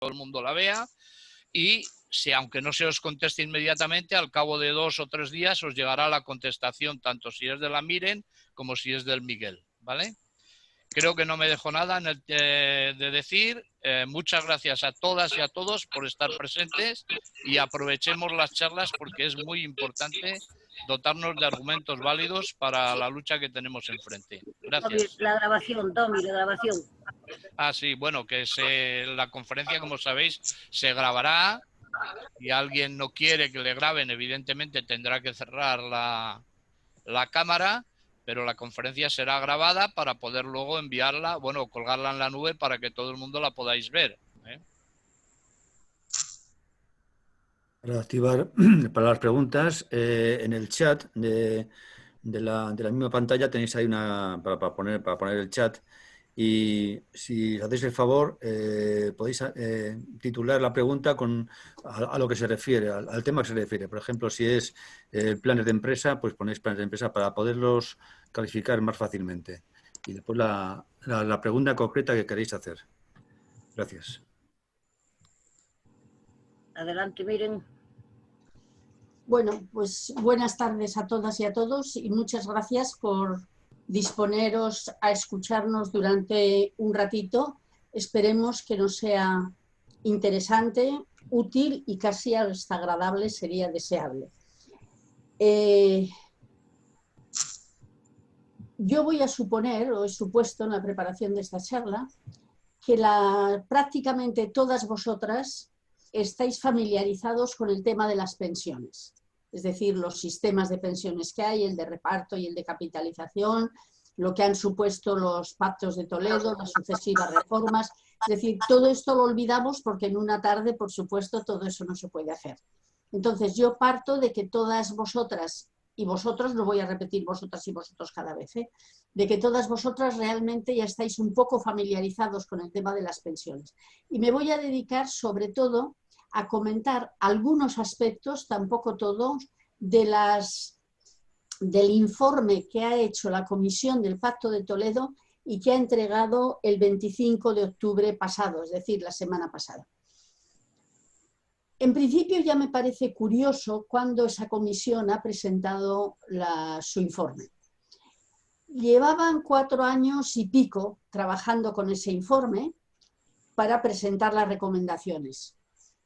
todo el mundo la vea y si aunque no se os conteste inmediatamente, al cabo de 2 o 3 días os llegará la contestación, tanto si es de la Miren como si es del Miguel, ¿vale? Creo que no me dejo nada de decir. Muchas gracias a todas y a todos por estar presentes y aprovechemos las charlas porque es muy importante dotarnos de argumentos válidos para la lucha que tenemos enfrente. Gracias. La grabación, Tommy, la grabación. Ah, sí, bueno, que la conferencia, como sabéis, se grabará. Si alguien no quiere que le graben, evidentemente tendrá que cerrar la cámara, pero la conferencia será grabada para poder luego enviarla, bueno, colgarla en la nube para que todo el mundo la podáis ver, ¿eh? Para activar para las preguntas, en el chat de la misma pantalla tenéis ahí para poner el chat. Y si os hacéis el favor, podéis titular la pregunta a lo que se refiere, al tema que se refiere. Por ejemplo, si es planes de empresa, pues ponéis planes de empresa para poderlos calificar más fácilmente. Y después la pregunta concreta que queréis hacer. Gracias. Adelante, Miren. Bueno, pues buenas tardes a todas y a todos y muchas gracias por disponeros a escucharnos durante un ratito. Esperemos que nos sea interesante, útil y casi hasta agradable, sería deseable. Yo voy a suponer, o he supuesto en la preparación de esta charla, que prácticamente todas vosotras estáis familiarizados con el tema de las pensiones. Es decir, los sistemas de pensiones que hay, el de reparto y el de capitalización, lo que han supuesto los pactos de Toledo, las sucesivas reformas. Es decir, todo esto lo olvidamos porque en una tarde, por supuesto, todo eso no se puede hacer. Entonces, yo parto de que todas vosotras y vosotros, lo voy a repetir vosotras y vosotros cada vez, de que todas vosotras realmente ya estáis un poco familiarizados con el tema de las pensiones. Y me voy a dedicar sobre todo a comentar algunos aspectos, tampoco todos, del informe que ha hecho la Comisión del Pacto de Toledo y que ha entregado el 25 de octubre pasado, es decir, la semana pasada. En principio ya me parece curioso cuando esa comisión ha presentado su informe. Llevaban 4 años y pico trabajando con ese informe para presentar las recomendaciones.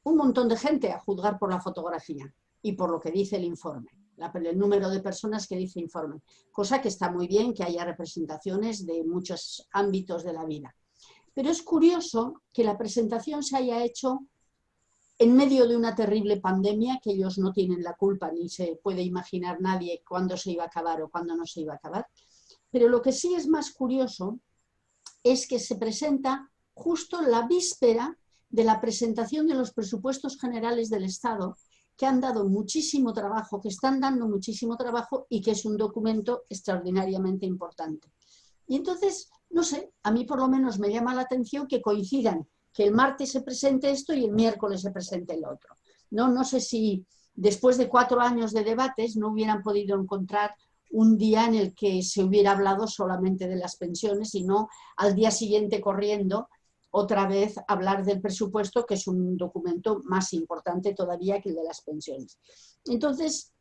Un montón de gente a juzgar por la fotografía y por lo que dice el informe, el número de personas que dice el informe, cosa que está muy bien que haya representaciones de muchos ámbitos de la vida. Pero es curioso que la presentación se haya hecho en medio de una terrible pandemia, que ellos no tienen la culpa ni se puede imaginar nadie cuándo se iba a acabar o cuándo no se iba a acabar. Pero lo que sí es más curioso es que se presenta justo la víspera de la presentación de los presupuestos generales del Estado, que han dado muchísimo trabajo, que están dando muchísimo trabajo y que es un documento extraordinariamente importante. Y entonces, no sé, a mí por lo menos me llama la atención que coincidan, que el martes se presente esto y el miércoles se presente el otro. No sé si después de 4 años de debates no hubieran podido encontrar un día en el que se hubiera hablado solamente de las pensiones y no al día siguiente corriendo otra vez hablar del presupuesto, que es un documento más importante todavía que el de las pensiones. Entonces,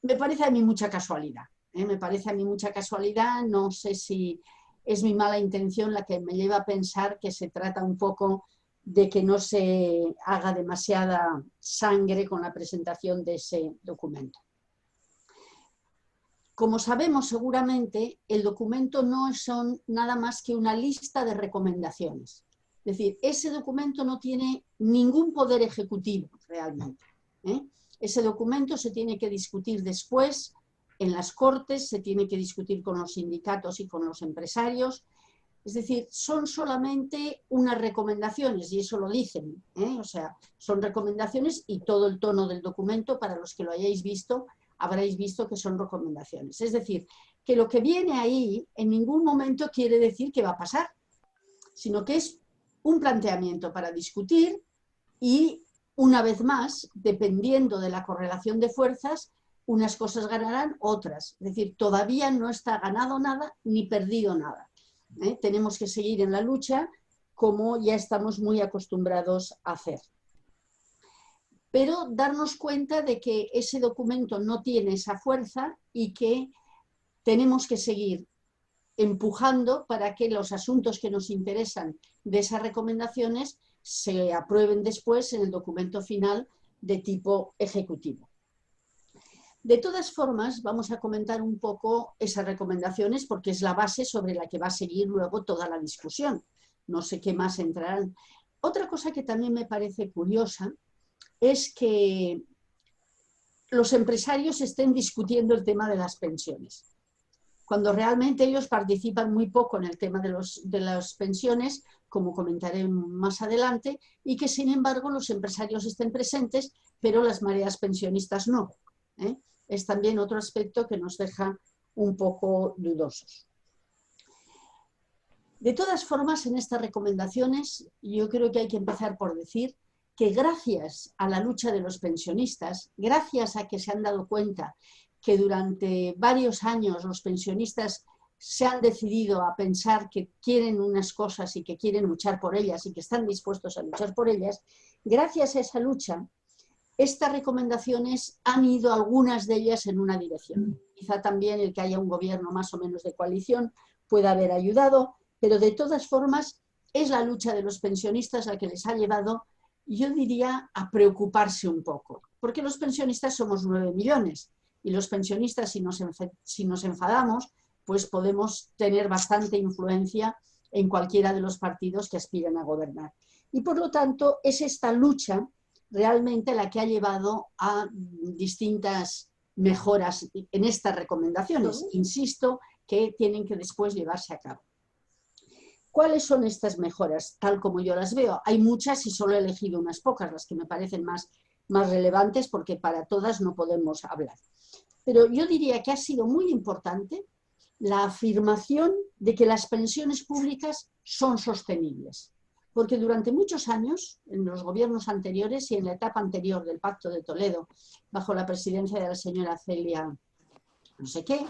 me parece a mí mucha casualidad, me parece a mí mucha casualidad, no sé si es mi mala intención la que me lleva a pensar que se trata un poco de que no se haga demasiada sangre con la presentación de ese documento. Como sabemos seguramente, el documento no son nada más que una lista de recomendaciones. Es decir, ese documento no tiene ningún poder ejecutivo realmente. Ese documento se tiene que discutir después en las Cortes, se tiene que discutir con los sindicatos y con los empresarios. Es decir, son solamente unas recomendaciones y eso lo dicen, o sea, son recomendaciones y todo el tono del documento, para los que lo hayáis visto, habréis visto que son recomendaciones. Es decir, que lo que viene ahí en ningún momento quiere decir que va a pasar, sino que es un planteamiento para discutir y, una vez más, dependiendo de la correlación de fuerzas, unas cosas ganarán, otras. Es decir, todavía no está ganado nada ni perdido nada. Tenemos que seguir en la lucha como ya estamos muy acostumbrados a hacer. Pero darnos cuenta de que ese documento no tiene esa fuerza y que tenemos que seguir empujando para que los asuntos que nos interesan de esas recomendaciones se aprueben después en el documento final de tipo ejecutivo. De todas formas, vamos a comentar un poco esas recomendaciones porque es la base sobre la que va a seguir luego toda la discusión. No sé qué más entrarán. Otra cosa que también me parece curiosa es que los empresarios estén discutiendo el tema de las pensiones, cuando realmente ellos participan muy poco en el tema de las pensiones, como comentaré más adelante, y que sin embargo los empresarios estén presentes, pero las mareas pensionistas no. Es también otro aspecto que nos deja un poco dudosos. De todas formas, en estas recomendaciones, yo creo que hay que empezar por decir que gracias a la lucha de los pensionistas, gracias a que se han dado cuenta que durante varios años los pensionistas se han decidido a pensar que quieren unas cosas y que quieren luchar por ellas y que están dispuestos a luchar por ellas, gracias a esa lucha, estas recomendaciones han ido algunas de ellas en una dirección. Quizá también el que haya un gobierno más o menos de coalición pueda haber ayudado, pero de todas formas es la lucha de los pensionistas la que les ha llevado, yo diría, a preocuparse un poco, porque los pensionistas somos 9 millones y los pensionistas, si nos enfadamos, pues podemos tener bastante influencia en cualquiera de los partidos que aspiran a gobernar. Y por lo tanto es esta lucha realmente la que ha llevado a distintas mejoras en estas recomendaciones. Insisto que tienen que después llevarse a cabo. ¿Cuáles son estas mejoras? Tal como yo las veo. Hay muchas y solo he elegido unas pocas, las que me parecen más relevantes, porque para todas no podemos hablar. Pero yo diría que ha sido muy importante la afirmación de que las pensiones públicas son sostenibles. Porque durante muchos años, en los gobiernos anteriores y en la etapa anterior del Pacto de Toledo, bajo la presidencia de la señora Celia no sé qué,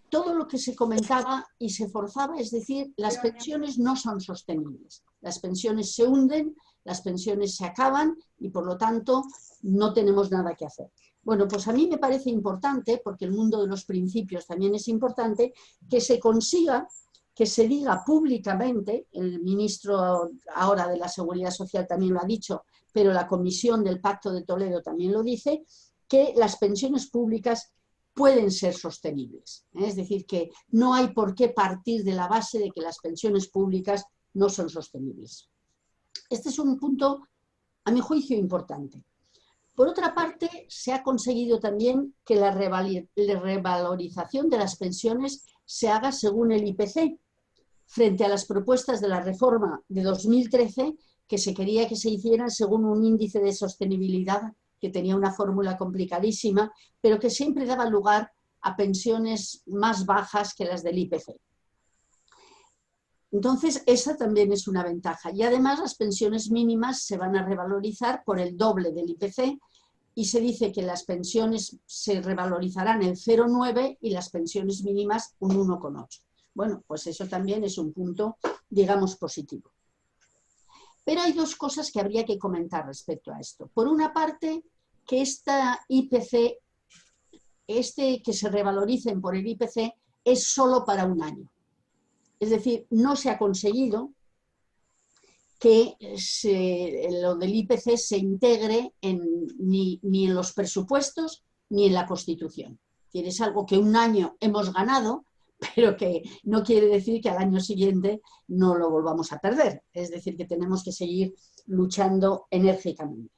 todo lo que se comentaba y se forzaba, es decir, las pensiones no son sostenibles. Las pensiones se hunden, las pensiones se acaban y por lo tanto no tenemos nada que hacer. Bueno, pues a mí me parece importante, porque el mundo de los principios también es importante, que se consiga, que se diga públicamente, el ministro ahora de la Seguridad Social también lo ha dicho, pero la Comisión del Pacto de Toledo también lo dice, que las pensiones públicas pueden ser sostenibles. Es decir, que no hay por qué partir de la base de que las pensiones públicas no son sostenibles. Este es un punto, a mi juicio, importante. Por otra parte, se ha conseguido también que la revalorización de las pensiones se haga según el IPC, frente a las propuestas de la reforma de 2013, que se quería que se hicieran según un índice de sostenibilidad que tenía una fórmula complicadísima, pero que siempre daba lugar a pensiones más bajas que las del IPC. Entonces, esa también es una ventaja. Y además las pensiones mínimas se van a revalorizar por el doble del IPC y se dice que las pensiones se revalorizarán el 0,9 y las pensiones mínimas un 1,8. Bueno, pues eso también es un punto, digamos, positivo. Pero hay dos cosas que habría que comentar respecto a esto. Por una parte, que esta IPC, que se revaloricen por el IPC, es solo para un año. Es decir, no se ha conseguido que lo del IPC se integre ni en los presupuestos ni en la Constitución. Es algo que un año hemos ganado, pero que no quiere decir que al año siguiente no lo volvamos a perder. Es decir, que tenemos que seguir luchando enérgicamente.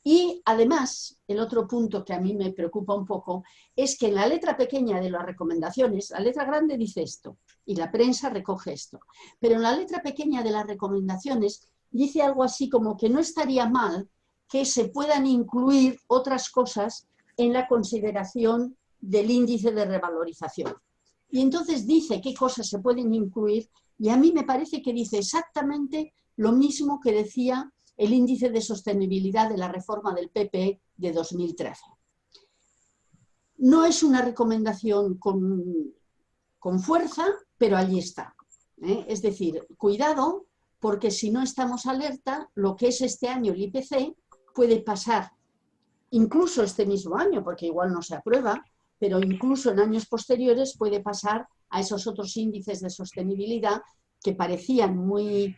Y además, el otro punto que a mí me preocupa un poco es que en la letra pequeña de las recomendaciones, la letra grande dice esto y la prensa recoge esto, pero en la letra pequeña de las recomendaciones dice algo así como que no estaría mal que se puedan incluir otras cosas en la consideración del índice de revalorización. Y entonces dice qué cosas se pueden incluir y a mí me parece que dice exactamente lo mismo que decía el índice de sostenibilidad de la reforma del PP de 2013. No es una recomendación con fuerza, pero allí está. Es decir, cuidado, porque si no estamos alerta, lo que es este año el IPC puede pasar, incluso este mismo año, porque igual no se aprueba, pero incluso en años posteriores puede pasar a esos otros índices de sostenibilidad que parecían muy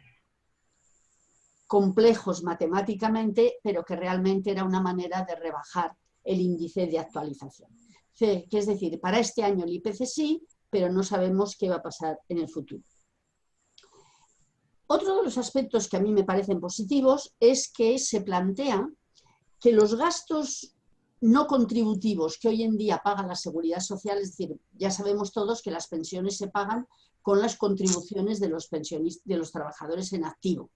complejos matemáticamente, pero que realmente era una manera de rebajar el índice de actualización. Que es decir, para este año el IPC sí, pero no sabemos qué va a pasar en el futuro. Otro de los aspectos que a mí me parecen positivos es que se plantea que los gastos no contributivos que hoy en día paga la Seguridad Social, es decir, ya sabemos todos que las pensiones se pagan con las contribuciones de los trabajadores en activo.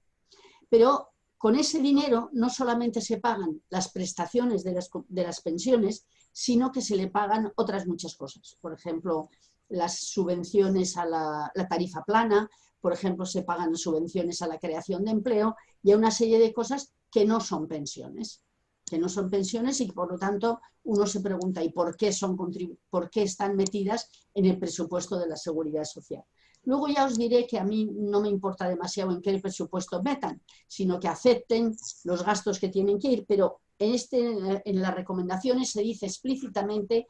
Pero con ese dinero no solamente se pagan las prestaciones de las pensiones, sino que se le pagan otras muchas cosas. Por ejemplo, las subvenciones a la tarifa plana, por ejemplo, se pagan subvenciones a la creación de empleo y a una serie de cosas que no son pensiones. Y por lo tanto uno se pregunta ¿y por qué están metidas en el presupuesto de la Seguridad Social? Luego ya os diré que a mí no me importa demasiado en qué presupuesto metan, sino que acepten los gastos que tienen que ir, pero en las recomendaciones se dice explícitamente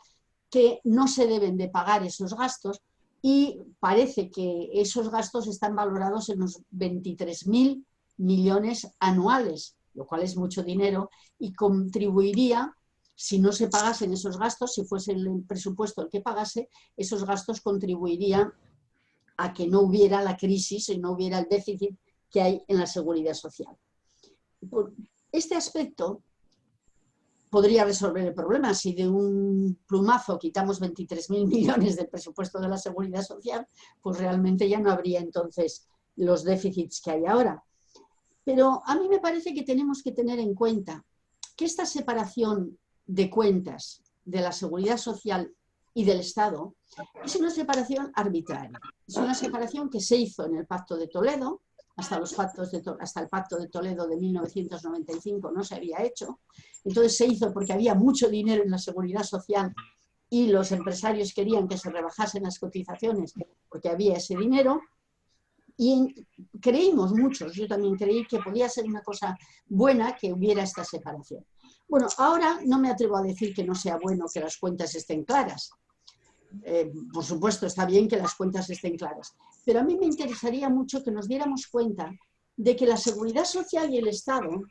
que no se deben de pagar esos gastos y parece que esos gastos están valorados en los 23.000 millones anuales, lo cual es mucho dinero y contribuiría, si no se pagasen esos gastos, si fuese el presupuesto el que pagase, esos gastos contribuirían a que no hubiera la crisis y no hubiera el déficit que hay en la Seguridad Social. Este aspecto podría resolver el problema. Si de un plumazo quitamos 23.000 millones del presupuesto de la Seguridad Social, pues realmente ya no habría entonces los déficits que hay ahora. Pero a mí me parece que tenemos que tener en cuenta que esta separación de cuentas de la Seguridad Social y del Estado es una separación arbitraria. Es una separación que se hizo en el Pacto de Toledo, hasta el Pacto de Toledo de 1995 no se había hecho. Entonces se hizo porque había mucho dinero en la Seguridad Social y los empresarios querían que se rebajasen las cotizaciones porque había ese dinero. Y creímos muchos, yo también creí que podía ser una cosa buena que hubiera esta separación. Bueno, ahora no me atrevo a decir que no sea bueno que las cuentas estén claras. Por supuesto, está bien que las cuentas estén claras, pero a mí me interesaría mucho que nos diéramos cuenta de que la Seguridad Social y el Estado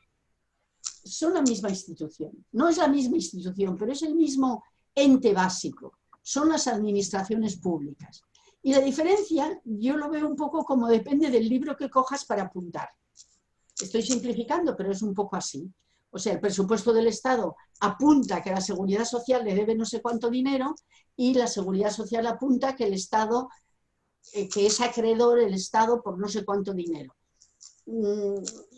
son la misma institución. No es la misma institución, pero es el mismo ente básico. Son las administraciones públicas. Y la diferencia yo lo veo un poco como depende del libro que cojas para apuntar. Estoy simplificando, pero es un poco así. O sea, el presupuesto del Estado apunta que la Seguridad Social le debe no sé cuánto dinero y la Seguridad Social apunta que el Estado, que es acreedor el Estado por no sé cuánto dinero.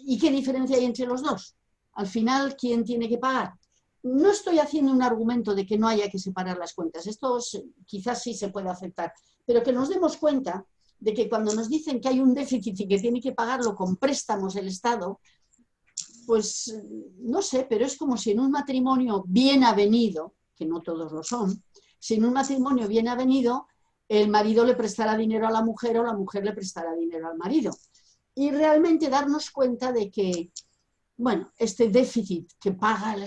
¿Y qué diferencia hay entre los dos? Al final, ¿quién tiene que pagar? No estoy haciendo un argumento de que no haya que separar las cuentas. Esto quizás sí se puede aceptar. Pero que nos demos cuenta de que cuando nos dicen que hay un déficit y que tiene que pagarlo con préstamos el Estado, pues no sé, pero es como si en un matrimonio bien avenido, que no todos lo son, si en un matrimonio bien avenido el marido le prestará dinero a la mujer o la mujer le prestará dinero al marido. Y realmente darnos cuenta de que, bueno, este déficit que paga el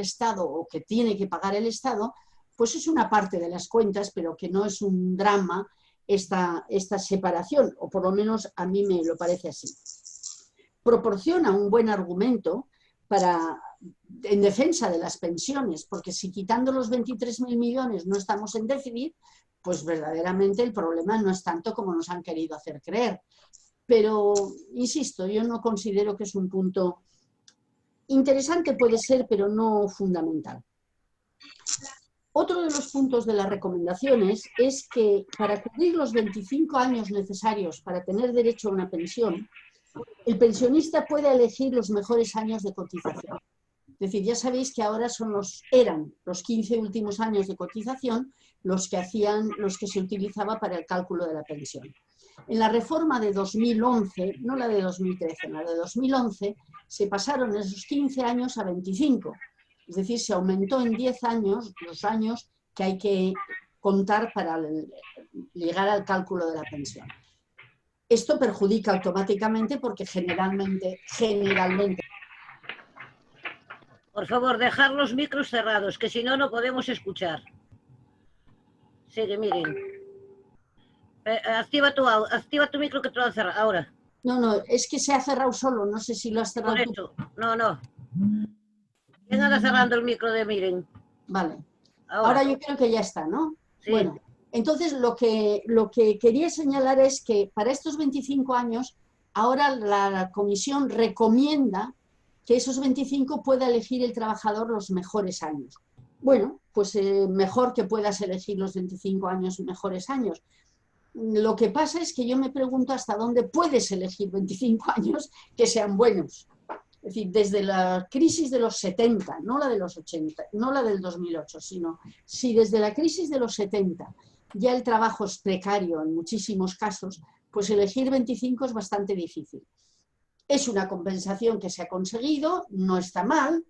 Estado o que tiene que pagar el Estado, pues es una parte de las cuentas, pero que no es un drama esta separación, o por lo menos a mí me lo parece así. Proporciona un buen argumento en defensa de las pensiones, porque si quitando los 23.000 millones no estamos en déficit, pues verdaderamente el problema no es tanto como nos han querido hacer creer. Pero, insisto, yo no considero que es un punto interesante, puede ser, pero no fundamental. Otro de los puntos de las recomendaciones es que para cubrir los 25 años necesarios para tener derecho a una pensión, el pensionista puede elegir los mejores años de cotización. Es decir, ya sabéis que ahora eran los 15 últimos años de cotización los que se utilizaba para el cálculo de la pensión. En la reforma de 2011, no la de 2013, en la de 2011, se pasaron esos 15 años a 25. Es decir, se aumentó en 10 años los años que hay que contar para llegar al cálculo de la pensión. Esto perjudica automáticamente porque generalmente, Por favor, dejar los micros cerrados, que si no, no podemos escuchar. Sigue, Miren. Activa tu micro que te lo han cerrado. Ahora. No, es que se ha cerrado solo, no sé si lo has cerrado Por tú. eso. No. ¿Quién anda cerrando el micro de Miren? Vale. Ahora Ahora yo creo que ya está, ¿no? sí. Bueno, entonces lo que quería señalar es que para estos 25 años, ahora la comisión recomienda que esos 25 pueda elegir el trabajador los mejores años. Bueno, pues mejor que puedas elegir los 25 años mejores años. Lo que pasa es que yo me pregunto hasta dónde puedes elegir 25 años que sean buenos. Es decir, desde la crisis de los 70, no la de los 80, no la del 2008, sino si desde la crisis de los 70 ya el trabajo es precario en muchísimos casos, pues elegir 25 es bastante difícil. Es una compensación que se ha conseguido, no está mal,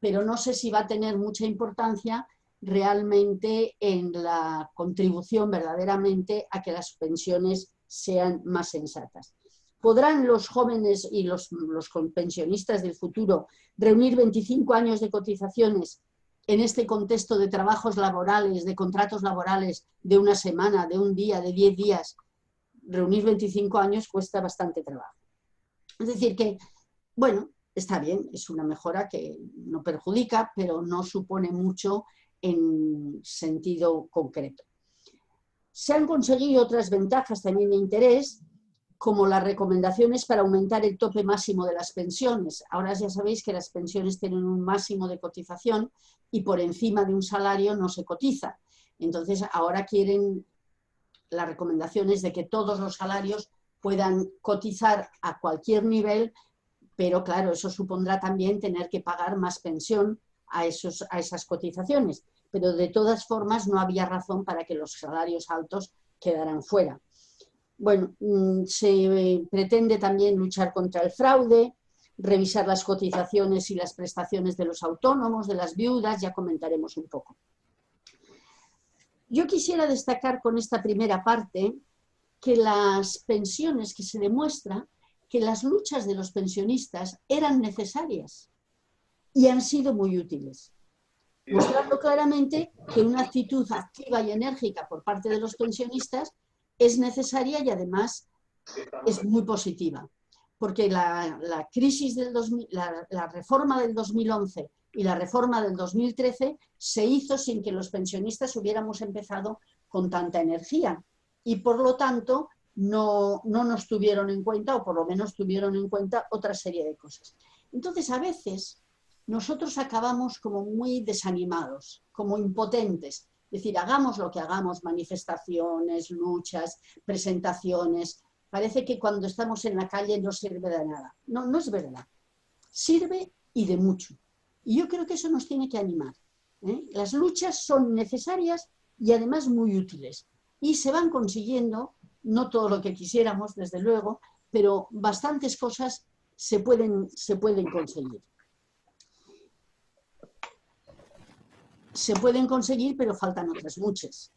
pero no sé si va a tener mucha importancia realmente en la contribución verdaderamente a que las pensiones sean más sensatas. ¿Podrán los jóvenes y los pensionistas del futuro reunir 25 años de cotizaciones en este contexto de trabajos laborales, de contratos laborales de una semana, de un día, de 10 días? Reunir 25 años cuesta bastante trabajo. Es decir que, bueno, está bien, es una mejora que no perjudica, pero no supone mucho en sentido concreto. Se han conseguido otras ventajas también de interés, como las recomendaciones para aumentar el tope máximo de las pensiones. Ahora ya sabéis que las pensiones tienen un máximo de cotización y por encima de un salario no se cotiza. Entonces ahora quieren las recomendaciones de que todos los salarios puedan cotizar a cualquier nivel, pero claro, eso supondrá también tener que pagar más pensión a esas cotizaciones. Pero de todas formas no había razón para que los salarios altos quedaran fuera. Bueno, se pretende también luchar contra el fraude, revisar las cotizaciones y las prestaciones de los autónomos, de las viudas, ya comentaremos un poco. Yo quisiera destacar con esta primera parte que las pensiones, que se demuestra que las luchas de los pensionistas eran necesarias y han sido muy útiles, mostrando claramente que una actitud activa y enérgica por parte de los pensionistas es necesaria y además es muy positiva, porque la crisis del la reforma del 2011 y la reforma del 2013 se hizo sin que los pensionistas hubiéramos empezado con tanta energía y por lo tanto no nos tuvieron en cuenta, o por lo menos tuvieron en cuenta otra serie de cosas. Entonces a veces nosotros acabamos como muy desanimados, como impotentes. Es decir, hagamos lo que hagamos, manifestaciones, luchas, presentaciones. Parece que cuando estamos en la calle no sirve de nada. No, no es verdad. Sirve y de mucho. Y yo creo que eso nos tiene que animar. Las luchas son necesarias y además muy útiles. Y se van consiguiendo, no todo lo que quisiéramos, desde luego, pero bastantes cosas se pueden conseguir. Se pueden conseguir, pero faltan otras muchas.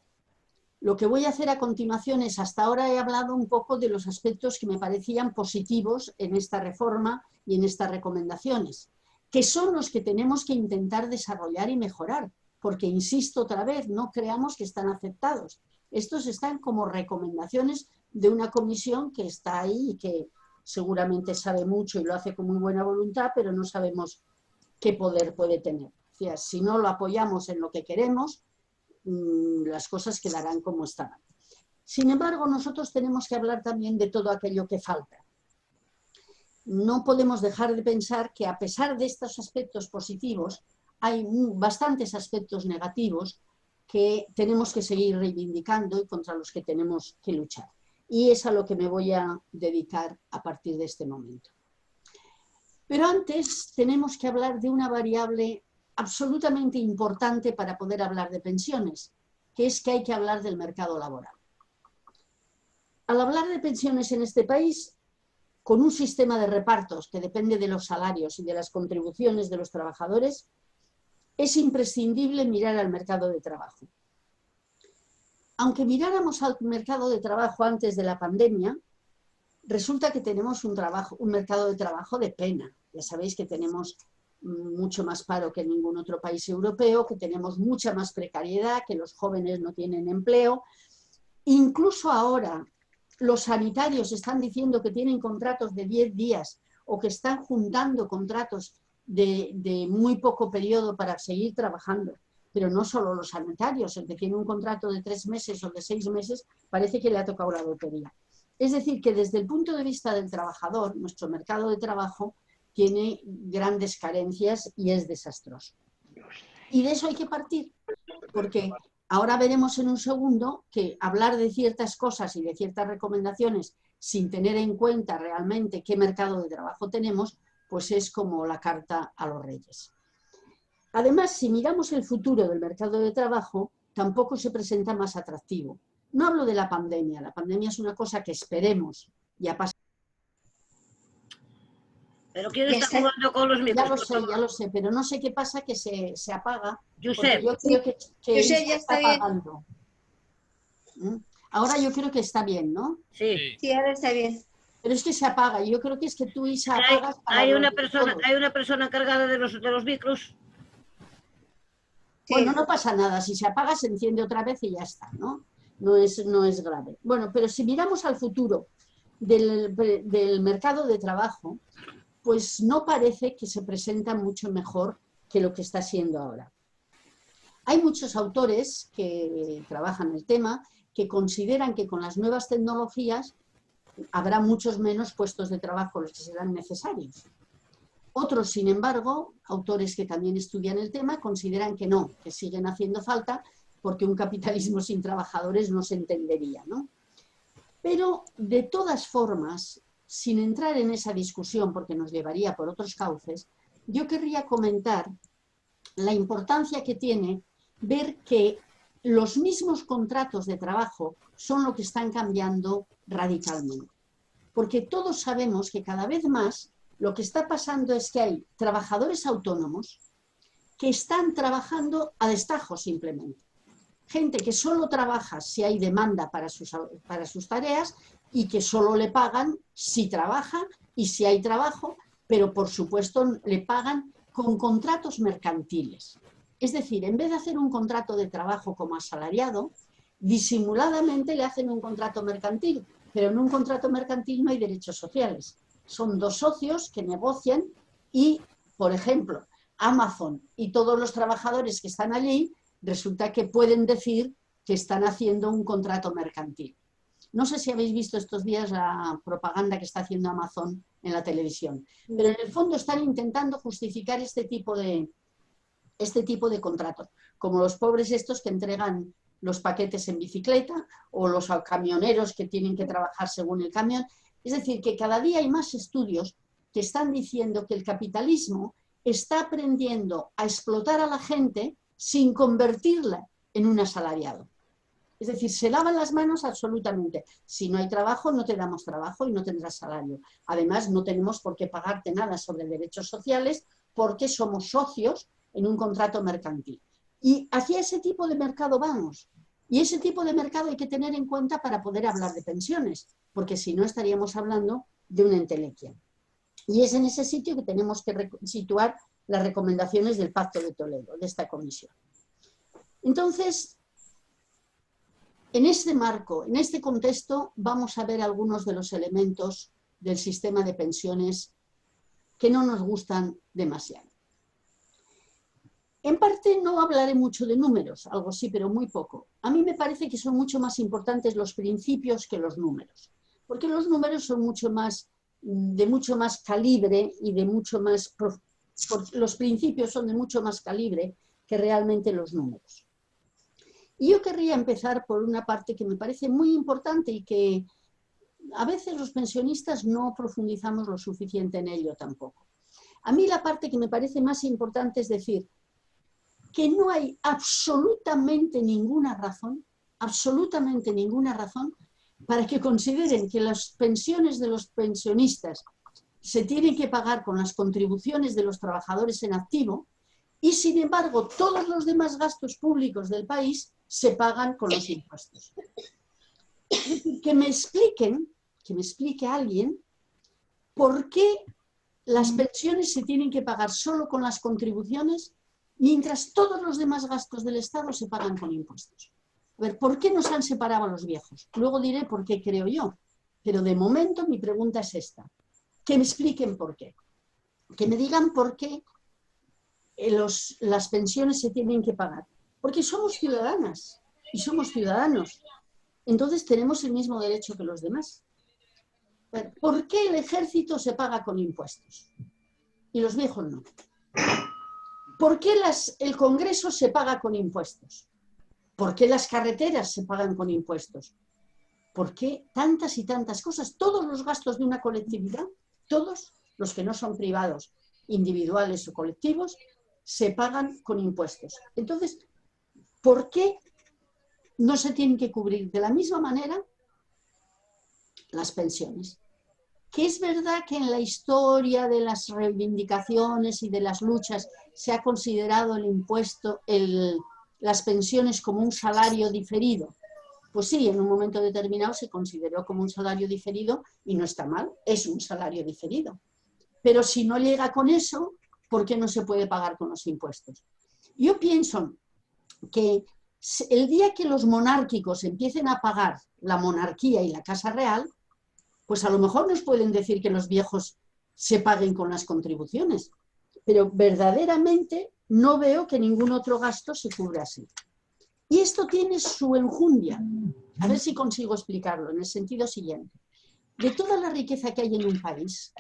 Lo que voy a hacer a continuación es, hasta ahora he hablado un poco de los aspectos que me parecían positivos en esta reforma y en estas recomendaciones, que son los que tenemos que intentar desarrollar y mejorar, porque, insisto otra vez, no creamos que están aceptados. Estos están como recomendaciones de una comisión que está ahí y que seguramente sabe mucho y lo hace con muy buena voluntad, pero no sabemos qué poder puede tener. O sea, si no lo apoyamos en lo que queremos, las cosas quedarán como estaban. Sin embargo, nosotros tenemos que hablar también de todo aquello que falta. No podemos dejar de pensar que a pesar de estos aspectos positivos, hay bastantes aspectos negativos que tenemos que seguir reivindicando y contra los que tenemos que luchar. Y es a lo que me voy a dedicar a partir de este momento. Pero antes tenemos que hablar de una variable absolutamente importante para poder hablar de pensiones, que es que hay que hablar del mercado laboral. Al hablar de pensiones en este país, con un sistema de repartos que depende de los salarios y de las contribuciones de los trabajadores, es imprescindible mirar al mercado de trabajo. Aunque miráramos al mercado de trabajo antes de la pandemia, resulta que tenemos un mercado de trabajo de pena. Ya sabéis que tenemos mucho más paro que en ningún otro país europeo, que tenemos mucha más precariedad, que los jóvenes no tienen empleo. Incluso ahora los sanitarios están diciendo que tienen contratos de 10 días o que están juntando contratos de muy poco periodo para seguir trabajando. Pero no solo los sanitarios, el que tiene un contrato de 3 meses o de 6 meses parece que le ha tocado la lotería. Es decir, que desde el punto de vista del trabajador, nuestro mercado de trabajo tiene grandes carencias y es desastroso. Y de eso hay que partir, porque ahora veremos en un segundo que hablar de ciertas cosas y de ciertas recomendaciones sin tener en cuenta realmente qué mercado de trabajo tenemos, pues es como la carta a los reyes. Además, si miramos el futuro del mercado de trabajo, tampoco se presenta más atractivo. No hablo de la pandemia es una cosa que esperemos ya pase. ¿Pero quién está jugando con los micros? Ya lo sé, pero no sé qué pasa que se apaga. Josep, yo creo que Josep, ya está bien. apagando. Ahora yo creo que está bien, ¿no? sí. Sí, ahora está bien. Pero es que se apaga. Yo creo que es que tú, Isa, Hay, apagas hay una persona encargada de los micros. Sí. Bueno, no pasa nada. Si se apaga, se enciende otra vez y ya está, ¿no? No es grave. Bueno, pero si miramos al futuro del mercado de trabajo, pues no parece que se presenta mucho mejor que lo que está siendo ahora. Hay muchos autores que trabajan el tema que consideran que con las nuevas tecnologías habrá muchos menos puestos de trabajo los que serán necesarios. Otros, sin embargo, autores que también estudian el tema, consideran que no, que siguen haciendo falta porque un capitalismo sin trabajadores no se entendería, ¿no? Pero, de todas formas, sin entrar en esa discusión porque nos llevaría por otros cauces, yo querría comentar la importancia que tiene ver que los mismos contratos de trabajo son lo que están cambiando radicalmente. Porque todos sabemos que cada vez más lo que está pasando es que hay trabajadores autónomos que están trabajando a destajo simplemente. Gente que solo trabaja si hay demanda para sus tareas y que solo le pagan si trabaja y si hay trabajo, pero por supuesto le pagan con contratos mercantiles. Es decir, en vez de hacer un contrato de trabajo como asalariado, disimuladamente le hacen un contrato mercantil, pero en un contrato mercantil no hay derechos sociales. Son dos socios que negocian y, por ejemplo, Amazon y todos los trabajadores que están allí resulta que pueden decir que están haciendo un contrato mercantil. No sé si habéis visto estos días la propaganda que está haciendo Amazon en la televisión, pero en el fondo están intentando justificar este tipo de contratos, como los pobres estos que entregan los paquetes en bicicleta o los camioneros que tienen que trabajar según el camión. Es decir, que cada día hay más estudios que están diciendo que el capitalismo está aprendiendo a explotar a la gente sin convertirla en un asalariado. Es decir, se lavan las manos absolutamente. Si no hay trabajo, no te damos trabajo y no tendrás salario. Además, no tenemos por qué pagarte nada sobre derechos sociales porque somos socios en un contrato mercantil. Y hacia ese tipo de mercado vamos. Y ese tipo de mercado hay que tener en cuenta para poder hablar de pensiones, porque si no estaríamos hablando de una entelequia. Y es en ese sitio que tenemos que situar las recomendaciones del Pacto de Toledo, de esta comisión. Entonces, en este marco, en este contexto, vamos a ver algunos de los elementos del sistema de pensiones que no nos gustan demasiado. En parte no hablaré mucho de números, algo sí, pero muy poco. A mí me parece que son mucho más importantes los principios que los números, porque los números son de mucho más calibre y de mucho más... Los principios son de mucho más calibre que realmente los números. Y yo querría empezar por una parte que me parece muy importante y que a veces los pensionistas no profundizamos lo suficiente en ello tampoco. A mí la parte que me parece más importante es decir que no hay absolutamente ninguna razón para que consideren que las pensiones de los pensionistas se tienen que pagar con las contribuciones de los trabajadores en activo y, sin embargo, todos los demás gastos públicos del país se pagan con los impuestos. Es decir, que me expliquen que me explique a alguien por qué las pensiones se tienen que pagar solo con las contribuciones mientras todos los demás gastos del Estado se pagan con impuestos. A ver, ¿por qué nos han separado a los viejos? Luego diré por qué creo yo, pero de momento mi pregunta es esta. Que me expliquen por qué. Que me digan por qué las pensiones se tienen que pagar. Porque somos ciudadanas y somos ciudadanos. Entonces tenemos el mismo derecho que los demás. ¿Por qué el ejército se paga con impuestos y los viejos no? ¿Por qué el Congreso se paga con impuestos? ¿Por qué las carreteras se pagan con impuestos? ¿Por qué tantas y tantas cosas? Todos los gastos de una colectividad, todos los que no son privados, individuales o colectivos, se pagan con impuestos. Entonces, ¿por qué no se tienen que cubrir de la misma manera las pensiones? Que es verdad que en la historia de las reivindicaciones y de las luchas se ha considerado el impuesto, las pensiones como un salario diferido. Pues sí, en un momento determinado se consideró como un salario diferido y no está mal, es un salario diferido. Pero si no llega con eso, ¿por qué no se puede pagar con los impuestos? Yo pienso que el día que los monárquicos empiecen a pagar la monarquía y la Casa Real, pues a lo mejor nos pueden decir que los viejos se paguen con las contribuciones, pero verdaderamente no veo que ningún otro gasto se cubra así. Y esto tiene su enjundia. A ver si consigo explicarlo en el sentido siguiente. De toda la riqueza que hay en un país,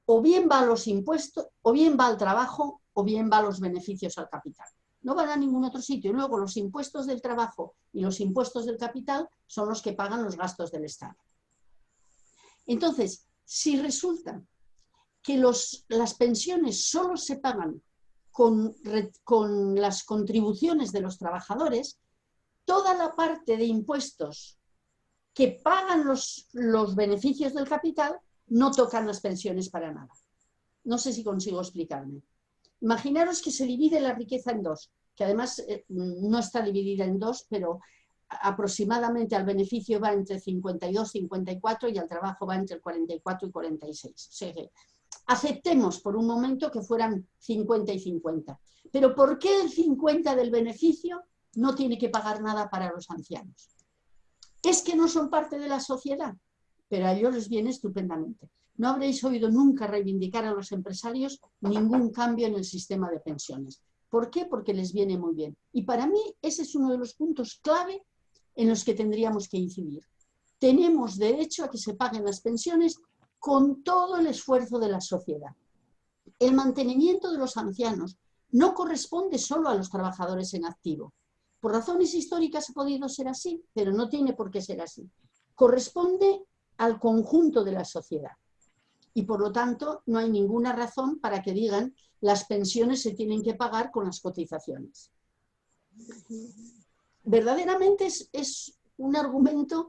o bien va a los impuestos, o bien va al trabajo, o bien va a los beneficios al capital. No van a ningún otro sitio. Y luego los impuestos del trabajo y los impuestos del capital son los que pagan los gastos del Estado. Entonces, si resulta que las pensiones solo se pagan con las contribuciones de los trabajadores, toda la parte de impuestos que pagan los beneficios del capital no tocan las pensiones para nada. No sé si consigo explicarme. Imaginaros que se divide la riqueza en dos, que además no está dividida en dos, pero aproximadamente al beneficio va entre 52 y 54 y al trabajo va entre el 44 y 46. O sea que aceptemos por un momento que fueran 50 y 50. Pero ¿por qué el 50 del beneficio no tiene que pagar nada para los ancianos? Es que no son parte de la sociedad, pero a ellos les viene estupendamente. No habréis oído nunca reivindicar a los empresarios ningún cambio en el sistema de pensiones. ¿Por qué? Porque les viene muy bien. Y para mí ese es uno de los puntos clave en los que tendríamos que incidir. Tenemos derecho a que se paguen las pensiones con todo el esfuerzo de la sociedad. El mantenimiento de los ancianos no corresponde solo a los trabajadores en activo. Por razones históricas ha podido ser así, pero no tiene por qué ser así. Corresponde al conjunto de la sociedad. Y por lo tanto no hay ninguna razón para que digan las pensiones se tienen que pagar con las cotizaciones. Verdaderamente es un argumento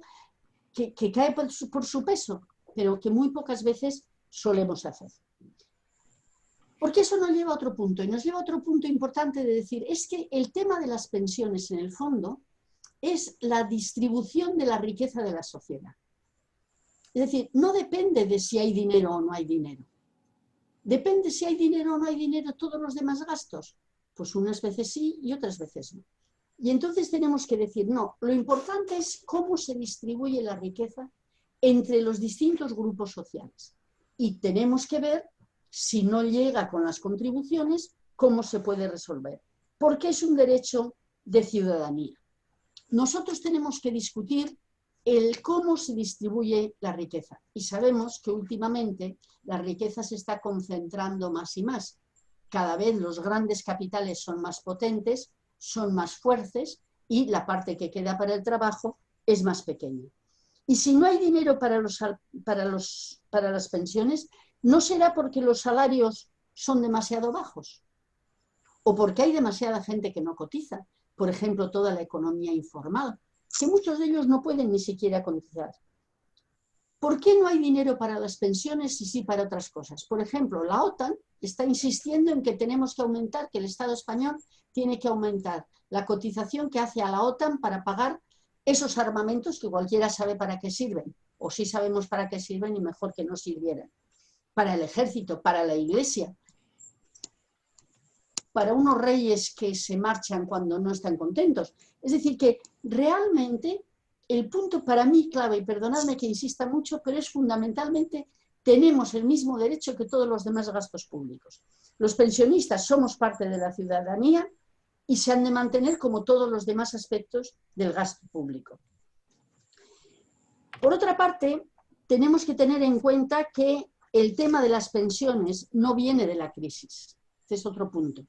que cae por su peso, pero que muy pocas veces solemos hacer. Porque eso nos lleva a otro punto, y nos lleva a otro punto importante de decir, es que el tema de las pensiones en el fondo es la distribución de la riqueza de la sociedad. Es decir, no depende de si hay dinero o no hay dinero. Depende si hay dinero o no hay dinero todos los demás gastos. Pues unas veces sí y otras veces no. Y entonces tenemos que decir, no, lo importante es cómo se distribuye la riqueza entre los distintos grupos sociales. Y tenemos que ver, si no llega con las contribuciones, cómo se puede resolver. Porque es un derecho de ciudadanía. Nosotros tenemos que discutir el cómo se distribuye la riqueza. Y sabemos que últimamente la riqueza se está concentrando más y más. Cada vez los grandes capitales son más potentes, son más fuertes y la parte que queda para el trabajo es más pequeña. Y si no hay dinero para las pensiones, no será porque los salarios son demasiado bajos o porque hay demasiada gente que no cotiza. Por ejemplo, toda la economía informal, que muchos de ellos no pueden ni siquiera cotizar. ¿Por qué no hay dinero para las pensiones y sí para otras cosas? Por ejemplo, la OTAN está insistiendo en que tenemos que aumentar, que el Estado español tiene que aumentar la cotización que hace a la OTAN para pagar esos armamentos que cualquiera sabe para qué sirven, o sí sabemos para qué sirven y mejor que no sirvieran. Para el ejército, para la iglesia, para unos reyes que se marchan cuando no están contentos. Es decir, que realmente el punto para mí clave, y perdonadme que insista mucho, pero es fundamentalmente tenemos el mismo derecho que todos los demás gastos públicos. Los pensionistas somos parte de la ciudadanía y se han de mantener como todos los demás aspectos del gasto público. Por otra parte, tenemos que tener en cuenta que el tema de las pensiones no viene de la crisis. Este es otro punto.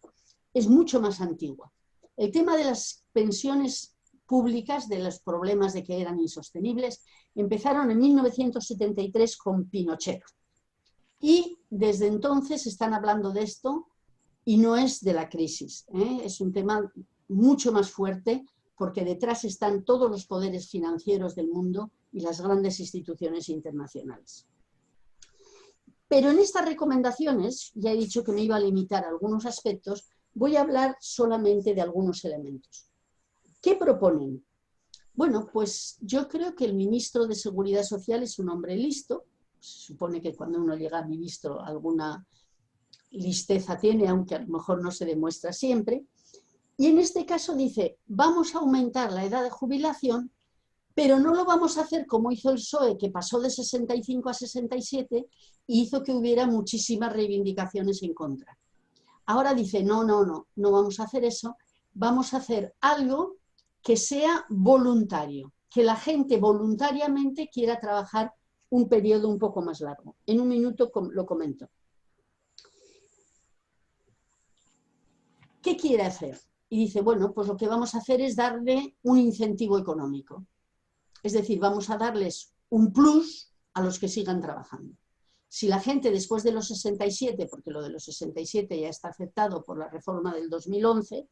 Es mucho más antiguo. El tema de las pensiones públicas, de los problemas de que eran insostenibles, empezaron en 1973 con Pinochet. Y desde entonces están hablando de esto y no es de la crisis. Es un tema mucho más fuerte porque detrás están todos los poderes financieros del mundo y las grandes instituciones internacionales. Pero en estas recomendaciones, ya he dicho que me iba a limitar a algunos aspectos, voy a hablar solamente de algunos elementos. ¿Qué proponen? Bueno, pues yo creo que el ministro de Seguridad Social es un hombre listo. Se supone que cuando uno llega a ministro alguna listeza tiene, aunque a lo mejor no se demuestra siempre. Y en este caso dice, vamos a aumentar la edad de jubilación, pero no lo vamos a hacer como hizo el PSOE, que pasó de 65 a 67 y hizo que hubiera muchísimas reivindicaciones en contra. Ahora dice, no vamos a hacer eso, vamos a hacer algo que sea voluntario, que la gente voluntariamente quiera trabajar un periodo un poco más largo. En un minuto lo comento. ¿Qué quiere hacer? Y dice, bueno, pues lo que vamos a hacer es darle un incentivo económico. Es decir, vamos a darles un plus a los que sigan trabajando. Si la gente después de los 67, porque lo de los 67 ya está aceptado por la reforma del 2011,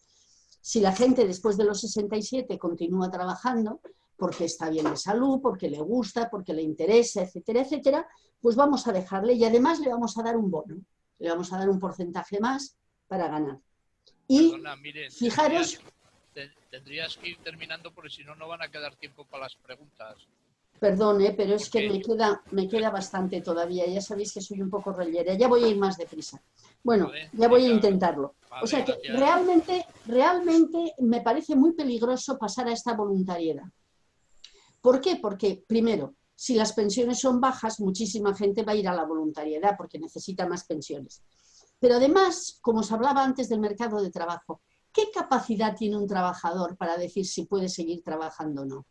si la gente después de los 67 continúa trabajando porque está bien de salud, porque le gusta, porque le interesa, etcétera, etcétera, pues vamos a dejarle y además le vamos a dar un bono, le vamos a dar un porcentaje más para ganar. Y Perdona, Miren, fijaros... tendrías que ir terminando porque si no, no van a quedar tiempo para las preguntas. Perdón, pero es que me queda bastante todavía. Ya sabéis que soy un poco rellera. Ya voy a ir más deprisa. Bueno, Vale, ya voy a venga. intentarlo. Vale, O sea que gracias. realmente me parece muy peligroso pasar a esta voluntariedad. ¿Por qué? Porque, primero, si las pensiones son bajas, muchísima gente va a ir a la voluntariedad porque necesita más pensiones. Pero además, como os hablaba antes del mercado de trabajo, ¿qué capacidad tiene un trabajador para decir si puede seguir trabajando o no?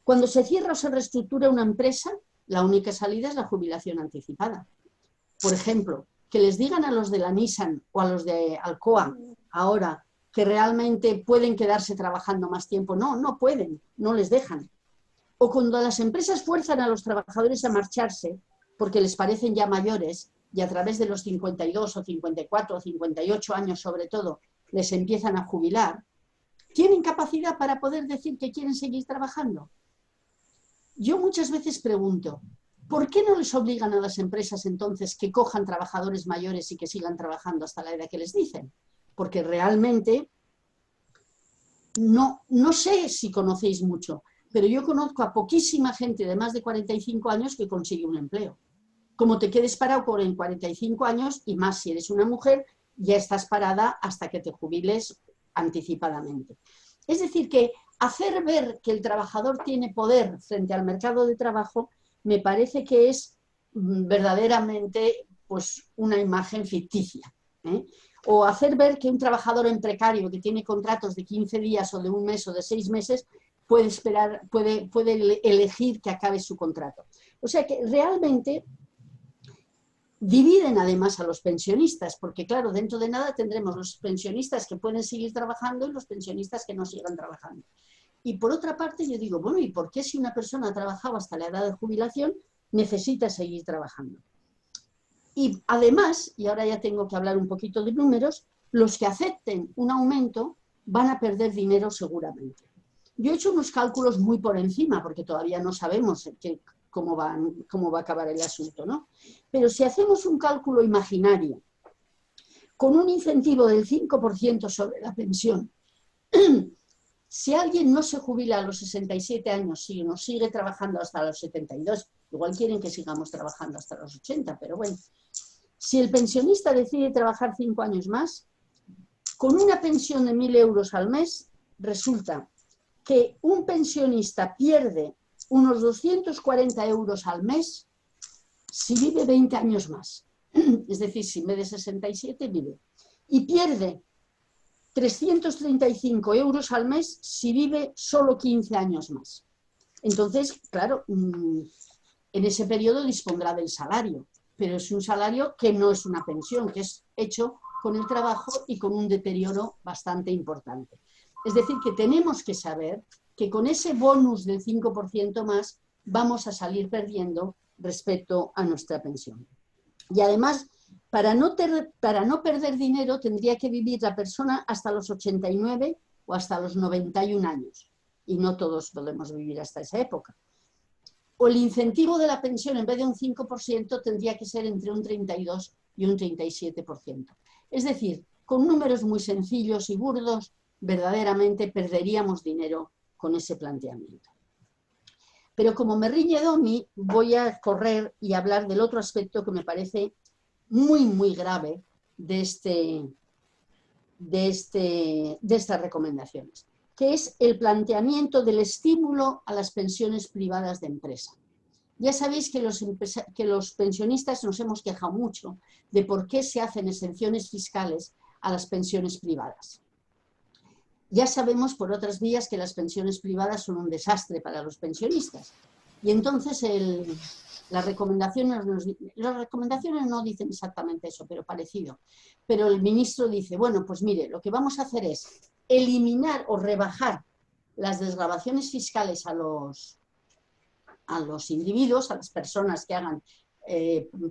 Cuando se cierra o se reestructura una empresa, la única salida es la jubilación anticipada. Por ejemplo, que les digan a los de la Nissan o a los de Alcoa ahora que realmente pueden quedarse trabajando más tiempo. No, no pueden, no les dejan. O cuando las empresas fuerzan a los trabajadores a marcharse porque les parecen ya mayores y a través de los 52 o 54 o 58 años sobre todo les empiezan a jubilar, ¿tienen capacidad para poder decir que quieren seguir trabajando? Yo muchas veces pregunto, ¿por qué no les obligan a las empresas entonces que cojan trabajadores mayores y que sigan trabajando hasta la edad que les dicen? Porque realmente no sé si conocéis mucho, pero yo conozco a poquísima gente de más de 45 años que consigue un empleo. Como te quedes parado en 45 años, y más si eres una mujer, ya estás parada hasta que te jubiles anticipadamente. Es decir, que hacer ver que el trabajador tiene poder frente al mercado de trabajo me parece que es verdaderamente pues, una imagen ficticia. O hacer ver que un trabajador en precario que tiene contratos de 15 días o de un mes o de 6 meses puede elegir que acabe su contrato. O sea que realmente dividen además a los pensionistas, porque claro, dentro de nada tendremos los pensionistas que pueden seguir trabajando y los pensionistas que no sigan trabajando. Y por otra parte yo digo, bueno, ¿y por qué si una persona ha trabajado hasta la edad de jubilación necesita seguir trabajando? Y además, y ahora ya tengo que hablar un poquito de números, los que acepten un aumento van a perder dinero seguramente. Yo he hecho unos cálculos muy por encima, porque todavía no sabemos cómo va a acabar el asunto, ¿no? Pero si hacemos un cálculo imaginario, con un incentivo del 5% sobre la pensión, si alguien no se jubila a los 67 años, sino sigue trabajando hasta los 72, Igual quieren que sigamos trabajando hasta los 80, pero bueno. Si el pensionista decide trabajar 5 años más, con una pensión de 1.000 euros al mes, resulta que un pensionista pierde unos 240 euros al mes si vive 20 años más. Es decir, si en vez de 67 vive. Y pierde 335 euros al mes si vive solo 15 años más. Entonces, claro, en ese periodo dispondrá del salario, pero es un salario que no es una pensión, que es hecho con el trabajo y con un deterioro bastante importante. Es decir, que tenemos que saber que con ese bonus del 5% más vamos a salir perdiendo respecto a nuestra pensión. Y además, para no perder dinero, tendría que vivir la persona hasta los 89 o hasta los 91 años. Y no todos podemos vivir hasta esa época. O el incentivo de la pensión, en vez de un 5%, tendría que ser entre un 32 y un 37%. Es decir, con números muy sencillos y burdos, verdaderamente perderíamos dinero con ese planteamiento. Pero como me riñe Domi, voy a correr y hablar del otro aspecto que me parece muy, muy grave de estas recomendaciones, que es el planteamiento del estímulo a las pensiones privadas de empresa. Ya sabéis que los pensionistas nos hemos quejado mucho de por qué se hacen exenciones fiscales a las pensiones privadas. Ya sabemos por otras vías que las pensiones privadas son un desastre para los pensionistas. Y entonces las recomendaciones no dicen exactamente eso, pero parecido. Pero el ministro dice, bueno, pues mire, lo que vamos a hacer es eliminar o rebajar las desgravaciones fiscales a los individuos, a las personas que hagan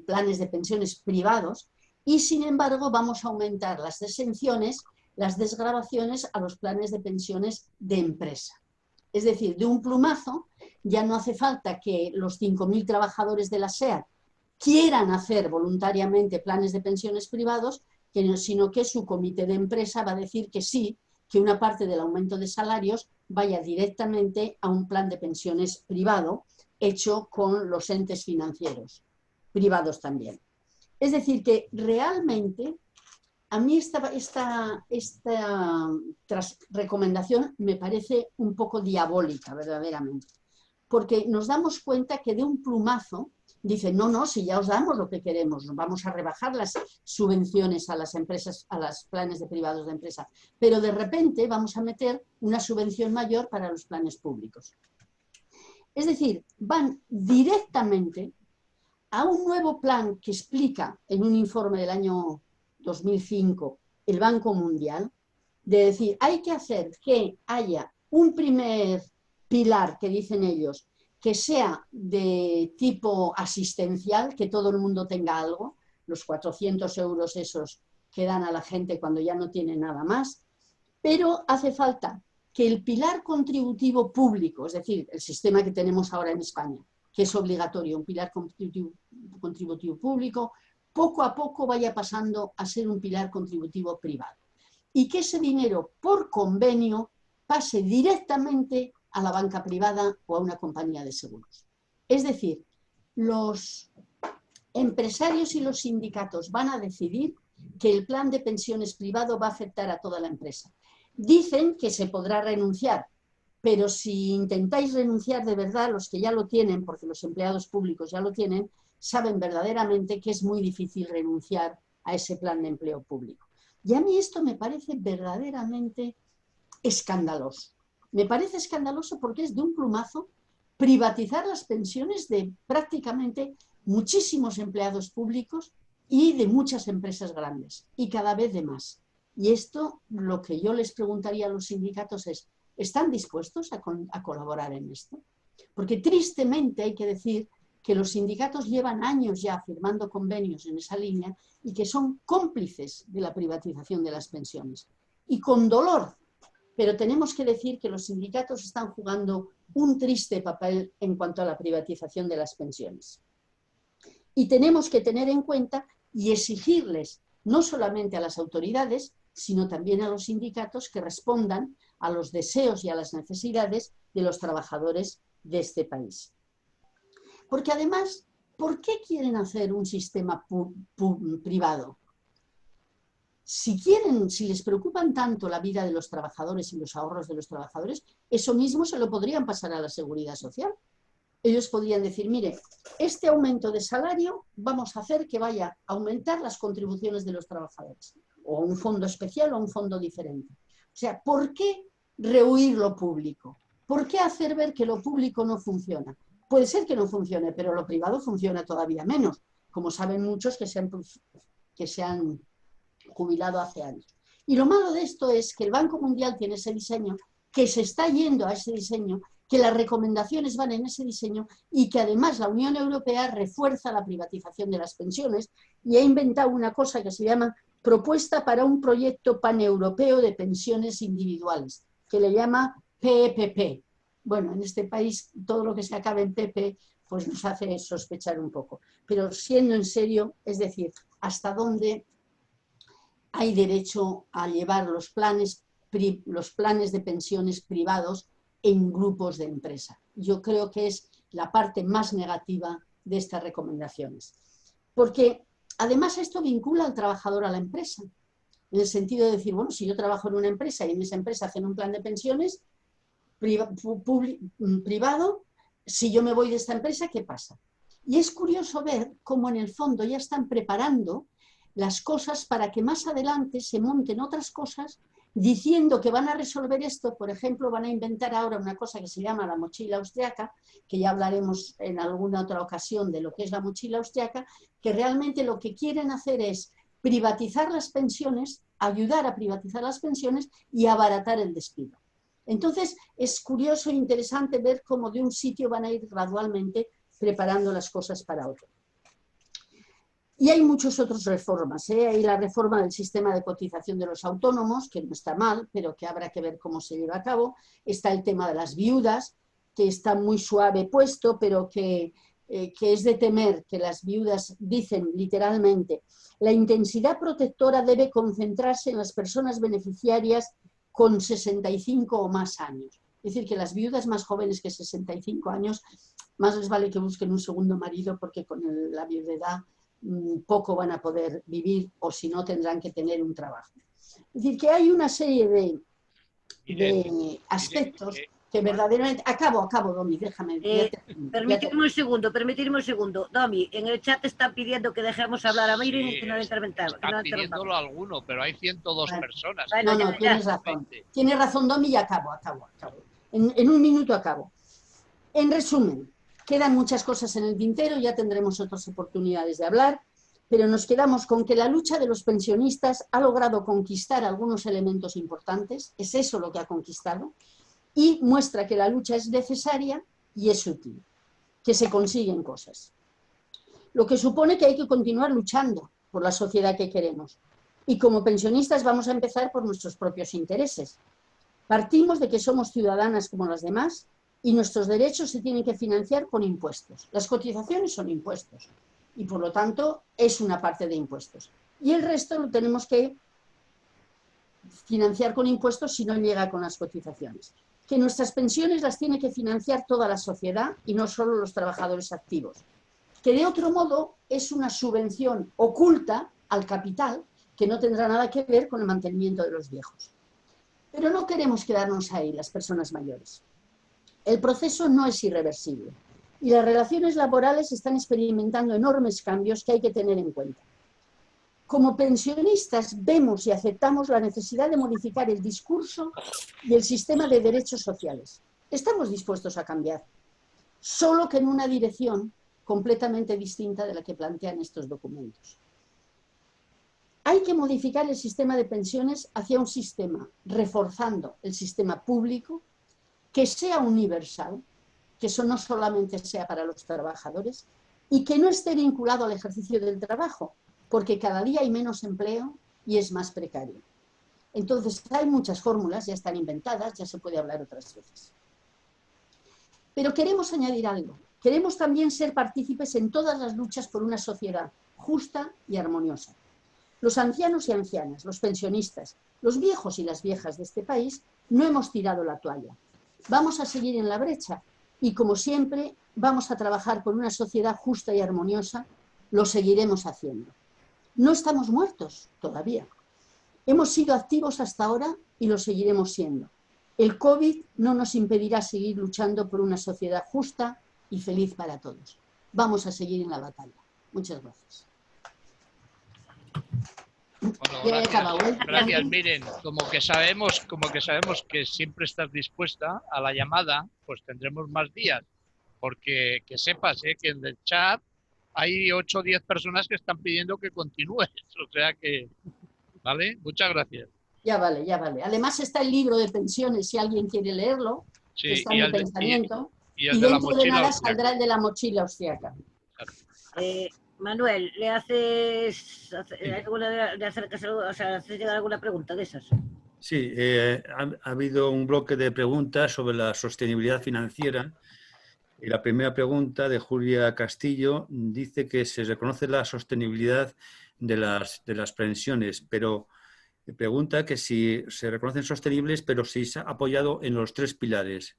planes de pensiones privados, y sin embargo vamos a aumentar las exenciones, las desgravaciones a los planes de pensiones de empresa. Es decir, de un plumazo ya no hace falta que los 5.000 trabajadores de la SEAT quieran hacer voluntariamente planes de pensiones privados, sino que su comité de empresa va a decir que sí, que una parte del aumento de salarios vaya directamente a un plan de pensiones privado hecho con los entes financieros, privados también. Es decir, que realmente a mí esta recomendación me parece un poco diabólica, verdaderamente, porque nos damos cuenta que de un plumazo dicen, no, si ya os damos lo que queremos, vamos a rebajar las subvenciones a las empresas, a los planes de privados de empresa, pero de repente vamos a meter una subvención mayor para los planes públicos. Es decir, van directamente a un nuevo plan que explica en un informe del año 2005 el Banco Mundial, de decir, hay que hacer que haya un primer pilar, que dicen ellos, que sea de tipo asistencial, que todo el mundo tenga algo, los 400 euros esos que dan a la gente cuando ya no tiene nada más, pero hace falta que el pilar contributivo público, es decir, el sistema que tenemos ahora en España, que es obligatorio, un pilar contributivo público, poco a poco vaya pasando a ser un pilar contributivo privado. Y que ese dinero por convenio pase directamente a la banca privada o a una compañía de seguros. Es decir, los empresarios y los sindicatos van a decidir que el plan de pensiones privado va a afectar a toda la empresa. Dicen que se podrá renunciar, pero si intentáis renunciar de verdad, los que ya lo tienen, porque los empleados públicos ya lo tienen, saben verdaderamente que es muy difícil renunciar a ese plan de empleo público. Y a mí esto me parece verdaderamente escandaloso. Me parece escandaloso porque es de un plumazo privatizar las pensiones de prácticamente muchísimos empleados públicos y de muchas empresas grandes, y cada vez de más. Y esto, lo que yo les preguntaría a los sindicatos es, ¿están dispuestos a colaborar en esto? Porque tristemente hay que decir que los sindicatos llevan años ya firmando convenios en esa línea y que son cómplices de la privatización de las pensiones. Y con dolor, pero tenemos que decir que los sindicatos están jugando un triste papel en cuanto a la privatización de las pensiones. Y tenemos que tener en cuenta y exigirles, no solamente a las autoridades, sino también a los sindicatos, que respondan a los deseos y a las necesidades de los trabajadores de este país. Porque además, ¿por qué quieren hacer un sistema privado? Si quieren, si les preocupan tanto la vida de los trabajadores y los ahorros de los trabajadores, eso mismo se lo podrían pasar a la Seguridad Social. Ellos podrían decir, mire, este aumento de salario vamos a hacer que vaya a aumentar las contribuciones de los trabajadores, o a un fondo especial o a un fondo diferente. O sea, ¿por qué rehuir lo público? ¿Por qué hacer ver que lo público no funciona? Puede ser que no funcione, pero lo privado funciona todavía menos, como saben muchos que se han jubilado hace años. Y lo malo de esto es que el Banco Mundial tiene ese diseño, que se está yendo a ese diseño, que las recomendaciones van en ese diseño y que además la Unión Europea refuerza la privatización de las pensiones y ha inventado una cosa que se llama Propuesta para un proyecto paneuropeo de pensiones individuales, que le llama PEPP. Bueno, en este país todo lo que se acabe en PP pues nos hace sospechar un poco. Pero siendo en serio, es decir, ¿hasta dónde hay derecho a llevar los planes de pensiones privados en grupos de empresa? Yo creo que es la parte más negativa de estas recomendaciones. Porque además esto vincula al trabajador a la empresa, en el sentido de decir, bueno, si yo trabajo en una empresa y en esa empresa hacen un plan de pensiones privado, si yo me voy de esta empresa, ¿qué pasa? Y es curioso ver cómo en el fondo ya están preparando las cosas para que más adelante se monten otras cosas diciendo que van a resolver esto. Por ejemplo, van a inventar ahora una cosa que se llama la mochila austriaca, que ya hablaremos en alguna otra ocasión de lo que es la mochila austriaca, que realmente lo que quieren hacer es privatizar las pensiones, ayudar a privatizar las pensiones y abaratar el despido. Entonces, es curioso e interesante ver cómo de un sitio van a ir gradualmente preparando las cosas para otro. Y hay muchas otras reformas, ¿eh? Hay la reforma del sistema de cotización de los autónomos, que no está mal, pero que habrá que ver cómo se lleva a cabo. Está el tema de las viudas, que está muy suave puesto, pero que es de temer, que las viudas dicen literalmente, la intensidad protectora debe concentrarse en las personas beneficiarias con 65 o más años. Es decir, que las viudas más jóvenes que 65 años, más les vale que busquen un segundo marido, porque con la viudedad poco van a poder vivir, o si no tendrán que tener un trabajo. Es decir, que hay una serie de aspectos que verdaderamente... Acabo, Domi, déjame. Permitidme un segundo. Domi, en el chat están pidiendo que dejemos hablar a Miren y que no le interventamos. Están pidiéndolo alguno, pero hay 102 personas. Bueno, no, tienes razón. Tienes razón, Domi, y acabo. En un minuto acabo. En resumen, quedan muchas cosas en el tintero, ya tendremos otras oportunidades de hablar, pero nos quedamos con que la lucha de los pensionistas ha logrado conquistar algunos elementos importantes, es eso lo que ha conquistado, y muestra que la lucha es necesaria y es útil, que se consiguen cosas. Lo que supone que hay que continuar luchando por la sociedad que queremos. Y como pensionistas vamos a empezar por nuestros propios intereses. Partimos de que somos ciudadanas como las demás, y nuestros derechos se tienen que financiar con impuestos. Las cotizaciones son impuestos y por lo tanto es una parte de impuestos. Y el resto lo tenemos que financiar con impuestos si no llega con las cotizaciones. Que nuestras pensiones las tiene que financiar toda la sociedad y no solo los trabajadores activos. Que de otro modo es una subvención oculta al capital que no tendrá nada que ver con el mantenimiento de los viejos. Pero no queremos quedarnos ahí, las personas mayores. El proceso no es irreversible y las relaciones laborales están experimentando enormes cambios que hay que tener en cuenta. Como pensionistas vemos y aceptamos la necesidad de modificar el discurso y el sistema de derechos sociales. Estamos dispuestos a cambiar, solo que en una dirección completamente distinta de la que plantean estos documentos. Hay que modificar el sistema de pensiones hacia un sistema reforzando el sistema público, que sea universal, que eso no solamente sea para los trabajadores y que no esté vinculado al ejercicio del trabajo, porque cada día hay menos empleo y es más precario. Entonces hay muchas fórmulas, ya están inventadas, ya se puede hablar otras veces. Pero queremos añadir algo. Queremos también ser partícipes en todas las luchas por una sociedad justa y armoniosa. Los ancianos y ancianas, los pensionistas, los viejos y las viejas de este país no hemos tirado la toalla. Vamos a seguir en la brecha y, como siempre, vamos a trabajar por una sociedad justa y armoniosa, lo seguiremos haciendo. No estamos muertos todavía. Hemos sido activos hasta ahora y lo seguiremos siendo. El COVID no nos impedirá seguir luchando por una sociedad justa y feliz para todos. Vamos a seguir en la batalla. Muchas gracias. Bueno, Ya he acabado, ¿eh? gracias. Miren, como que sabemos que siempre estás dispuesta a la llamada, pues tendremos más días. Porque que sepas que en el chat hay 8 o 10 personas que están pidiendo que continúes. O sea que, ¿vale? Muchas gracias. Ya vale, ya vale. Además está el libro de pensiones, si alguien quiere leerlo, Sí, que está en mi pensamiento. y Y el de la dentro de mochila nada austriaca. saldrá el de la mochila austriaca. Manuel, ¿le haces llegar alguna pregunta de esas? Sí, ha habido un bloque de preguntas sobre la sostenibilidad financiera. Y la primera pregunta de Julia Castillo dice que se reconoce la sostenibilidad de las pensiones, pero pregunta que si se reconocen sostenibles, pero si se ha apoyado en los 3 pilares.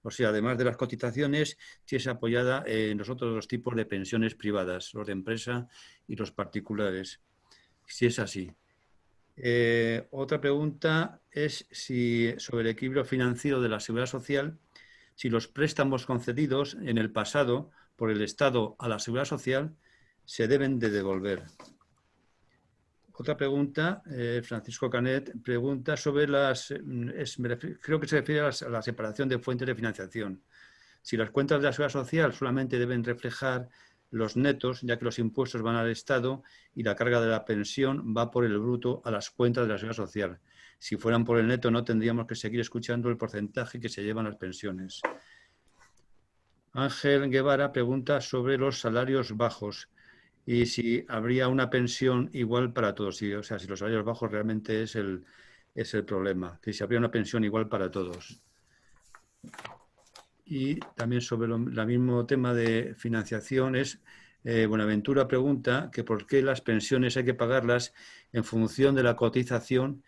O sea, además de las cotizaciones, si es apoyada en los otros 2 tipos de pensiones privadas, los de empresa y los particulares. Si es así. Otra pregunta es si sobre el equilibrio financiero de la Seguridad Social, si los préstamos concedidos en el pasado por el Estado a la Seguridad Social se deben de devolver. Otra pregunta, Francisco Canet pregunta sobre creo que se refiere a la separación de fuentes de financiación. Si las cuentas de la Seguridad Social solamente deben reflejar los netos, ya que los impuestos van al Estado y la carga de la pensión va por el bruto a las cuentas de la Seguridad Social. Si fueran por el neto, no tendríamos que seguir escuchando el porcentaje que se llevan las pensiones. Ángel Guevara pregunta sobre los salarios bajos y si habría una pensión igual para todos. O sea, si los salarios bajos realmente es el problema, que si habría una pensión igual para todos. Y también sobre el mismo tema de financiación Buenaventura pregunta que por qué las pensiones hay que pagarlas en función de la cotización,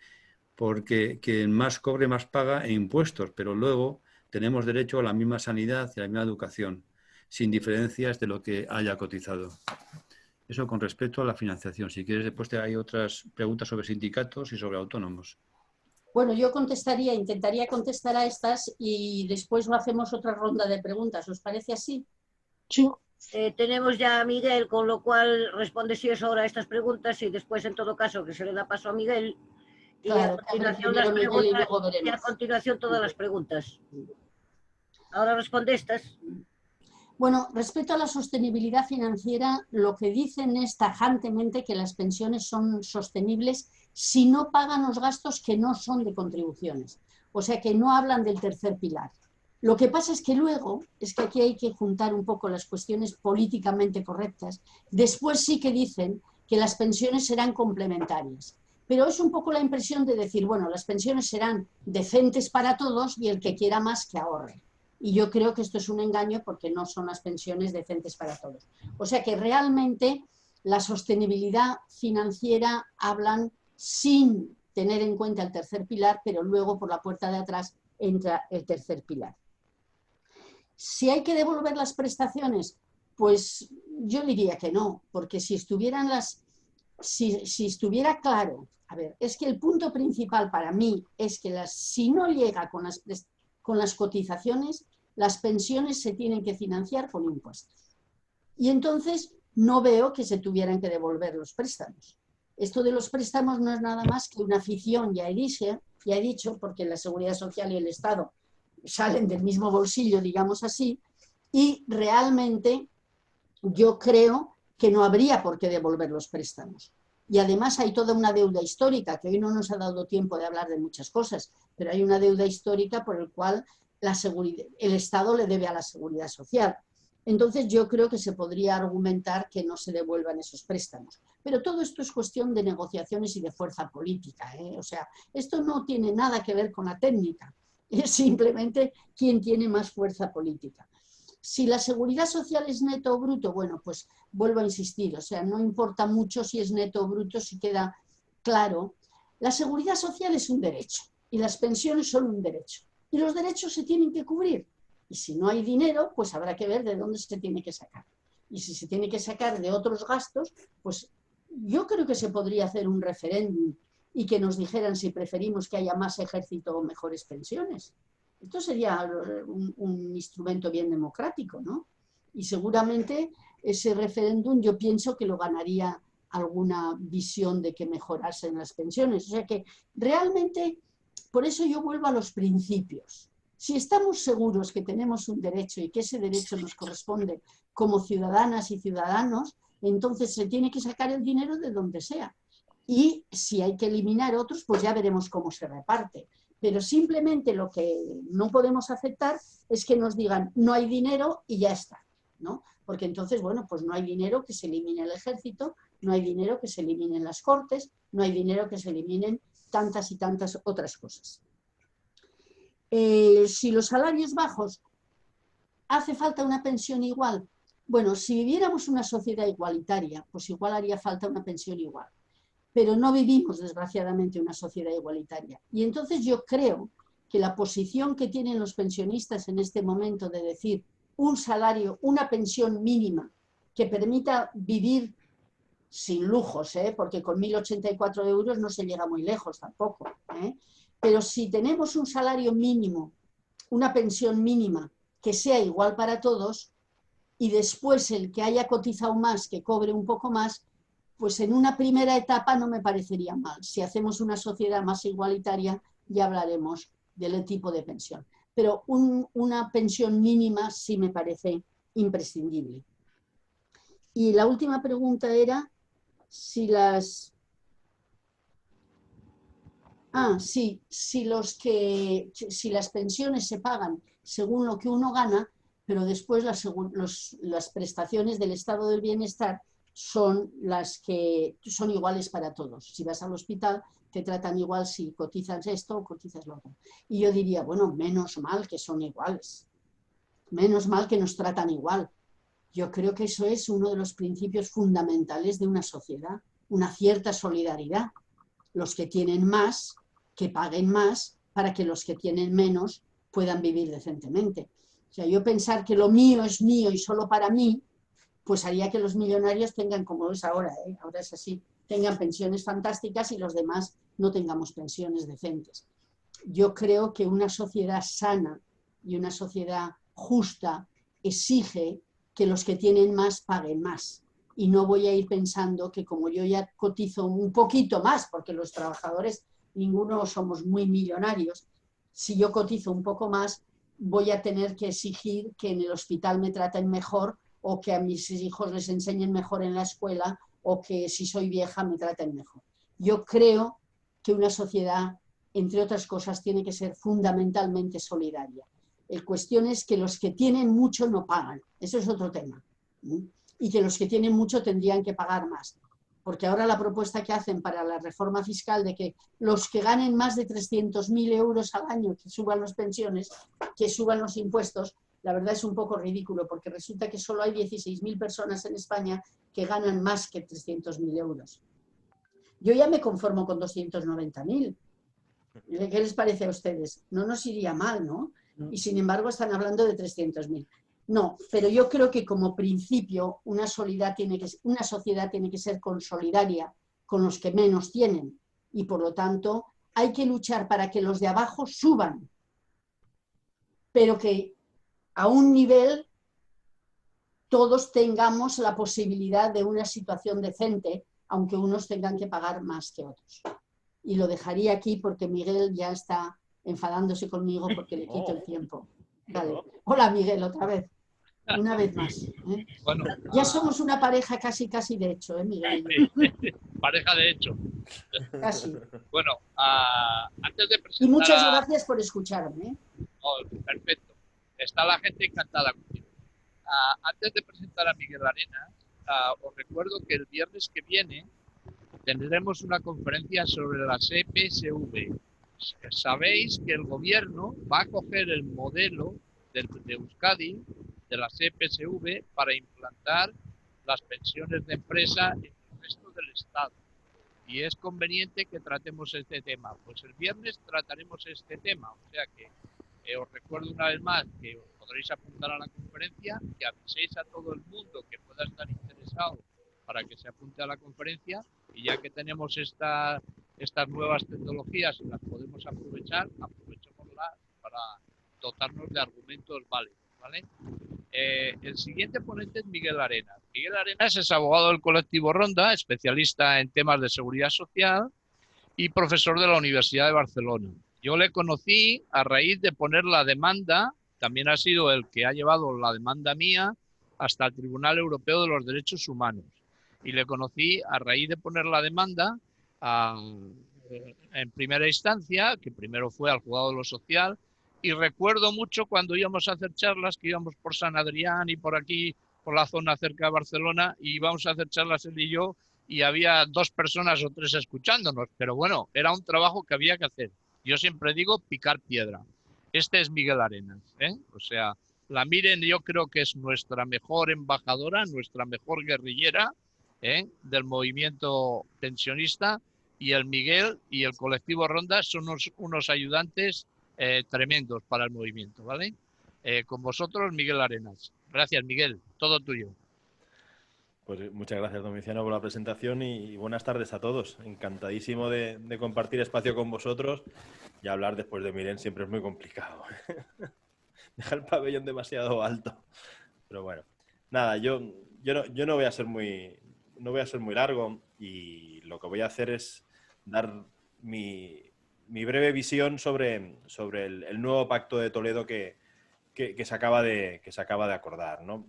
porque quien más cobre más paga en impuestos, pero luego tenemos derecho a la misma sanidad y a la misma educación, sin diferencias de lo que haya cotizado. Eso con respecto a la financiación. Si quieres, después hay otras preguntas sobre sindicatos y sobre autónomos. Bueno, yo intentaría contestar a estas y después lo hacemos otra ronda de preguntas. ¿Os parece así? Sí. Tenemos ya a Miguel, con lo cual responde si es ahora a estas preguntas y después, en todo caso, que se le da paso a Miguel. Y Claro, a continuación primero las Miguel y preguntas, luego y a veremos. continuación todas las preguntas. Ahora responde estas. Bueno, respecto a la sostenibilidad financiera, lo que dicen es tajantemente que las pensiones son sostenibles si no pagan los gastos que no son de contribuciones. O sea, que no hablan del tercer pilar. Lo que pasa es que luego, es que aquí hay que juntar un poco las cuestiones políticamente correctas. Después sí que dicen que las pensiones serán complementarias. Pero es un poco la impresión de decir, bueno, las pensiones serán decentes para todos y el que quiera más que ahorre. Y yo creo que esto es un engaño porque no son las pensiones decentes para todos. O sea que realmente la sostenibilidad financiera hablan sin tener en cuenta el tercer pilar, pero luego por la puerta de atrás entra el tercer pilar. Si hay que devolver las prestaciones, pues yo diría que no, porque si estuvieran si estuviera claro, a ver, es que el punto principal para mí es que si no llega con las cotizaciones, las pensiones se tienen que financiar con impuestos. Y entonces no veo que se tuvieran que devolver los préstamos. Esto de los préstamos no es nada más que una ficción, ya he dicho, porque la Seguridad Social y el Estado salen del mismo bolsillo, digamos así, y realmente yo creo que no habría por qué devolver los préstamos. Y además hay toda una deuda histórica, que hoy no nos ha dado tiempo de hablar de muchas cosas, pero hay una deuda histórica por el cual el Estado le debe a la Seguridad Social. Entonces yo creo que se podría argumentar que no se devuelvan esos préstamos. Pero todo esto es cuestión de negociaciones y de fuerza política, ¿eh? O sea, esto no tiene nada que ver con la técnica, es simplemente quién tiene más fuerza política. Si la seguridad social es neto o bruto, bueno, pues vuelvo a insistir, o sea, no importa mucho si es neto o bruto, si queda claro. La seguridad social es un derecho y las pensiones son un derecho. Y los derechos se tienen que cubrir. Y si no hay dinero, pues habrá que ver de dónde se tiene que sacar. Y si se tiene que sacar de otros gastos, pues yo creo que se podría hacer un referéndum y que nos dijeran si preferimos que haya más ejército o mejores pensiones. Esto sería un instrumento bien democrático, ¿no? Y seguramente ese referéndum yo pienso que lo ganaría alguna visión de que mejorasen las pensiones. O sea que realmente, por eso yo vuelvo a los principios. Si estamos seguros que tenemos un derecho y que ese derecho nos corresponde como ciudadanas y ciudadanos, entonces se tiene que sacar el dinero de donde sea. Y si hay que eliminar otros, pues ya veremos cómo se reparte. Pero simplemente lo que no podemos aceptar es que nos digan no hay dinero y ya está, ¿no? Porque entonces, bueno, pues no hay dinero, que se elimine el ejército, no hay dinero, que se eliminen las cortes, no hay dinero, que se eliminen tantas y tantas otras cosas. Si los salarios bajos, ¿hace falta una pensión igual? Bueno, si viviéramos una sociedad igualitaria, pues igual haría falta una pensión igual. Pero no vivimos, desgraciadamente, una sociedad igualitaria. Y entonces yo creo que la posición que tienen los pensionistas en este momento de decir un salario, una pensión mínima que permita vivir sin lujos, porque con 1.084 euros no se llega muy lejos tampoco, pero si tenemos un salario mínimo, una pensión mínima que sea igual para todos y después el que haya cotizado más, que cobre un poco más, pues en una primera etapa no me parecería mal. Si hacemos una sociedad más igualitaria, ya hablaremos del tipo de pensión. Pero una pensión mínima sí me parece imprescindible. Y la última pregunta era si las... si las pensiones se pagan según lo que uno gana, pero después las prestaciones del estado del bienestar son las que son iguales para todos. Si vas al hospital, te tratan igual si cotizas esto o cotizas lo otro. Y yo diría, bueno, menos mal que son iguales. Menos mal que nos tratan igual. Yo creo que eso es uno de los principios fundamentales de una sociedad, una cierta solidaridad. Los que tienen más, que paguen más, para que los que tienen menos puedan vivir decentemente. O sea, yo pensar que lo mío es mío y solo para mí, pues haría que los millonarios tengan, como es ahora, ahora es así, tengan pensiones fantásticas y los demás no tengamos pensiones decentes. Yo creo que una sociedad sana y una sociedad justa exige que los que tienen más paguen más. Y no voy a ir pensando que como yo ya cotizo un poquito más, porque los trabajadores ninguno somos muy millonarios, si yo cotizo un poco más, voy a tener que exigir que en el hospital me traten mejor o que a mis hijos les enseñen mejor en la escuela o que si soy vieja me traten mejor. Yo creo que una sociedad, entre otras cosas, tiene que ser fundamentalmente solidaria. La cuestión es que los que tienen mucho no pagan, eso es otro tema, y que los que tienen mucho tendrían que pagar más. Porque ahora la propuesta que hacen para la reforma fiscal de que los que ganen más de 300.000 euros al año que suban las pensiones, que suban los impuestos, la verdad es un poco ridículo porque resulta que solo hay 16.000 personas en España que ganan más que 300.000 euros. Yo ya me conformo con 290.000. ¿Qué les parece a ustedes? No nos iría mal, ¿no? Y sin embargo están hablando de 300.000. No, pero yo creo que como principio una sociedad tiene que ser consolidaria con los que menos tienen y por lo tanto hay que luchar para que los de abajo suban, pero que a un nivel todos tengamos la posibilidad de una situación decente, aunque unos tengan que pagar más que otros. Y lo dejaría aquí porque Miguel ya está enfadándose conmigo porque le quito el tiempo. Vale. Hola Miguel, otra vez. Una vez más. Bueno, ya somos una pareja casi de hecho, Miguel. Pareja de hecho. Casi. Bueno, antes de presentar y muchas gracias por escucharme. Oh, perfecto. Está la gente encantada contigo. Antes de presentar a Miguel Arenas, os recuerdo que el viernes que viene tendremos una conferencia sobre las EPSV. Sabéis que el gobierno va a coger el modelo de Euskadi, de las EPSV, para implantar las pensiones de empresa en el resto del Estado. Y es conveniente que tratemos este tema. Pues el viernes trataremos este tema. O sea que os recuerdo una vez más que os podréis apuntar a la conferencia, que aviséis a todo el mundo que pueda estar interesado para que se apunte a la conferencia, y ya que tenemos estas nuevas tecnologías y las podemos aprovechar, aprovechémoslas para dotarnos de argumentos válidos, ¿vale? El siguiente ponente es Miguel Arenas. Miguel Arenas es abogado del colectivo Ronda, especialista en temas de seguridad social y profesor de la Universidad de Barcelona. Yo le conocí a raíz de poner la demanda, también ha sido el que ha llevado la demanda mía hasta el Tribunal Europeo de los Derechos Humanos. Y le conocí a raíz de poner la demanda en primera instancia, que primero fue al juzgado de lo social, y recuerdo mucho cuando íbamos a hacer charlas, que íbamos por San Adrián y por aquí, por la zona cerca de Barcelona, y íbamos a hacer charlas él y yo, y había 2 personas o 3 escuchándonos, pero bueno, era un trabajo que había que hacer. Yo siempre digo picar piedra. Este es Miguel Arenas, ¿eh? O sea, la Miren yo creo que es nuestra mejor embajadora, nuestra mejor guerrillera, ¿eh?, del movimiento pensionista, y el Miguel y el colectivo Ronda son unos ayudantes tremendos para el movimiento, ¿vale? Con vosotros, Miguel Arenas. Gracias, Miguel. Todo tuyo. Pues muchas gracias, Domiciano, por la presentación y buenas tardes a todos. Encantadísimo de compartir espacio con vosotros, y hablar después de Miren siempre es muy complicado. Deja el pabellón demasiado alto. Pero bueno, nada, yo no voy a ser muy largo, y lo que voy a hacer es dar mi breve visión sobre el nuevo Pacto de Toledo que se acaba de acordar, ¿no?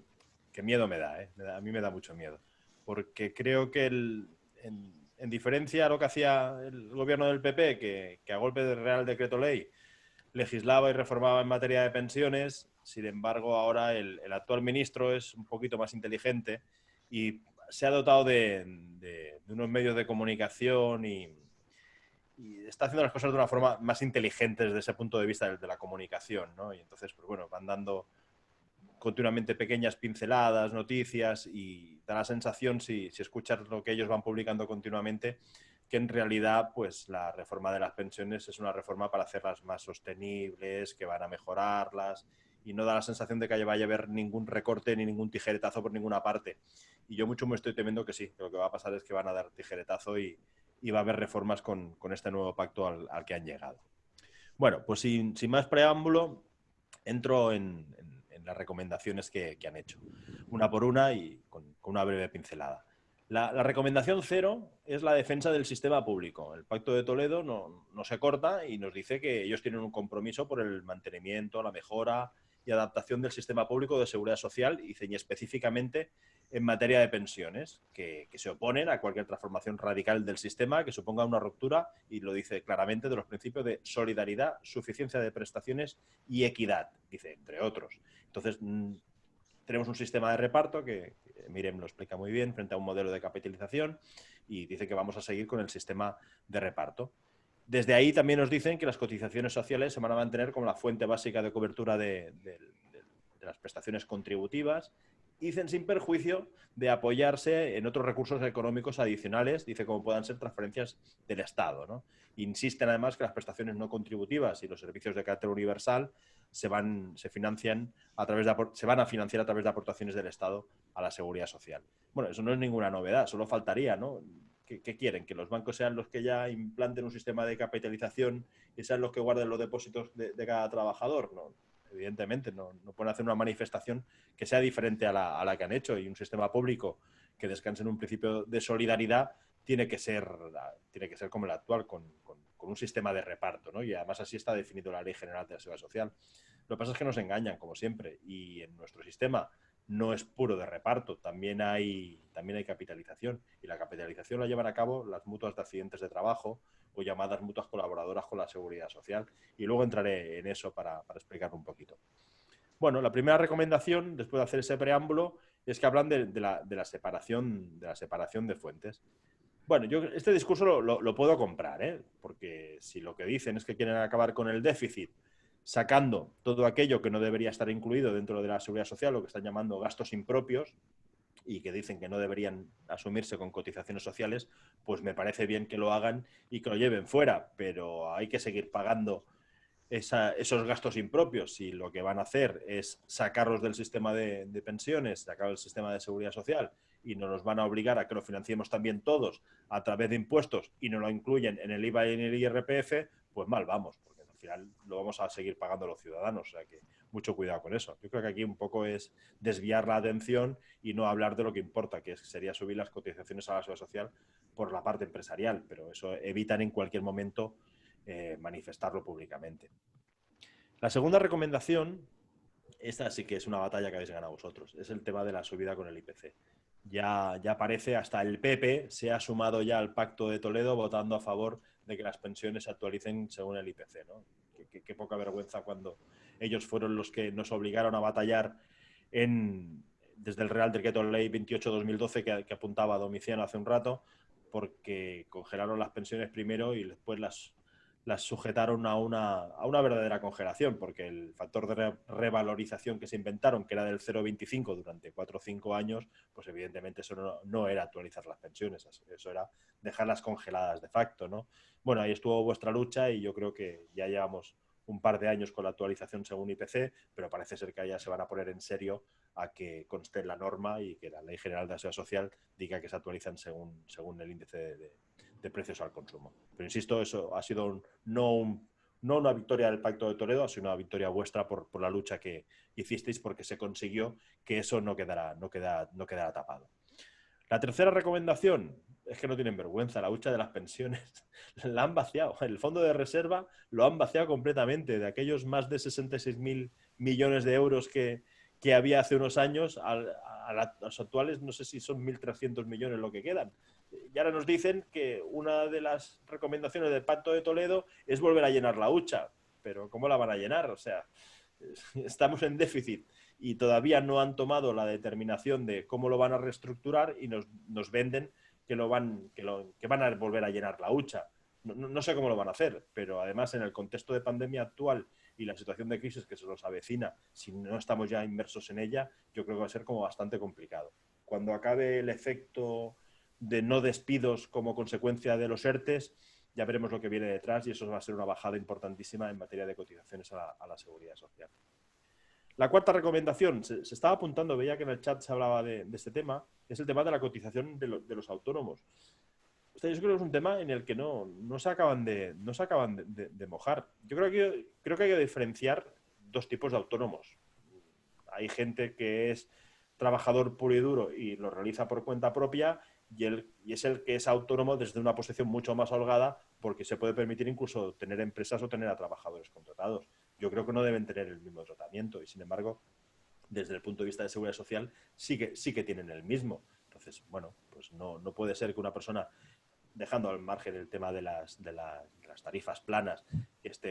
Que miedo me da, ¿eh? A mí me da mucho miedo, porque creo que en diferencia a lo que hacía el gobierno del PP, que a golpe de Real Decreto Ley legislaba y reformaba en materia de pensiones, sin embargo ahora el actual ministro es un poquito más inteligente y se ha dotado de unos medios de comunicación y está haciendo las cosas de una forma más inteligente desde ese punto de vista de la comunicación, ¿no? Y entonces, pues bueno, van dando continuamente pequeñas pinceladas, noticias, y da la sensación, si escuchas lo que ellos van publicando continuamente, que en realidad pues la reforma de las pensiones es una reforma para hacerlas más sostenibles, que van a mejorarlas, y no da la sensación de que vaya a haber ningún recorte ni ningún tijeretazo por ninguna parte. Y yo mucho me estoy temiendo que sí, que lo que va a pasar es que van a dar tijeretazo y va a haber reformas con este nuevo pacto al que han llegado. Bueno, pues sin más preámbulo, entro en las recomendaciones que han hecho, una por una y con una breve pincelada. La recomendación 0 es la defensa del sistema público. El Pacto de Toledo no se corta y nos dice que ellos tienen un compromiso por el mantenimiento, la mejora y adaptación del sistema público de seguridad social, y específicamente en materia de pensiones, que se oponen a cualquier transformación radical del sistema que suponga una ruptura, y lo dice claramente, de los principios de solidaridad, suficiencia de prestaciones y equidad, dice, entre otros. Entonces, tenemos un sistema de reparto que Miren lo explica muy bien, frente a un modelo de capitalización, y dice que vamos a seguir con el sistema de reparto. Desde ahí también nos dicen que las cotizaciones sociales se van a mantener como la fuente básica de cobertura de las prestaciones contributivas, dicen sin perjuicio de apoyarse en otros recursos económicos adicionales, dice, como puedan ser transferencias del Estado, ¿no? Insisten además que las prestaciones no contributivas y los servicios de carácter universal se van a financiar a través de aportaciones del Estado a la seguridad social. Bueno, eso no es ninguna novedad, solo faltaría, ¿no? ¿Qué quieren? ¿Que los bancos sean los que ya implanten un sistema de capitalización y sean los que guarden los depósitos de cada trabajador? No, evidentemente, no pueden hacer una manifestación que sea diferente a la que han hecho, y un sistema público que descanse en un principio de solidaridad tiene que ser como el actual, con un sistema de reparto, ¿no? Y además así está definido la Ley General de la Seguridad Social. Lo que pasa es que nos engañan, como siempre, y en nuestro sistema no es puro de reparto, también hay capitalización, y la capitalización la llevan a cabo las mutuas de accidentes de trabajo o llamadas mutuas colaboradoras con la Seguridad Social, y luego entraré en eso para explicarlo un poquito. Bueno, la primera recomendación, después de hacer ese preámbulo, es que hablan de la separación de fuentes. Bueno, yo este discurso lo puedo comprar, ¿eh? Porque si lo que dicen es que quieren acabar con el déficit sacando todo aquello que no debería estar incluido dentro de la seguridad social, lo que están llamando gastos impropios, y que dicen que no deberían asumirse con cotizaciones sociales, pues me parece bien que lo hagan y que lo lleven fuera, pero hay que seguir pagando esos gastos impropios, si lo que van a hacer es sacarlos del sistema de pensiones, sacar el sistema de seguridad social y nos van a obligar a que lo financiemos también todos a través de impuestos y nos lo incluyen en el IVA y en el IRPF, pues mal vamos, porque al final lo vamos a seguir pagando los ciudadanos. O sea que mucho cuidado con eso. Yo creo que aquí un poco es desviar la atención y no hablar de lo que importa, que sería subir las cotizaciones a la seguridad social por la parte empresarial, pero eso evitan en cualquier momento manifestarlo públicamente. La segunda recomendación, esta sí que es una batalla que habéis ganado vosotros, es el tema de la subida con el IPC. Ya parece, hasta el PP se ha sumado ya al Pacto de Toledo votando a favor de que las pensiones se actualicen según el IPC, ¿no? Qué poca vergüenza cuando ellos fueron los que nos obligaron a batallar desde el Real Decreto Ley 28/2012 que apuntaba a Domiciano hace un rato, porque congelaron las pensiones primero y después las sujetaron a una verdadera congelación, porque el factor de revalorización que se inventaron, que era del 0,25 durante 4 o 5 años, pues evidentemente eso no era actualizar las pensiones, eso era dejarlas congeladas de facto, ¿no? Bueno, ahí estuvo vuestra lucha y yo creo que ya llevamos un par de años con la actualización según IPC, pero parece ser que ya se van a poner en serio a que conste en la norma y que la Ley General de la Seguridad Social diga que se actualizan según el índice de precios al consumo. Pero insisto, eso ha sido no una victoria del Pacto de Toledo, ha sido una victoria vuestra por la lucha que hicisteis, porque se consiguió que eso no quedara tapado. La tercera recomendación es que no tienen vergüenza, la hucha de las pensiones. La han vaciado. El fondo de reserva lo han vaciado completamente. De aquellos más de 66.000 millones de euros que había hace unos años, a los actuales no sé si son 1.300 millones lo que quedan. Y ahora nos dicen que una de las recomendaciones del Pacto de Toledo es volver a llenar la hucha. Pero ¿cómo la van a llenar? O sea, estamos en déficit y todavía no han tomado la determinación de cómo lo van a reestructurar y nos venden que van a volver a llenar la hucha. No sé cómo lo van a hacer, pero además en el contexto de pandemia actual y la situación de crisis que se nos avecina, si no estamos ya inmersos en ella, yo creo que va a ser como bastante complicado. Cuando acabe el efecto de no despidos como consecuencia de los ERTEs, ya veremos lo que viene detrás y eso va a ser una bajada importantísima en materia de cotizaciones a la seguridad social. La cuarta recomendación, se estaba apuntando, veía que en el chat se hablaba de este tema, es el tema de la cotización de los autónomos. Yo creo que es un tema en el que no se acaban de mojar. Yo creo que hay que diferenciar dos tipos de autónomos. Hay gente que es trabajador puro y duro y lo realiza por cuenta propia y es el que es autónomo desde una posición mucho más holgada porque se puede permitir incluso tener empresas o tener a trabajadores contratados. Yo creo que no deben tener el mismo tratamiento y, sin embargo, desde el punto de vista de seguridad social sí que tienen el mismo. Entonces, bueno, pues no puede ser que una persona, dejando al margen el tema de las tarifas planas,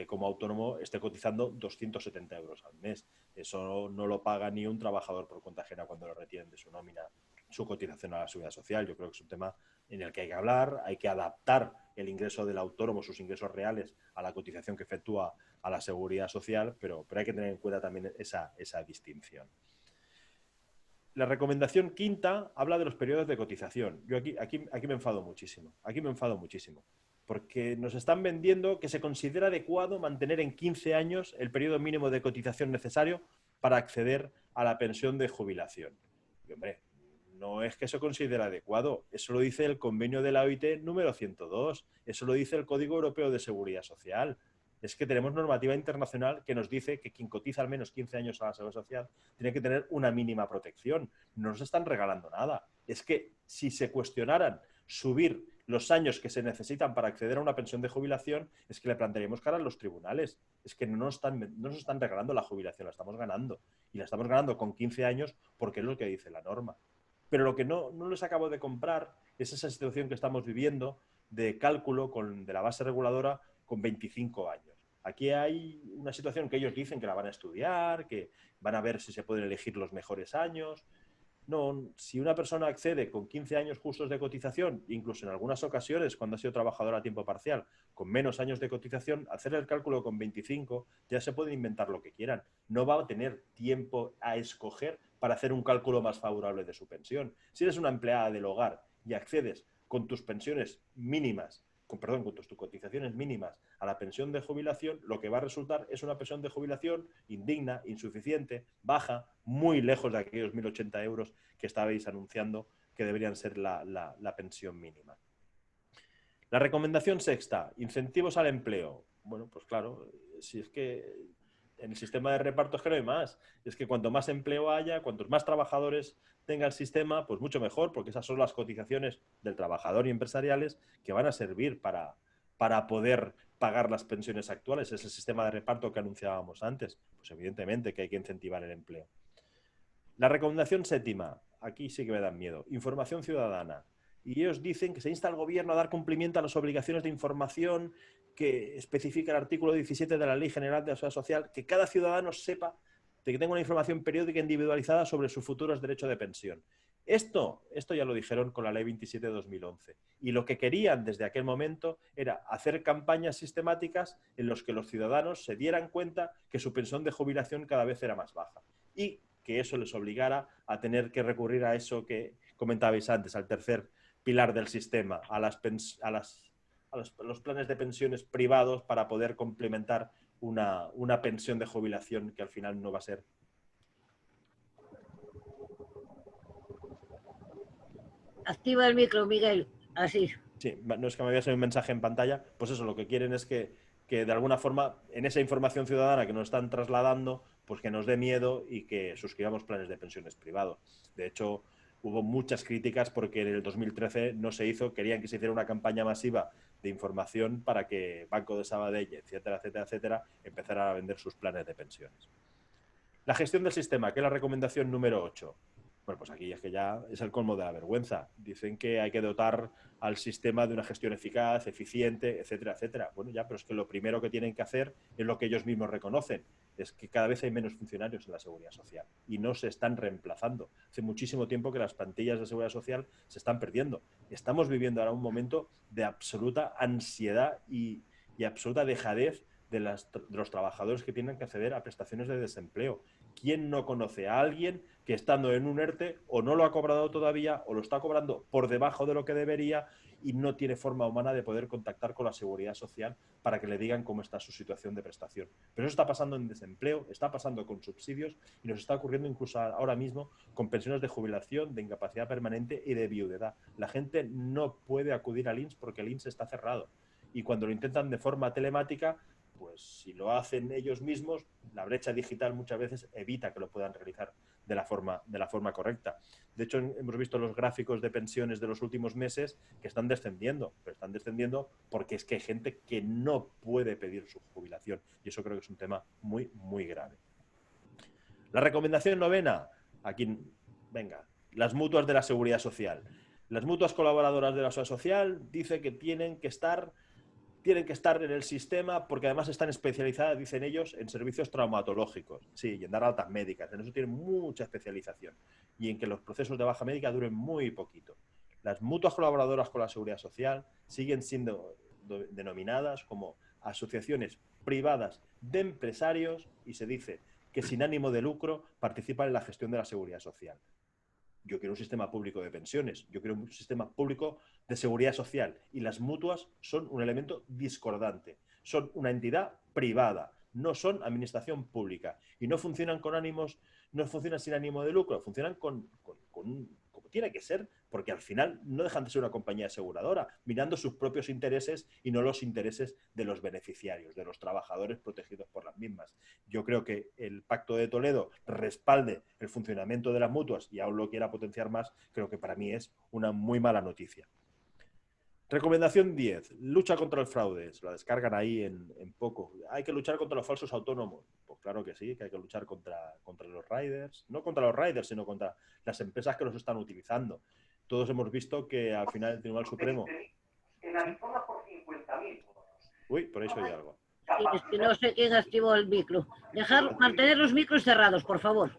como autónomo esté cotizando 270 euros al mes. Eso no lo paga ni un trabajador por cuenta ajena cuando lo retienen de su nómina, su cotización a la seguridad social. Yo creo que es un tema en el que hay que hablar, hay que adaptar el ingreso del autónomo, sus ingresos reales, a la cotización que efectúa a la seguridad social, pero hay que tener en cuenta también esa distinción. La recomendación quinta habla de los periodos de cotización. Yo aquí me enfado muchísimo. Porque nos están vendiendo que se considera adecuado mantener en 15 años el periodo mínimo de cotización necesario para acceder a la pensión de jubilación. Y, hombre, no es que se considere adecuado. Eso lo dice el convenio de la OIT número 102. Eso lo dice el Código Europeo de Seguridad Social. Es que tenemos normativa internacional que nos dice que quien cotiza al menos 15 años a la Seguridad Social tiene que tener una mínima protección. No nos están regalando nada. Es que si se cuestionaran subir los años que se necesitan para acceder a una pensión de jubilación, es que le plantearíamos cara a los tribunales. Es que no nos están regalando la jubilación, la estamos ganando. Y la estamos ganando con 15 años porque es lo que dice la norma. Pero lo que no les acabo de comprar es esa situación que estamos viviendo de cálculo de la base reguladora con 25 años. Aquí hay una situación que ellos dicen que la van a estudiar, que van a ver si se pueden elegir los mejores años. No, si una persona accede con 15 años justos de cotización, incluso en algunas ocasiones cuando ha sido trabajadora a tiempo parcial, con menos años de cotización, hacer el cálculo con 25, ya se pueden inventar lo que quieran. No va a tener tiempo a escoger para hacer un cálculo más favorable de su pensión. Si eres una empleada del hogar y accedes con tus pensiones mínimas con tus cotizaciones mínimas a la pensión de jubilación, lo que va a resultar es una pensión de jubilación indigna, insuficiente, baja, muy lejos de aquellos 1.080 euros que estabais anunciando que deberían ser la pensión mínima. La recomendación sexta, incentivos al empleo. Bueno, pues claro, si es que en el sistema de reparto es que no hay más. Es que cuanto más empleo haya, cuantos más trabajadores tenga el sistema, pues mucho mejor, porque esas son las cotizaciones del trabajador y empresariales que van a servir para poder pagar las pensiones actuales. Es el sistema de reparto que anunciábamos antes. Pues evidentemente que hay que incentivar el empleo. La recomendación séptima, aquí sí que me dan miedo, información ciudadana. Y ellos dicen que se insta al gobierno a dar cumplimiento a las obligaciones de información que especifica el artículo 17 de la Ley General de la Seguridad Social, que cada ciudadano sepa de que tenga una información periódica individualizada sobre sus futuros derechos de pensión. Esto ya lo dijeron con la Ley 27 de 2011. Y lo que querían desde aquel momento era hacer campañas sistemáticas en las que los ciudadanos se dieran cuenta que su pensión de jubilación cada vez era más baja. Y que eso les obligara a tener que recurrir a eso que comentabais antes, al tercer pilar del sistema, a los planes de pensiones privados para poder complementar una pensión de jubilación que al final no va a ser. Activa el micro, Miguel. Así. Sí, no es que me había salido un mensaje en pantalla. Pues eso, lo que quieren es que de alguna forma, en esa información ciudadana que nos están trasladando, pues que nos dé miedo y que suscribamos planes de pensiones privados. De hecho, hubo muchas críticas porque en el 2013 no se hizo, querían que se hiciera una campaña masiva de información para que Banco de Sabadell, etcétera, etcétera, etcétera, empezaran a vender sus planes de pensiones. La gestión del sistema, que es la recomendación número 8. Bueno, pues aquí es que ya es el colmo de la vergüenza. Dicen que hay que dotar al sistema de una gestión eficaz, eficiente, etcétera, etcétera. Bueno, ya, pero es que lo primero que tienen que hacer es lo que ellos mismos reconocen, es que cada vez hay menos funcionarios en la Seguridad Social y no se están reemplazando. Hace muchísimo tiempo que las plantillas de Seguridad Social se están perdiendo. Estamos viviendo ahora un momento de absoluta ansiedad y absoluta dejadez de los trabajadores que tienen que acceder a prestaciones de desempleo. ¿Quién no conoce a alguien que estando en un ERTE o no lo ha cobrado todavía o lo está cobrando por debajo de lo que debería y no tiene forma humana de poder contactar con la Seguridad Social para que le digan cómo está su situación de prestación? Pero eso está pasando en desempleo, está pasando con subsidios y nos está ocurriendo incluso ahora mismo con pensiones de jubilación, de incapacidad permanente y de viudedad. La gente no puede acudir al INS porque el INS está cerrado. Y cuando lo intentan de forma telemática, pues si lo hacen ellos mismos, la brecha digital muchas veces evita que lo puedan realizar de la forma correcta. De hecho, hemos visto los gráficos de pensiones de los últimos meses que están descendiendo, pero están descendiendo porque es que hay gente que no puede pedir su jubilación y eso creo que es un tema muy, muy grave. La recomendación novena, aquí, venga, las mutuas de la Seguridad Social. Las mutuas colaboradoras de la Seguridad Social dice que tienen que estar en el sistema porque además están especializadas, dicen ellos, en servicios traumatológicos, sí, y en dar altas médicas. En eso tienen mucha especialización y en que los procesos de baja médica duren muy poquito. Las mutuas colaboradoras con la Seguridad Social siguen siendo denominadas como asociaciones privadas de empresarios y se dice que sin ánimo de lucro participan en la gestión de la Seguridad Social. Yo quiero un sistema público de pensiones, yo quiero un sistema público de seguridad social y las mutuas son un elemento discordante. Son una entidad privada, no son administración pública y no funcionan con ánimos, no funcionan sin ánimo de lucro, funcionan como tiene que ser, porque al final no dejan de ser una compañía aseguradora, mirando sus propios intereses y no los intereses de los beneficiarios, de los trabajadores protegidos por las mismas. Yo creo que el Pacto de Toledo respalde el funcionamiento de las mutuas y aún lo quiera potenciar más, creo que para mí es una muy mala noticia. Recomendación 10. Lucha contra el fraude. Se la descargan ahí en poco. Hay que luchar contra los falsos autónomos. Pues claro que sí, que hay que luchar contra los riders. No contra los riders, sino contra las empresas que los están utilizando. Todos hemos visto que al final el Tribunal Supremo... Uy, por ahí soy algo. Sí, es que no sé quién activó el micro. Mantener los micros cerrados, por favor.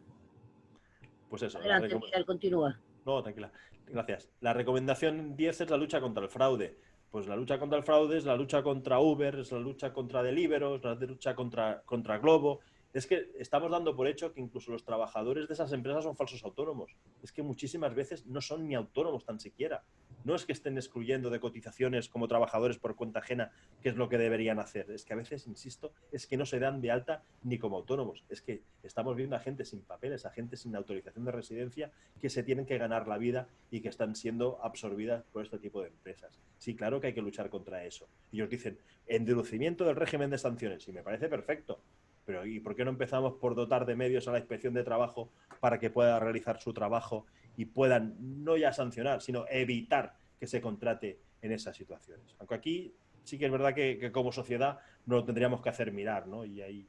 Pues eso. Adelante, Miguel, continúa. No, tranquila. Gracias. La recomendación 10 es la lucha contra el fraude. Pues la lucha contra el fraude es la lucha contra Uber, es la lucha contra Deliveroo, es la lucha contra Globo. Es que estamos dando por hecho que incluso los trabajadores de esas empresas son falsos autónomos. Es que muchísimas veces no son ni autónomos tan siquiera. No es que estén excluyendo de cotizaciones como trabajadores por cuenta ajena, que es lo que deberían hacer. Es que a veces, insisto, es que no se dan de alta ni como autónomos. Es que estamos viendo a gente sin papeles, a gente sin autorización de residencia, que se tienen que ganar la vida y que están siendo absorbidas por este tipo de empresas. Sí, claro que hay que luchar contra eso. Ellos dicen, endurecimiento del régimen de sanciones, y me parece perfecto. Pero ¿y por qué no empezamos por dotar de medios a la Inspección de Trabajo para que pueda realizar su trabajo y puedan no ya sancionar, sino evitar que se contrate en esas situaciones? Aunque aquí sí que es verdad que como sociedad nos lo tendríamos que hacer mirar, ¿no? Y hay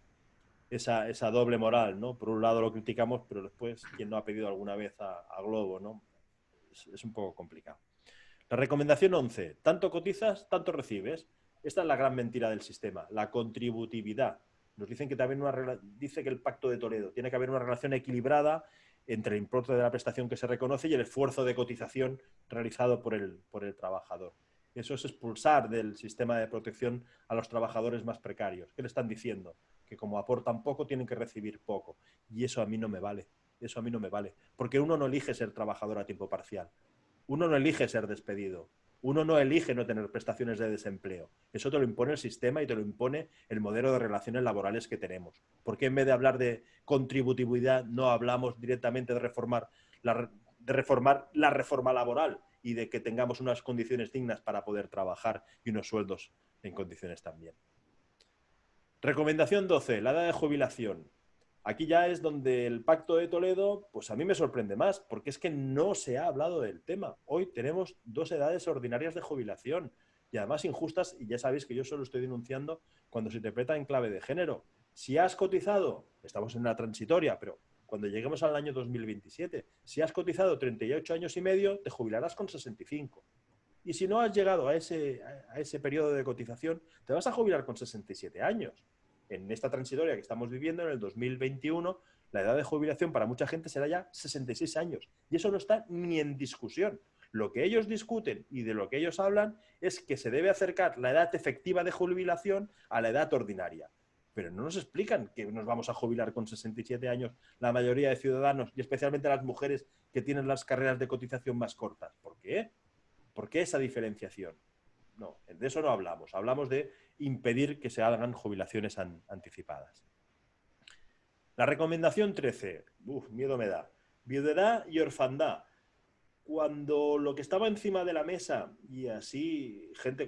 esa doble moral, ¿no? Por un lado lo criticamos, pero después, ¿quién no ha pedido alguna vez a Globo, ¿no? Es un poco complicado. La recomendación 11. Tanto cotizas, tanto recibes. Esta es la gran mentira del sistema, la contributividad. Nos dicen que también dice que el Pacto de Toledo tiene que haber una relación equilibrada entre el importe de la prestación que se reconoce y el esfuerzo de cotización realizado por el trabajador. Eso es expulsar del sistema de protección a los trabajadores más precarios. ¿Qué le están diciendo? Que como aportan poco, tienen que recibir poco. Y eso a mí no me vale. Eso a mí no me vale. Porque uno no elige ser trabajador a tiempo parcial. Uno no elige ser despedido. Uno no elige no tener prestaciones de desempleo. Eso te lo impone el sistema y te lo impone el modelo de relaciones laborales que tenemos. ¿Por qué en vez de hablar de contributividad no hablamos directamente de reformar la reforma laboral y de que tengamos unas condiciones dignas para poder trabajar y unos sueldos en condiciones también? Recomendación 12, la edad de jubilación. Aquí ya es donde el Pacto de Toledo, pues a mí me sorprende más, porque es que no se ha hablado del tema. Hoy tenemos 2 edades ordinarias de jubilación y además injustas, y ya sabéis que yo solo estoy denunciando cuando se interpreta en clave de género. Si has cotizado, estamos en una transitoria, pero cuando lleguemos al año 2027, si has cotizado 38 años y medio, te jubilarás con 65. Y si no has llegado a ese periodo de cotización, te vas a jubilar con 67 años. En esta transitoria que estamos viviendo, en el 2021, la edad de jubilación para mucha gente será ya 66 años. Y eso no está ni en discusión. Lo que ellos discuten y de lo que ellos hablan es que se debe acercar la edad efectiva de jubilación a la edad ordinaria. Pero no nos explican que nos vamos a jubilar con 67 años la mayoría de ciudadanos y especialmente las mujeres que tienen las carreras de cotización más cortas. ¿Por qué? ¿Por qué esa diferenciación? No, de eso no hablamos. Hablamos de impedir que se hagan jubilaciones anticipadas. La recomendación 13. Miedo me da. Viudedad y orfandad. Cuando lo que estaba encima de la mesa, y así gente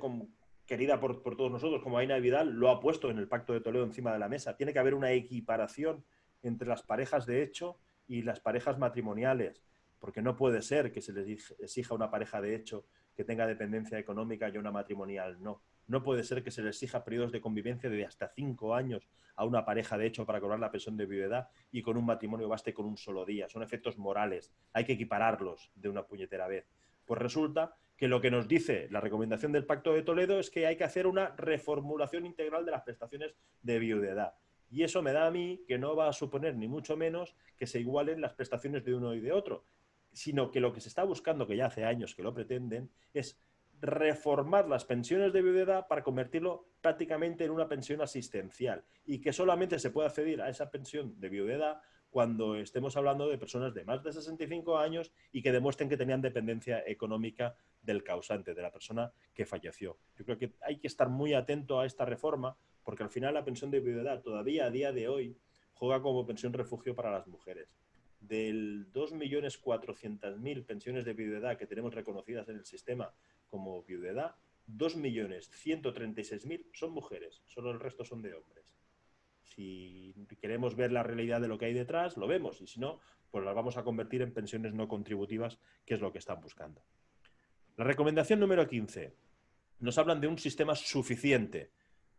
querida por todos nosotros, como Aina Vidal, lo ha puesto en el Pacto de Toledo encima de la mesa, tiene que haber una equiparación entre las parejas de hecho y las parejas matrimoniales, porque no puede ser que se les exija a una pareja de hecho que tenga dependencia económica y una matrimonial no. No puede ser que se les exija periodos de convivencia de hasta 5 años a una pareja de hecho para cobrar la pensión de viudedad y con un matrimonio baste con un solo día. Son efectos morales. Hay que equipararlos de una puñetera vez. Pues resulta que lo que nos dice la recomendación del Pacto de Toledo es que hay que hacer una reformulación integral de las prestaciones de viudedad. Y eso me da a mí que no va a suponer ni mucho menos que se igualen las prestaciones de uno y de otro, sino que lo que se está buscando, que ya hace años que lo pretenden, es reformar las pensiones de viudedad para convertirlo prácticamente en una pensión asistencial y que solamente se pueda acceder a esa pensión de viudedad cuando estemos hablando de personas de más de 65 años y que demuestren que tenían dependencia económica del causante, de la persona que falleció. Yo creo que hay que estar muy atento a esta reforma porque al final la pensión de viudedad todavía a día de hoy juega como pensión refugio para las mujeres. Del 2.400.000 pensiones de viudedad que tenemos reconocidas en el sistema como viudedad, 2.136.000 son mujeres, solo el resto son de hombres. Si queremos ver la realidad de lo que hay detrás, lo vemos, y si no, pues las vamos a convertir en pensiones no contributivas, que es lo que están buscando. La recomendación número 15. Nos hablan de un sistema suficiente.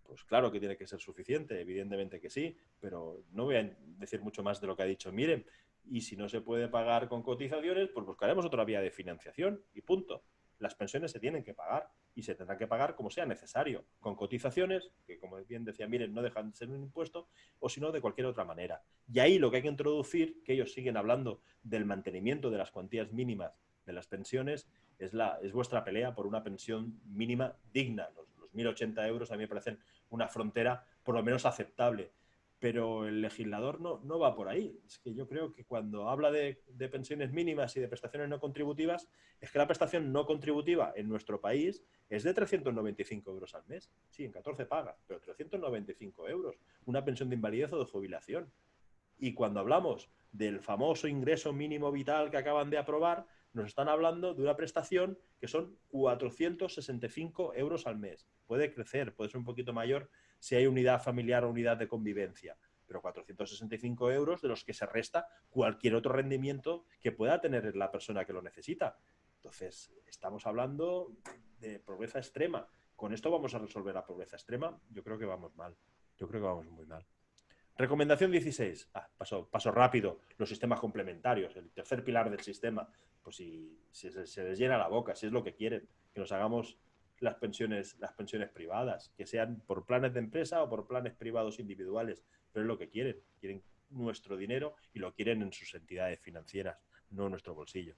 Pues claro que tiene que ser suficiente, evidentemente que sí, pero no voy a decir mucho más de lo que ha dicho. Miren, y si no se puede pagar con cotizaciones, pues buscaremos otra vía de financiación y punto. Las pensiones se tienen que pagar y se tendrán que pagar como sea necesario, con cotizaciones, que como bien decía, miren, no dejan de ser un impuesto, o si no, de cualquier otra manera. Y ahí lo que hay que introducir, que ellos siguen hablando del mantenimiento de las cuantías mínimas de las pensiones, es vuestra pelea por una pensión mínima digna. Los 1.080 euros a mí me parecen una frontera por lo menos aceptable. pero el legislador no va por ahí. Es que yo creo que cuando habla de pensiones mínimas y de prestaciones no contributivas, es que la prestación no contributiva en nuestro país es de 395 euros al mes. Sí, en 14 pagas, pero 395 euros. Una pensión de invalidez o de jubilación. Y cuando hablamos del famoso ingreso mínimo vital que acaban de aprobar, nos están hablando de una prestación que son 465 euros al mes. Puede crecer, puede ser un poquito mayor si hay unidad familiar o unidad de convivencia, pero 465 euros de los que se resta cualquier otro rendimiento que pueda tener la persona que lo necesita. Entonces, estamos hablando de pobreza extrema. ¿Con esto vamos a resolver la pobreza extrema? Yo creo que vamos mal. Yo creo que vamos muy mal. Recomendación 16. Paso rápido. Los sistemas complementarios, el tercer pilar del sistema. Pues si se les llena la boca, si es lo que quieren, que nos hagamos las pensiones privadas, que sean por planes de empresa o por planes privados individuales, pero es lo que quieren. Quieren nuestro dinero y lo quieren en sus entidades financieras, no en nuestro bolsillo.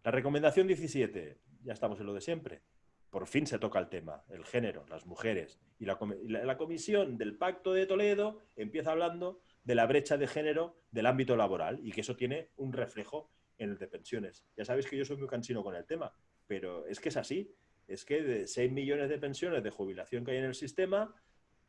La recomendación 17. Ya estamos en lo de siempre. Por fin se toca el tema, el género, las mujeres. Y la comisión del Pacto de Toledo empieza hablando de la brecha de género del ámbito laboral y que eso tiene un reflejo en el de pensiones. Ya sabéis que yo soy muy cansino con el tema, pero es que es así. Es que de 6 millones de pensiones de jubilación que hay en el sistema,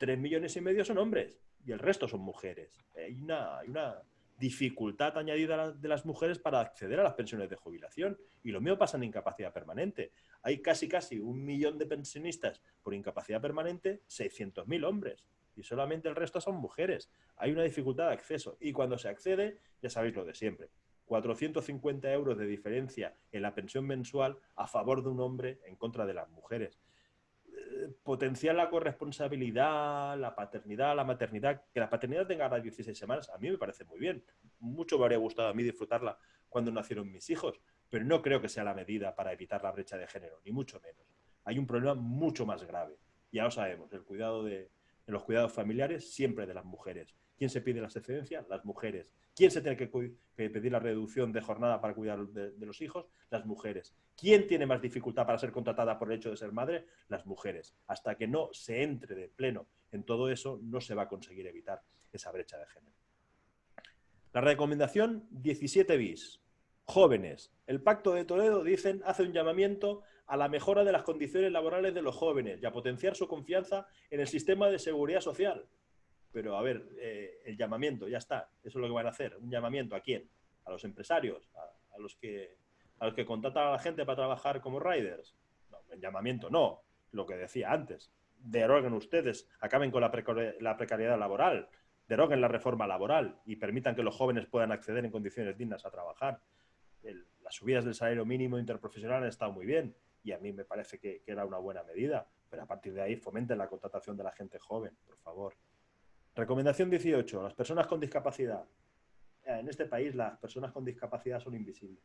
3,5 millones son hombres y el resto son mujeres. Hay una dificultad añadida de las mujeres para acceder a las pensiones de jubilación. Y lo mío pasa en incapacidad permanente. Hay casi 1 millón de pensionistas por incapacidad permanente, 600.000 hombres. Y solamente el resto son mujeres. Hay una dificultad de acceso. Y cuando se accede, ya sabéis lo de siempre. 450 euros de diferencia en la pensión mensual a favor de un hombre en contra de las mujeres. Potenciar la corresponsabilidad, la paternidad, la maternidad, que la paternidad tenga ahora 16 semanas, a mí me parece muy bien. Mucho me habría gustado a mí disfrutarla cuando nacieron mis hijos, pero no creo que sea la medida para evitar la brecha de género, ni mucho menos. Hay un problema mucho más grave. Ya lo sabemos, en los cuidados familiares siempre de las mujeres. ¿Quién se pide las excedencias? Las mujeres. ¿Quién se tiene que pedir la reducción de jornada para cuidar de los hijos? Las mujeres. ¿Quién tiene más dificultad para ser contratada por el hecho de ser madre? Las mujeres. Hasta que no se entre de pleno en todo eso, no se va a conseguir evitar esa brecha de género. La recomendación 17 bis. Jóvenes. El Pacto de Toledo, dicen, hace un llamamiento a la mejora de las condiciones laborales de los jóvenes y a potenciar su confianza en el sistema de seguridad social. Pero, a ver, el llamamiento, ya está. Eso es lo que van a hacer. ¿Un llamamiento a quién? ¿A los empresarios? ¿A los que contratan a la gente para trabajar como riders? No, el llamamiento no. Lo que decía antes. Deroguen ustedes, acaben con la precariedad laboral, deroguen la reforma laboral y permitan que los jóvenes puedan acceder en condiciones dignas a trabajar. Las subidas del salario mínimo interprofesional han estado muy bien y a mí me parece que era una buena medida, pero a partir de ahí fomenten la contratación de la gente joven, por favor. Recomendación 18. Las personas con discapacidad. En este país las personas con discapacidad son invisibles.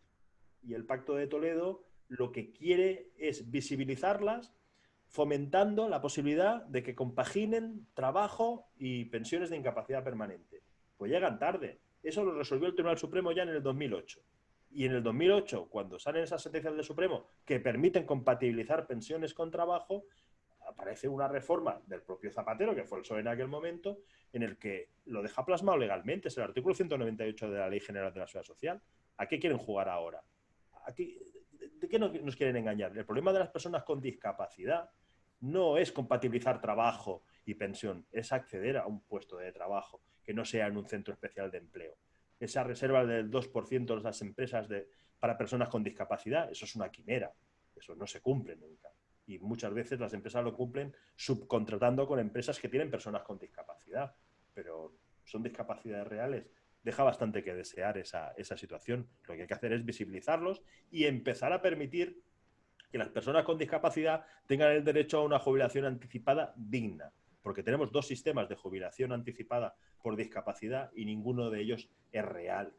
Y el Pacto de Toledo lo que quiere es visibilizarlas, fomentando la posibilidad de que compaginen trabajo y pensiones de incapacidad permanente. Pues llegan tarde. Eso lo resolvió el Tribunal Supremo ya en el 2008. Y en el 2008, cuando salen esas sentencias del Supremo que permiten compatibilizar pensiones con trabajo, aparece una reforma del propio Zapatero, que fue el PSOE en aquel momento, en el que lo deja plasmado legalmente. Es el artículo 198 de la Ley General de la Seguridad Social. ¿A qué quieren jugar ahora? ¿De qué nos quieren engañar? El problema de las personas con discapacidad no es compatibilizar trabajo y pensión, es acceder a un puesto de trabajo que no sea en un centro especial de empleo. Esa reserva del 2% de las empresas para personas con discapacidad, eso es una quimera, eso no se cumple nunca. Y muchas veces las empresas lo cumplen subcontratando con empresas que tienen personas con discapacidad, pero son discapacidades reales. Deja bastante que desear esa situación. Lo que hay que hacer es visibilizarlos y empezar a permitir que las personas con discapacidad tengan el derecho a una jubilación anticipada digna, porque tenemos 2 sistemas de jubilación anticipada por discapacidad y ninguno de ellos es real.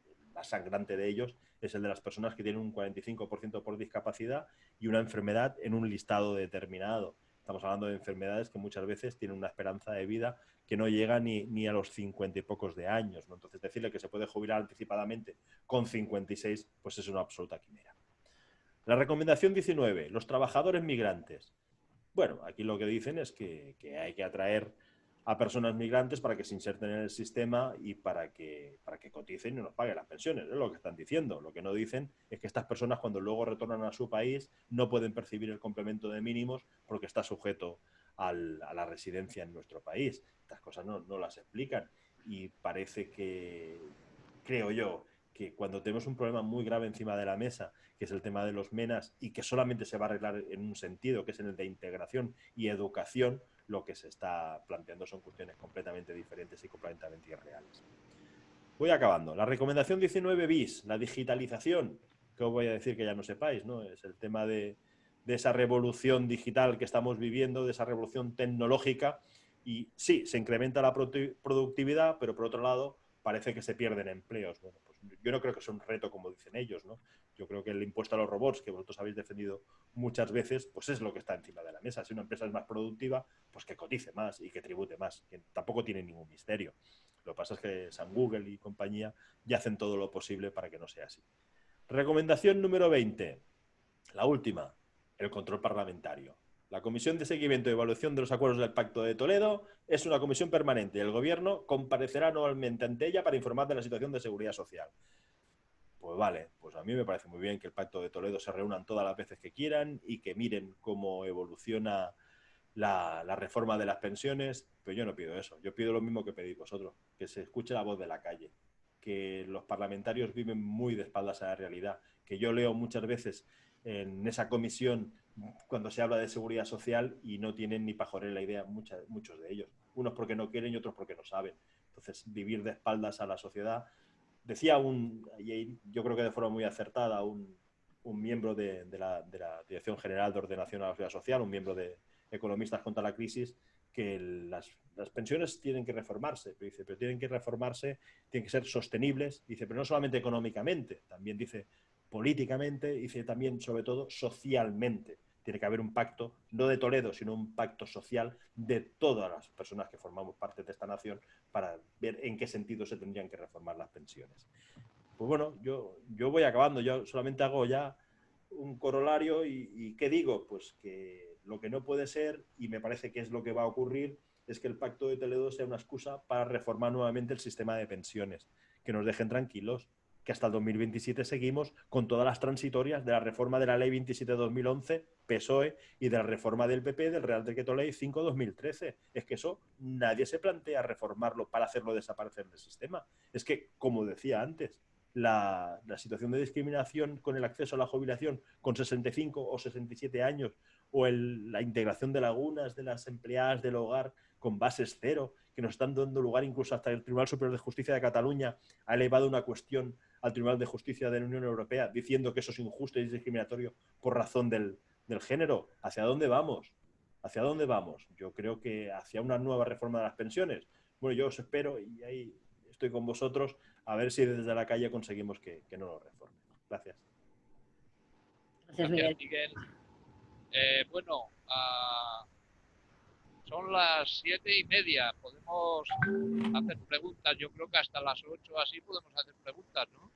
El más sangrante de ellos es el de las personas que tienen un 45% por discapacidad y una enfermedad en un listado determinado. Estamos hablando de enfermedades que muchas veces tienen una esperanza de vida que no llega ni a los 50 y pocos de años, ¿no? Entonces, decirle que se puede jubilar anticipadamente con 56, pues es una absoluta quimera. La recomendación 19, los trabajadores migrantes. Bueno, aquí lo que dicen es que hay que atraer a personas migrantes para que se inserten en el sistema y para que coticen y nos paguen las pensiones. Es lo que están diciendo. Lo que no dicen es que estas personas, cuando luego retornan a su país, no pueden percibir el complemento de mínimos porque está sujeto a la residencia en nuestro país. Estas cosas no las explican. Y parece que, creo yo, que cuando tenemos un problema muy grave encima de la mesa, que es el tema de los MENAs, y que solamente se va a arreglar en un sentido, que es en el de integración y educación, lo que se está planteando son cuestiones completamente diferentes y completamente irreales. Voy acabando. La recomendación 19 bis, la digitalización, que os voy a decir que ya no sepáis, ¿no? Es el tema de esa revolución digital que estamos viviendo, de esa revolución tecnológica, y sí, se incrementa la productividad, pero por otro lado parece que se pierden empleos. Bueno, pues yo no creo que sea un reto como dicen ellos, ¿no? Yo creo que el impuesto a los robots, que vosotros habéis defendido muchas veces, pues es lo que está encima de la mesa. Si una empresa es más productiva, pues que cotice más y que tribute más, que tampoco tiene ningún misterio. Lo que pasa es que San Google y compañía ya hacen todo lo posible para que no sea así. Recomendación número 20, la última, el control parlamentario. La Comisión de Seguimiento y Evaluación de los Acuerdos del Pacto de Toledo es una comisión permanente y el Gobierno comparecerá anualmente ante ella para informar de la situación de seguridad social. Pues vale, pues a mí me parece muy bien que el Pacto de Toledo se reúnan todas las veces que quieran y que miren cómo evoluciona la reforma de las pensiones, pero yo no pido eso. Yo pido lo mismo que pedís vosotros, que se escuche la voz de la calle, que los parlamentarios viven muy de espaldas a la realidad, que yo leo muchas veces en esa comisión cuando se habla de seguridad social y no tienen ni pajorera la idea muchos de ellos. Unos porque no quieren y otros porque no saben. Entonces, vivir de espaldas a la sociedad. Decía yo creo que de forma muy acertada, un miembro de la Dirección General de Ordenación a la Seguridad Social, un miembro de Economistas contra la Crisis, que las pensiones tienen que reformarse, pero tienen que reformarse, tienen que ser sostenibles, dice, pero no solamente económicamente, también dice políticamente, dice también, sobre todo, socialmente. Tiene que haber un pacto, no de Toledo, sino un pacto social de todas las personas que formamos parte de esta nación para ver en qué sentido se tendrían que reformar las pensiones. Pues bueno, yo voy acabando, yo solamente hago ya un corolario y ¿qué digo? Pues que lo que no puede ser, y me parece que es lo que va a ocurrir, es que el Pacto de Toledo sea una excusa para reformar nuevamente el sistema de pensiones, que nos dejen tranquilos, que hasta el 2027 seguimos con todas las transitorias de la reforma de la Ley 27/2011, PSOE, y de la reforma del PP, del Real Decreto Ley 5/2013. Es que eso nadie se plantea reformarlo para hacerlo desaparecer del sistema. Es que, como decía antes, la situación de discriminación con el acceso a la jubilación con 65 o 67 años o la integración de lagunas de las empleadas del hogar con bases cero, que nos están dando lugar incluso hasta el Tribunal Superior de Justicia de Cataluña ha elevado una cuestión al Tribunal de Justicia de la Unión Europea diciendo que eso es injusto y discriminatorio por razón del género. ¿Hacia dónde vamos? ¿Hacia dónde vamos? Yo creo que hacia una nueva reforma de las pensiones. Bueno, yo os espero y ahí estoy con vosotros a ver si desde la calle conseguimos que no lo reformen. Gracias. Gracias, Miguel. Bueno, son las 7:30. Podemos hacer preguntas. Yo creo que hasta las 8 así podemos hacer preguntas, ¿no?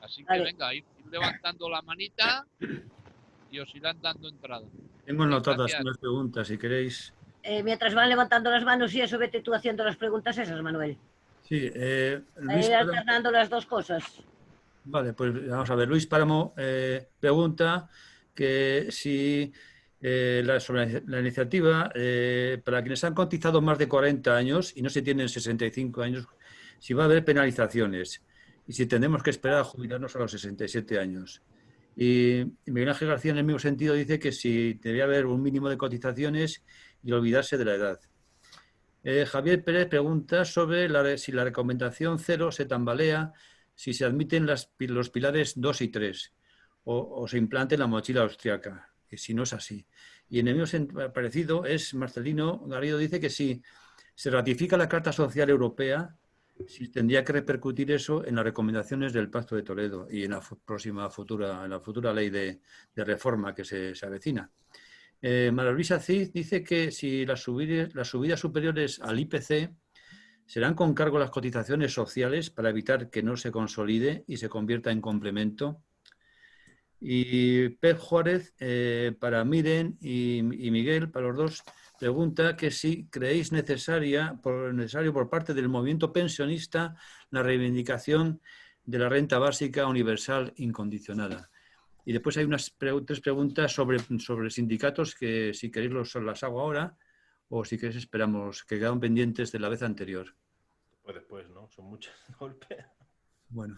Así que venga, ir levantando la manita y os irán dando entrada. Tengo anotadas unas preguntas, si queréis. Mientras van levantando las manos y eso, vete tú haciendo las preguntas esas, Manuel. Sí, Luis alternando las dos cosas. Vale, pues vamos a ver. Luis Páramo pregunta que si sobre la iniciativa, para quienes han cotizado más de 40 años y no se tienen 65 años, si va a haber penalizaciones y si tendremos que esperar a jubilarnos a los 67 años. Y Miguel Ángel García, en el mismo sentido, dice que si debería haber un mínimo de cotizaciones y olvidarse de la edad. Javier Pérez pregunta sobre si la recomendación 0 se tambalea si se admiten los pilares 2 y 3 o se implante la mochila austriaca, y si no es así. Y en el mismo parecido es Marcelino Garrido, dice que si se ratifica la Carta Social Europea, si tendría que repercutir eso en las recomendaciones del Pacto de Toledo y en la futura ley de reforma que se avecina. María Luisa Cid dice que si las subidas superiores al IPC serán con cargo a las cotizaciones sociales para evitar que no se consolide y se convierta en complemento. Y Pep Juárez, para Miren y Miguel, para los dos, pregunta que si creéis necesario por parte del movimiento pensionista la reivindicación de la renta básica universal incondicionada. Y después hay tres preguntas sobre sindicatos que si queréis las hago ahora o si queréis esperamos, que quedaron pendientes de la vez anterior. Pues después, ¿no? Son muchas de golpe. Bueno.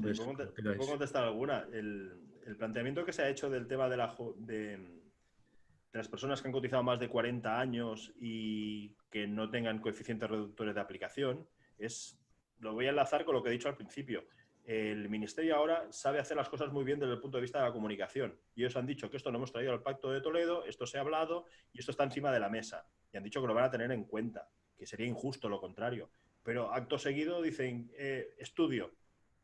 Pues, puedo contestar alguna. El planteamiento que se ha hecho del tema de las personas que han cotizado más de 40 años y que no tengan coeficientes reductores de aplicación lo voy a enlazar con lo que he dicho al principio. El Ministerio ahora sabe hacer las cosas muy bien desde el punto de vista de la comunicación. Y ellos han dicho que esto lo hemos traído al Pacto de Toledo, esto se ha hablado y esto está encima de la mesa. Y han dicho que lo van a tener en cuenta, que sería injusto lo contrario. Pero acto seguido dicen, estudio.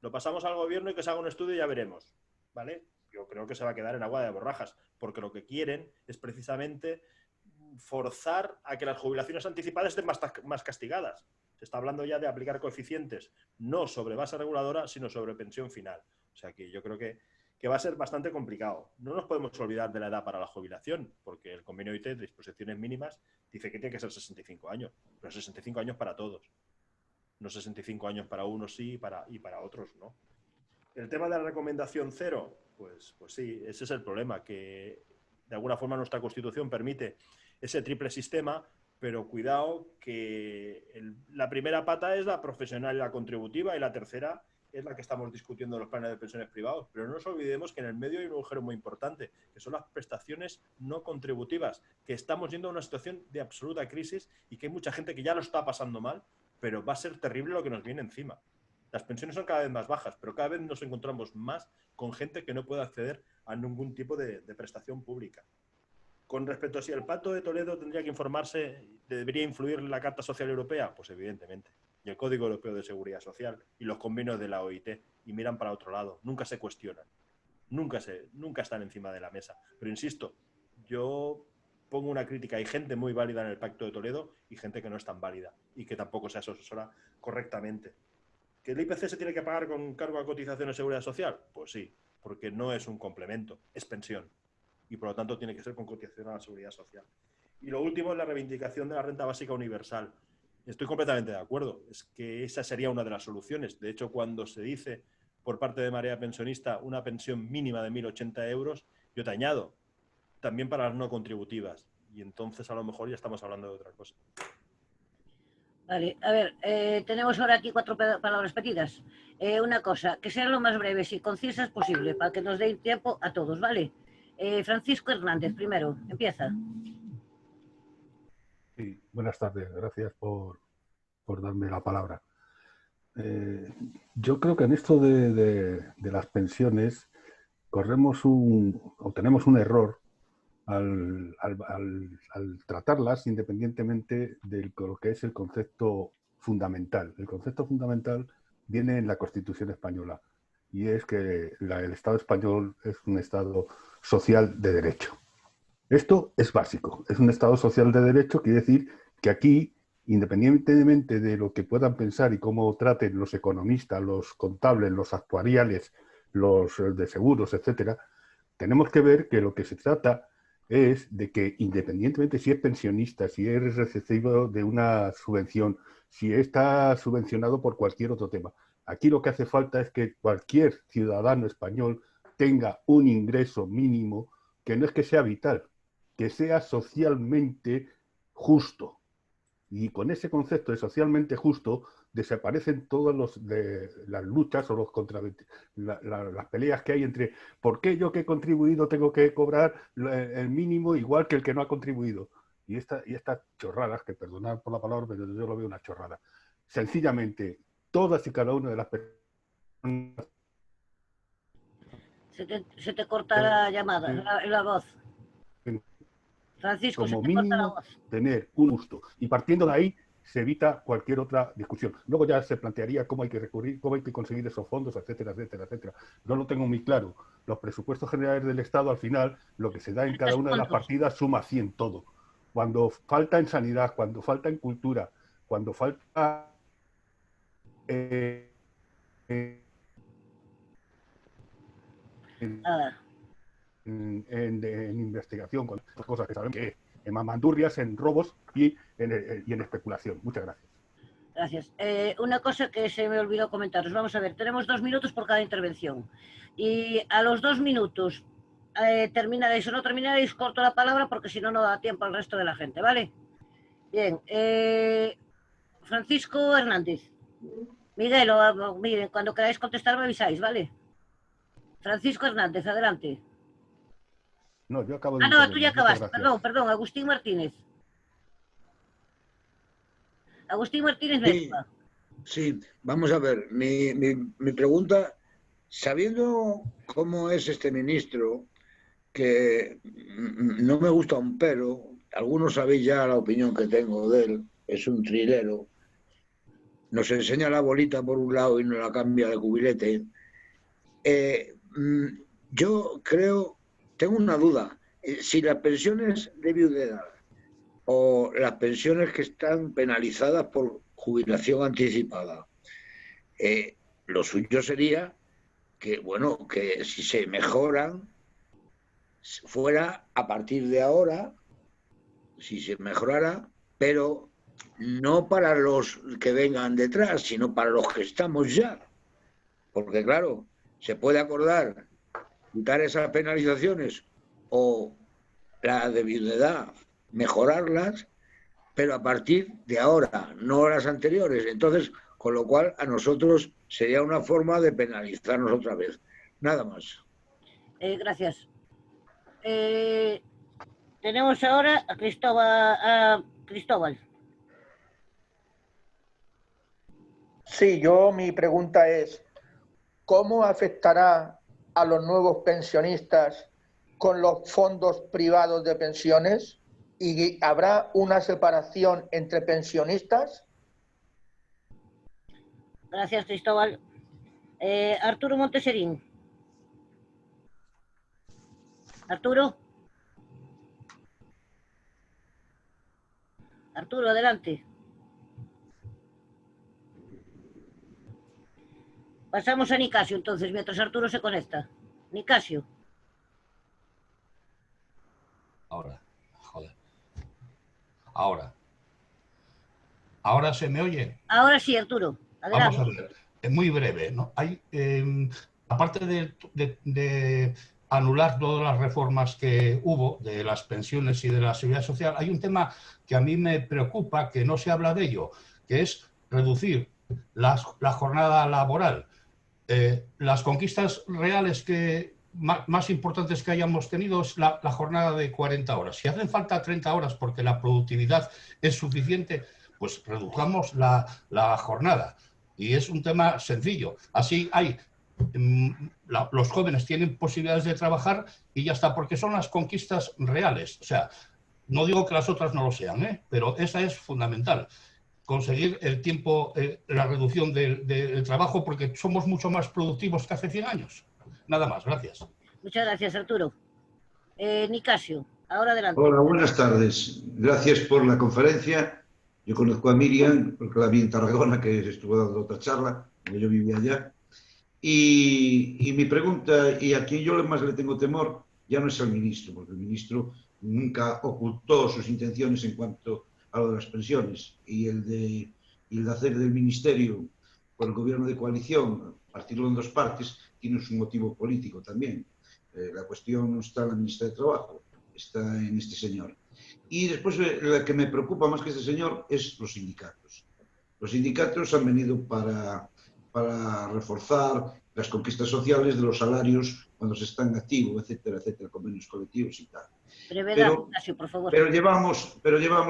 Lo pasamos al gobierno y que se haga un estudio y ya veremos. ¿Vale? Yo creo que se va a quedar en agua de borrajas, porque lo que quieren es precisamente forzar a que las jubilaciones anticipadas estén más castigadas. Se está hablando ya de aplicar coeficientes, no sobre base reguladora, sino sobre pensión final. O sea que yo creo que va a ser bastante complicado. No nos podemos olvidar de la edad para la jubilación, porque el convenio OIT de disposiciones mínimas dice que tiene que ser 65 años, pero 65 años para todos. No 65 años para unos sí y para otros no. El tema de la recomendación cero, pues sí, ese es el problema, que de alguna forma nuestra Constitución permite ese triple sistema, pero cuidado que la primera pata es la profesional y la contributiva y la tercera es la que estamos discutiendo en los planes de pensiones privados. Pero no nos olvidemos que en el medio hay un agujero muy importante, que son las prestaciones no contributivas, que estamos yendo a una situación de absoluta crisis y que hay mucha gente que ya lo está pasando mal, pero va a ser terrible lo que nos viene encima. Las pensiones son cada vez más bajas, pero cada vez nos encontramos más con gente que no puede acceder a ningún tipo de prestación pública. Con respecto a si el Pacto de Toledo tendría que informarse, ¿debería influir la Carta Social Europea? Pues evidentemente. Y el Código Europeo de Seguridad Social y los convenios de la OIT. Y miran para otro lado. Nunca se cuestionan. Nunca están encima de la mesa. Pero insisto, yo pongo una crítica. Hay gente muy válida en el Pacto de Toledo y gente que no es tan válida y que tampoco se asesora correctamente. ¿Que el IPC se tiene que pagar con cargo a cotización de seguridad social? Pues sí, porque no es un complemento, es pensión. Y por lo tanto tiene que ser con cotización a la seguridad social. Y lo último es la reivindicación de la renta básica universal. Estoy completamente de acuerdo, es que esa sería una de las soluciones. De hecho, cuando se dice por parte de Marea Pensionista una pensión mínima de 1.080 euros, yo te añado, también para las no contributivas. Y entonces a lo mejor ya estamos hablando de otra cosa. Vale, a ver, tenemos ahora aquí 4 palabras pedidas. Una cosa, que sean lo más breves y concisas posible, para que nos dé tiempo a todos, ¿vale? Francisco Hernández, primero, empieza. Sí, buenas tardes, gracias por darme la palabra. Yo creo que en esto de las pensiones tenemos un error al tratarlas independientemente de lo que es el concepto fundamental. El concepto fundamental viene en la Constitución española y es que el Estado español es un Estado social de derecho. Esto es básico, es un Estado social de derecho, quiere decir que aquí, independientemente de lo que puedan pensar y cómo traten los economistas, los contables, los actuariales, los de seguros, etcétera, tenemos que ver que lo que se trata es de que independientemente si es pensionista, si es receptivo de una subvención, si está subvencionado por cualquier otro tema, aquí lo que hace falta es que cualquier ciudadano español tenga un ingreso mínimo que no es que sea vital, que sea socialmente justo. Y con ese concepto de socialmente justo desaparecen todas las luchas o las peleas que hay entre ¿por qué yo que he contribuido tengo que cobrar el mínimo igual que el que no ha contribuido? Y estas chorradas, que perdonad por la palabra, pero yo lo veo una chorrada. Sencillamente, todas y cada una de las personas... Se te corta la llamada, la voz. Francisco, como mínimo tener un gusto. Y partiendo de ahí se evita cualquier otra discusión. Luego ya se plantearía cómo hay que recurrir, cómo hay que conseguir esos fondos, etcétera, etcétera, etcétera. No lo tengo muy claro. Los presupuestos generales del Estado, al final, lo que se da en cada una de las partidas suma 100 todo. Cuando falta en sanidad, cuando falta en cultura, cuando falta en investigación, con cosas que saben que mamandurrias, en robos y en especulación. Muchas gracias. Gracias. Una cosa que se me olvidó comentaros. Vamos a ver, tenemos 2 minutos por cada intervención. Y a los 2 minutos terminaréis o no terminaréis, corto la palabra porque si no, no da tiempo al resto de la gente, ¿vale? Bien. Francisco Hernández. Miguel, miren, cuando queráis contestar me avisáis, ¿vale? Francisco Hernández, adelante. No, yo acabo de... Ah, no, tú ya acabaste. Perdón, Agustín Martínez. Agustín Martínez Vespa. Sí, vamos a ver, mi pregunta, sabiendo cómo es este ministro, que no me gusta un pero, algunos sabéis ya la opinión que tengo de él, es un trilero, nos enseña la bolita por un lado y nos la cambia de cubilete. Yo creo, tengo una duda, si las pensiones de viudedad o las pensiones que están penalizadas por jubilación anticipada, lo suyo sería que, bueno, que si se mejoran, fuera a partir de ahora, si se mejorara, pero no para los que vengan detrás, sino para los que estamos ya. Porque, claro, se puede acordar quitar esas penalizaciones o la de viudedad, mejorarlas, pero a partir de ahora, no las anteriores. Entonces, con lo cual, a nosotros sería una forma de penalizarnos otra vez. Nada más. Gracias. Tenemos ahora a Cristóbal. Sí, mi pregunta es, ¿cómo afectará a los nuevos pensionistas con los fondos privados de pensiones? ¿Y habrá una separación entre pensionistas? Gracias, Cristóbal. Arturo Monteserín. Arturo, adelante. Pasamos a Nicasio, entonces, mientras Arturo se conecta. Nicasio. Ahora se me oye. Ahora sí, Arturo. Adelante. Vamos a ver, es muy breve, ¿no? Hay, aparte de anular todas las reformas que hubo de las pensiones y de la seguridad social, hay un tema que a mí me preocupa, que no se habla de ello, que es reducir la jornada laboral. Las conquistas reales más importantes que hayamos tenido es la jornada de 40 horas. Si hacen falta 30 horas porque la productividad es suficiente, pues reduzcamos la jornada. Y es un tema sencillo. Así los jóvenes tienen posibilidades de trabajar y ya está, porque son las conquistas reales. O sea, no digo que las otras no lo sean, pero esa es fundamental. Conseguir el tiempo, la reducción del trabajo, porque somos mucho más productivos que hace 100 años. Nada más, gracias. Muchas gracias, Arturo. Nicasio, ahora adelante. Hola, buenas tardes. Gracias por la conferencia. Yo conozco a Miriam, porque la vi en Tarragona, que estuvo dando otra charla, porque yo vivía allá. Y mi pregunta, y a quien yo más le tengo temor, ya no es al ministro, porque el ministro nunca ocultó sus intenciones en cuanto a lo de las pensiones, y el de hacer del ministerio por el gobierno de coalición, partirlo en dos partes, tiene su motivo político también. La cuestión no está en la ministra de Trabajo, está en este señor. Y después, la que me preocupa más que este señor es los sindicatos. Los sindicatos han venido para reforzar las conquistas sociales de los salarios cuando se están activos, etcétera, etcétera, convenios colectivos y tal. Brevedad, Ignacio, por favor. Pero llevamos,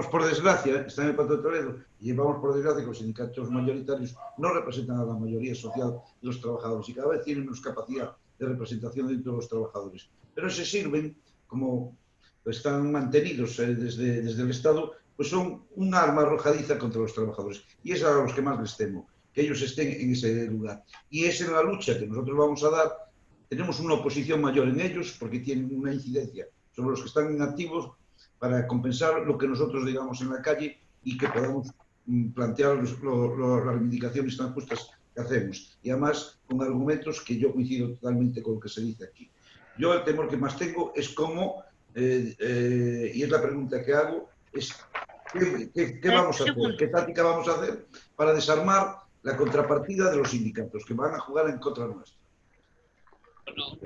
por desgracia, está en el Pacto de Toledo, y llevamos por desgracia que los sindicatos mayoritarios no representan a la mayoría social de los trabajadores y cada vez tienen menos capacidad de representación dentro de los trabajadores. Pero se sirven, como están mantenidos desde el Estado, pues son un arma arrojadiza contra los trabajadores. Y es a los que más les temo, que ellos estén en ese lugar. Y es en la lucha que nosotros vamos a dar, tenemos una oposición mayor en ellos porque tienen una incidencia sobre los que están inactivos para compensar lo que nosotros digamos en la calle y que podamos plantear las reivindicaciones tan justas que hacemos. Y además con argumentos que yo coincido totalmente con lo que se dice aquí. Yo el temor que más tengo es cómo y es la pregunta que hago, es ¿qué vamos a hacer? ¿Qué táctica vamos a hacer para desarmar la contrapartida de los sindicatos que van a jugar en contra nuestra? Bueno,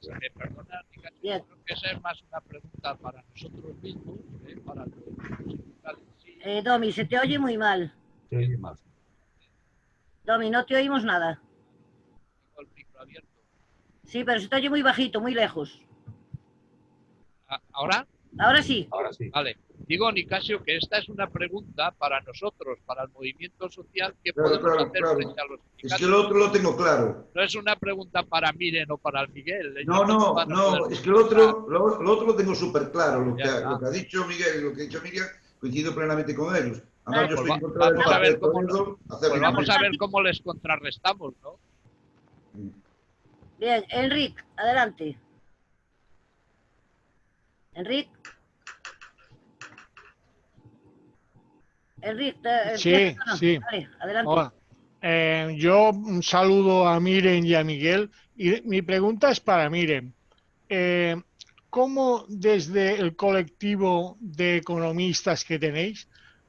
si me perdonan, creo que esa es más una pregunta para nosotros mismos, para los sindicales. Sí. Domi, se te oye muy mal. Se oye mal. Domi, no te oímos nada. Tengo el micro abierto. Sí, pero se te oye muy bajito, muy lejos. ¿Ahora? Ahora sí. Ahora sí. Vale. Digo, Nicasio, que esta es una pregunta para nosotros, para el movimiento social, que Claro, podemos claro, hacer claro. frente a los sindicatos. Es que lo otro lo tengo claro. No es una pregunta para Miren o para el Miguel. Ellos No, van a no, poder es que lo otro lo tengo súper claro. Lo Ya que está. ha dicho Miguel y lo que ha dicho Miriam, coincido plenamente con ellos. Vale, Además, yo Pues estoy en contra del vamos a ver papel cómo, Toledo, pues hacerlo vamos a bien. ver cómo les contrarrestamos, ¿no? Bien, Enric, adelante. Enric. Enric, Sí, sí. Vale, adelante. Hola. Yo saludo a Miren y a Miguel y mi pregunta es para Miren. ¿Cómo desde el colectivo de economistas que tenéis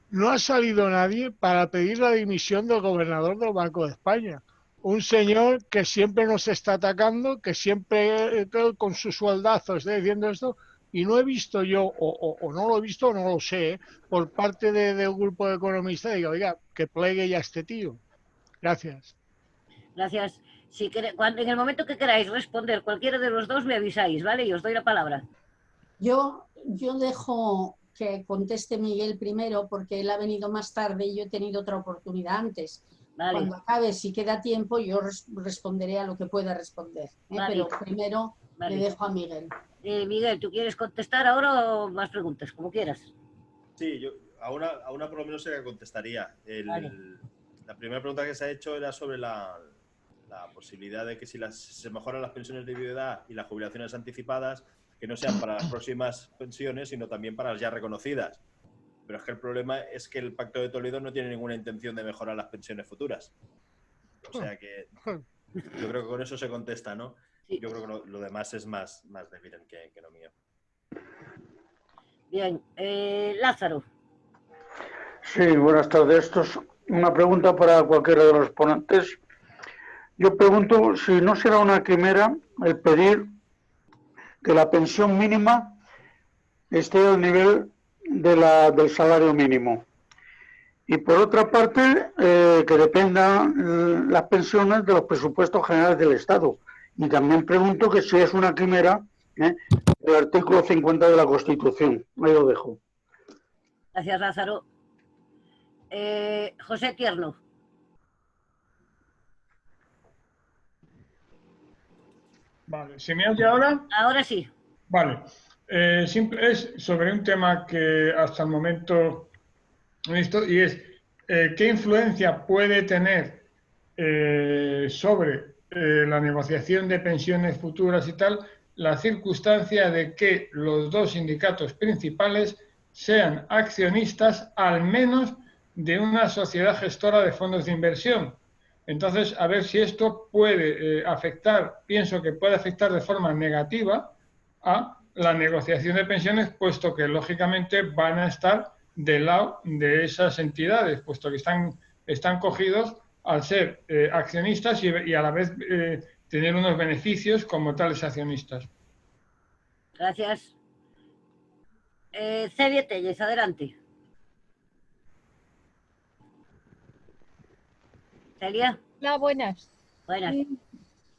no ha salido nadie para pedir la dimisión del gobernador del Banco de España? Un señor que siempre nos está atacando, que siempre con su sueldazo está diciendo esto, y no he visto yo, o no lo he visto o no lo sé, por parte de un grupo de economistas, digo, oiga, que plegue ya este tío. Gracias. Gracias. Si en el momento que queráis responder cualquiera de los dos, me avisáis, ¿vale? Y os doy la palabra. Yo dejo que conteste Miguel primero porque él ha venido más tarde y yo he tenido otra oportunidad antes. Vale. Cuando acabe, si queda tiempo, yo responderé a lo que pueda responder. Vale. Pero primero Vale. le dejo a Miguel. Miguel, ¿tú quieres contestar ahora o más preguntas? Como quieras. Sí, yo a una por lo menos se la contestaría. Vale. La primera pregunta que se ha hecho era sobre la posibilidad de que si se mejoran las pensiones de viudedad y las jubilaciones anticipadas, que no sean para las próximas pensiones, sino también para las ya reconocidas. Pero es que el problema es que el Pacto de Toledo no tiene ninguna intención de mejorar las pensiones futuras. O sea que yo creo que con eso se contesta, ¿no? Sí. Yo creo que lo demás es más de Miren que no mío. Bien. Lázaro. Sí, buenas tardes. Esto es una pregunta para cualquiera de los ponentes. Yo pregunto si no será una quimera el pedir que la pensión mínima esté al nivel del salario mínimo. Y por otra parte, que dependan las pensiones de los presupuestos generales del Estado. Y también pregunto que si es una quimera el artículo 50 de la Constitución. Ahí lo dejo. Gracias, Lázaro. José Tierno. Vale, ¿se me oye ahora? Ahora sí. Vale. Es sobre un tema que hasta el momento he visto y es ¿qué influencia puede tener sobre la negociación de pensiones futuras y tal la circunstancia de que los dos sindicatos principales sean accionistas al menos de una sociedad gestora de fondos de inversión? Entonces, a ver si esto puede afectar, pienso que puede afectar de forma negativa a la negociación de pensiones, puesto que lógicamente van a estar del lado de esas entidades, puesto que están cogidos al ser accionistas y a la vez tener unos beneficios como tales accionistas. Gracias. Celia Telles, adelante. Celia. Hola, buenas. Buenas.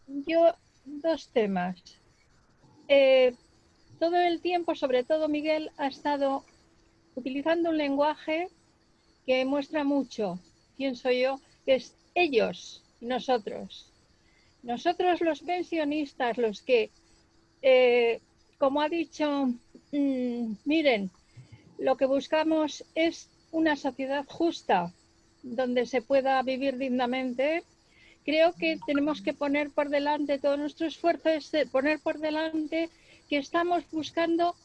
Yo, dos temas. Todo el tiempo, sobre todo Miguel, ha estado utilizando un lenguaje que muestra mucho, pienso yo, que es ellos y nosotros. Nosotros los pensionistas, los que, como ha dicho, miren, lo que buscamos es una sociedad justa, donde se pueda vivir dignamente. Creo que tenemos que poner por delante, todo nuestro esfuerzo es poner por delante que estamos buscando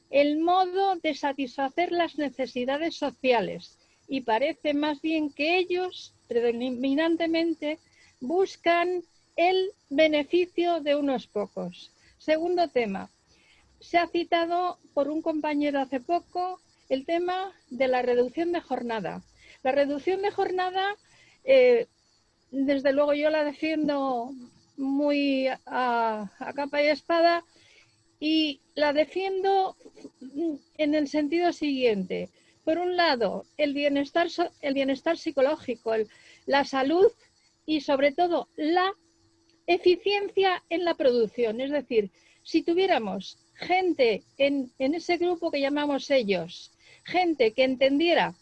el modo de satisfacer las necesidades sociales y parece más bien que ellos predominantemente buscan el beneficio de unos pocos. Segundo tema, se ha citado por un compañero hace poco el tema de la reducción de jornada. La reducción de jornada, desde luego yo la defiendo muy a capa y espada, y la defiendo en el sentido siguiente. Por un lado, el bienestar psicológico, la salud y sobre todo la eficiencia en la producción. Es decir, si tuviéramos gente en ese grupo que llamamos ellos, gente que entendiera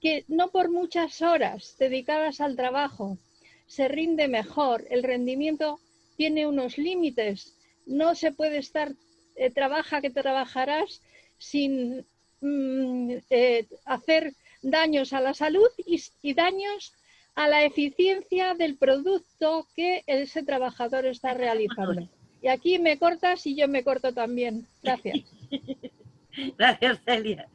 que no por muchas horas dedicadas al trabajo se rinde mejor, el rendimiento tiene unos límites, no se puede estar, trabaja que trabajarás sin hacer daños a la salud y daños a la eficiencia del producto que ese trabajador está realizando. Y aquí me cortas y yo me corto también. Gracias. Gracias, Celia.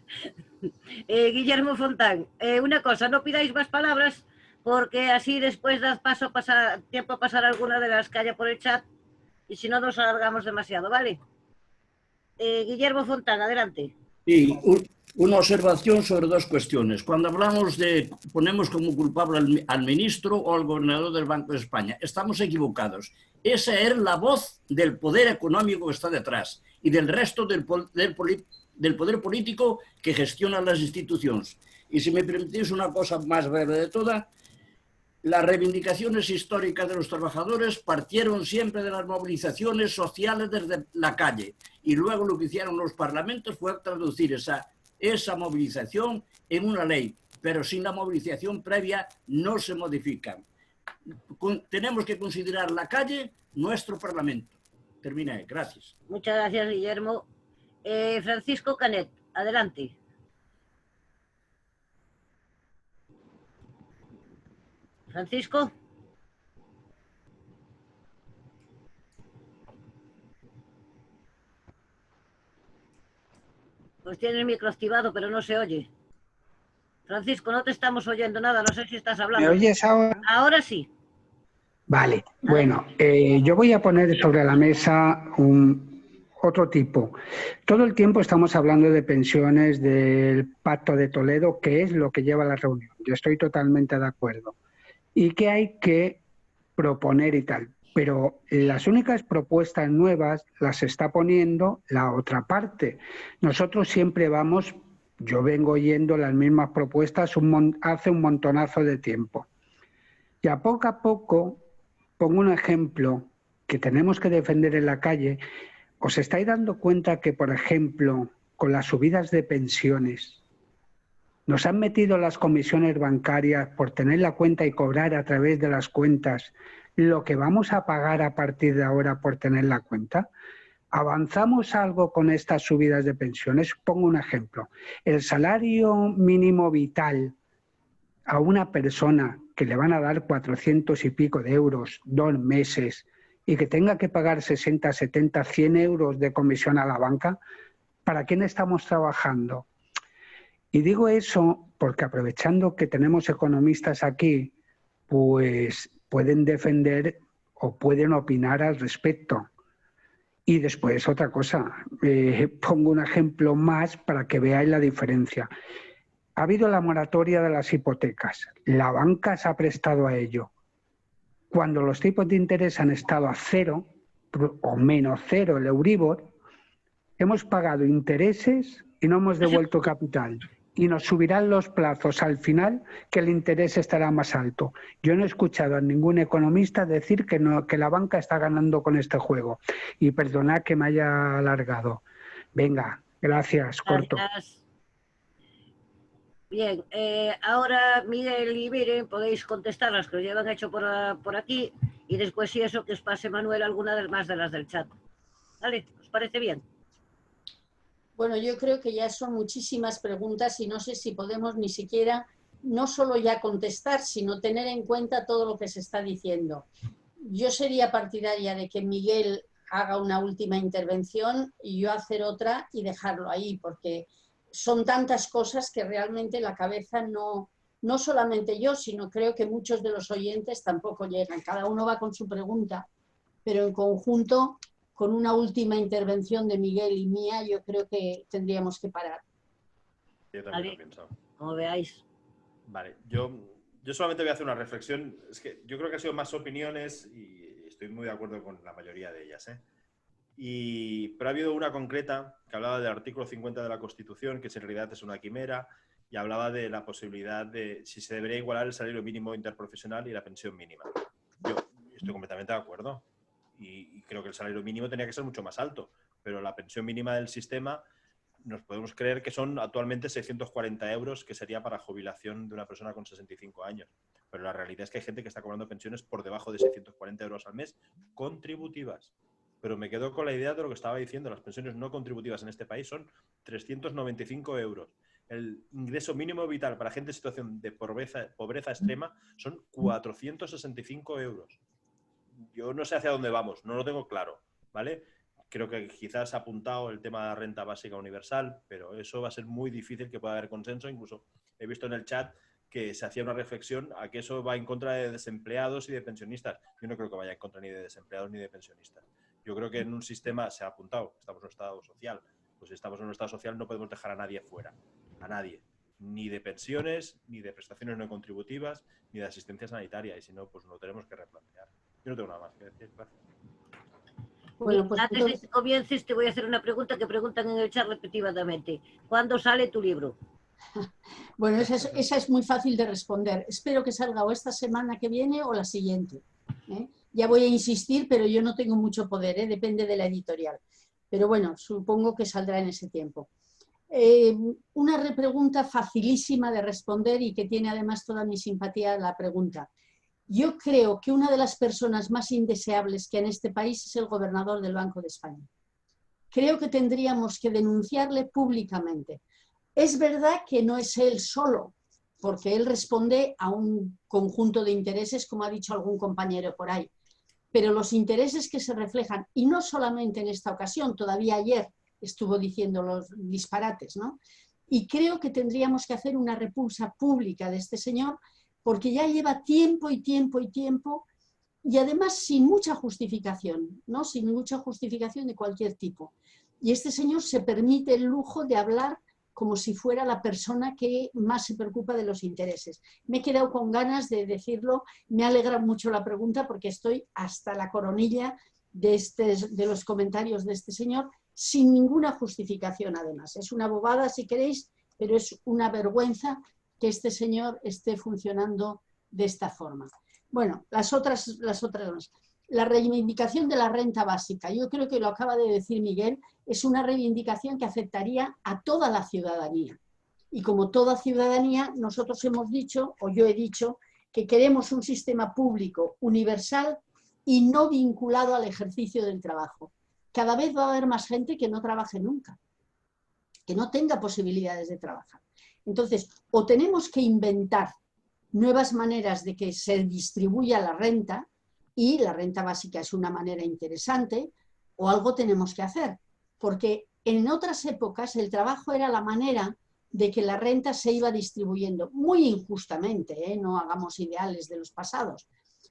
Guillermo Fontán, una cosa, no pidáis más palabras porque así después das tiempo a pasar alguna de las que haya por el chat y si no nos alargamos demasiado, ¿vale? Guillermo Fontán, adelante. Sí, una observación sobre dos cuestiones. Cuando hablamos ponemos como culpable al ministro o al gobernador del Banco de España, estamos equivocados. Esa es la voz del poder económico que está detrás y del resto del poder político que gestiona las instituciones. Y si me permitís una cosa más breve de toda, las reivindicaciones históricas de los trabajadores partieron siempre de las movilizaciones sociales desde la calle y luego lo que hicieron los parlamentos fue traducir esa movilización en una ley, pero sin la movilización previa no se modifican. Tenemos que considerar la calle nuestro parlamento. Terminé, gracias. Muchas gracias, Guillermo. Francisco Canet, adelante. Francisco. Pues tiene el micro activado, pero no se oye. Francisco, no te estamos oyendo nada, no sé si estás hablando. ¿Me oyes ahora? Ahora sí. Vale, bueno, yo voy a poner sobre la mesa otro tipo. Todo el tiempo estamos hablando de pensiones, del Pacto de Toledo, que es lo que lleva a la reunión. Yo estoy totalmente de acuerdo. Y que hay que proponer y tal. Pero las únicas propuestas nuevas las está poniendo la otra parte. Nosotros siempre vamos, yo vengo oyendo las mismas propuestas hace un montonazo de tiempo. Y a poco, pongo un ejemplo que tenemos que defender en la calle. ¿Os estáis dando cuenta que, por ejemplo, con las subidas de pensiones, nos han metido las comisiones bancarias por tener la cuenta y cobrar a través de las cuentas lo que vamos a pagar a partir de ahora por tener la cuenta? ¿Avanzamos algo con estas subidas de pensiones? Pongo un ejemplo. El salario mínimo vital a una persona que le van a dar 400 y pico de euros 2 meses y que tenga que pagar 60, 70, 100 euros de comisión a la banca, ¿para quién estamos trabajando? Y digo eso porque aprovechando que tenemos economistas aquí, pues pueden defender o pueden opinar al respecto. Y después otra cosa, pongo un ejemplo más para que veáis la diferencia. Ha habido la moratoria de las hipotecas, la banca se ha prestado a ello. Cuando los tipos de interés han estado a 0 o menos 0 el Euribor, hemos pagado intereses y no hemos devuelto capital. Y nos subirán los plazos al final, que el interés estará más alto. Yo no he escuchado a ningún economista decir que la banca está ganando con este juego. Y perdonad que me haya alargado. Venga, gracias, corto. Gracias. Bien, ahora Miguel y Miren podéis contestar las que os llevan hecho por aquí y después si eso que os pase Manuel alguna más de las del chat. ¿Vale? ¿Os parece bien? Bueno, yo creo que ya son muchísimas preguntas y no sé si podemos ni siquiera, no solo ya contestar, sino tener en cuenta todo lo que se está diciendo. Yo sería partidaria de que Miguel haga una última intervención y yo hacer otra y dejarlo ahí, porque son tantas cosas que realmente la cabeza no solamente yo, sino creo que muchos de los oyentes tampoco llegan. Cada uno va con su pregunta, pero en conjunto con una última intervención de Miguel y mía, yo creo que tendríamos que parar. Yo también lo pienso. Como veáis. Vale, yo solamente voy a hacer una reflexión. Es que yo creo que ha sido más opiniones y estoy muy de acuerdo con la mayoría de ellas, ¿eh? Pero ha habido una concreta que hablaba del artículo 50 de la Constitución, que en realidad es una quimera, y hablaba de la posibilidad de si se debería igualar el salario mínimo interprofesional y la pensión mínima. Yo estoy completamente de acuerdo y creo que el salario mínimo tenía que ser mucho más alto, pero la pensión mínima del sistema nos podemos creer que son actualmente 640 euros, que sería para jubilación de una persona con 65 años. Pero la realidad es que hay gente que está cobrando pensiones por debajo de 640 euros al mes contributivas. Pero me quedo con la idea de lo que estaba diciendo. Las pensiones no contributivas en este país son 395 euros. El ingreso mínimo vital para gente en situación de pobreza extrema son 465 euros. Yo no sé hacia dónde vamos, no lo tengo claro, ¿vale? Creo que quizás ha apuntado el tema de la renta básica universal, pero eso va a ser muy difícil que pueda haber consenso. Incluso he visto en el chat que se hacía una reflexión a que eso va en contra de desempleados y de pensionistas. Yo no creo que vaya en contra ni de desempleados ni de pensionistas. Yo creo que en un sistema se ha apuntado, estamos en un estado social. Pues si estamos en un estado social no podemos dejar a nadie fuera, a nadie. Ni de pensiones, ni de prestaciones no contributivas, ni de asistencia sanitaria. Y si no, pues lo tenemos que replantear. Yo no tengo nada más que decir. Gracias. Bueno, pues antes de que comiences, te voy a hacer una pregunta que preguntan en el chat repetidamente. ¿Cuándo sale tu libro? Bueno, esa es muy fácil de responder. Espero que salga o esta semana que viene o la siguiente, ¿eh? Ya voy a insistir, pero yo no tengo mucho poder, ¿eh? Depende de la editorial. Pero bueno, supongo que saldrá en ese tiempo. Una repregunta facilísima de responder y que tiene además toda mi simpatía la pregunta. Yo creo que una de las personas más indeseables que hay en este país es el gobernador del Banco de España. Creo que tendríamos que denunciarle públicamente. Es verdad que no es él solo, porque él responde a un conjunto de intereses, como ha dicho algún compañero por ahí. Pero los intereses que se reflejan, y no solamente en esta ocasión, todavía ayer estuvo diciendo los disparates, ¿no? Y creo que tendríamos que hacer una repulsa pública de este señor, porque ya lleva tiempo y tiempo y tiempo, y además sin mucha justificación, ¿no? Sin mucha justificación de cualquier tipo. Y este señor se permite el lujo de hablar como si fuera la persona que más se preocupa de los intereses. Me he quedado con ganas de decirlo, me alegra mucho la pregunta porque estoy hasta la coronilla de los comentarios de este señor, sin ninguna justificación además. Es una bobada si queréis, pero es una vergüenza que este señor esté funcionando de esta forma. Bueno, las otras. La reivindicación de la renta básica, yo creo que lo acaba de decir Miguel, es una reivindicación que afectaría a toda la ciudadanía. Y como toda ciudadanía, nosotros hemos dicho, o yo he dicho, que queremos un sistema público, universal y no vinculado al ejercicio del trabajo. Cada vez va a haber más gente que no trabaje nunca, que no tenga posibilidades de trabajar. Entonces, o tenemos que inventar nuevas maneras de que se distribuya la renta, y la renta básica es una manera interesante, o algo tenemos que hacer, porque en otras épocas el trabajo era la manera de que la renta se iba distribuyendo, muy injustamente, no hagamos ideales de los pasados,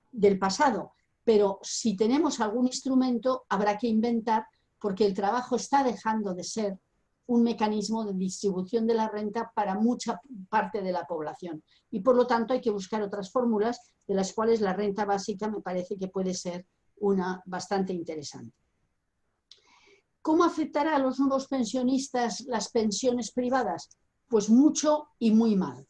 del pasado, pero si tenemos algún instrumento habrá que inventar, porque el trabajo está dejando de ser un mecanismo de distribución de la renta para mucha parte de la población. Y por lo tanto hay que buscar otras fórmulas, de las cuales la renta básica me parece que puede ser una bastante interesante. ¿Cómo afectará a los nuevos pensionistas las pensiones privadas? Pues mucho y muy mal.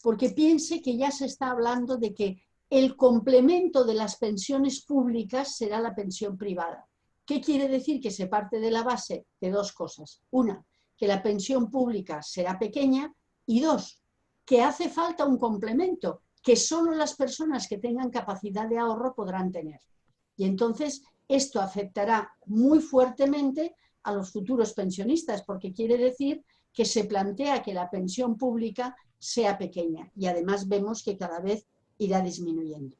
Porque piense que ya se está hablando de que el complemento de las pensiones públicas será la pensión privada. ¿Qué quiere decir? Que se parte de la base de dos cosas. Una, que la pensión pública será pequeña, y dos, que hace falta un complemento que solo las personas que tengan capacidad de ahorro podrán tener. Y entonces esto afectará muy fuertemente a los futuros pensionistas, porque quiere decir que se plantea que la pensión pública sea pequeña, y además vemos que cada vez irá disminuyendo.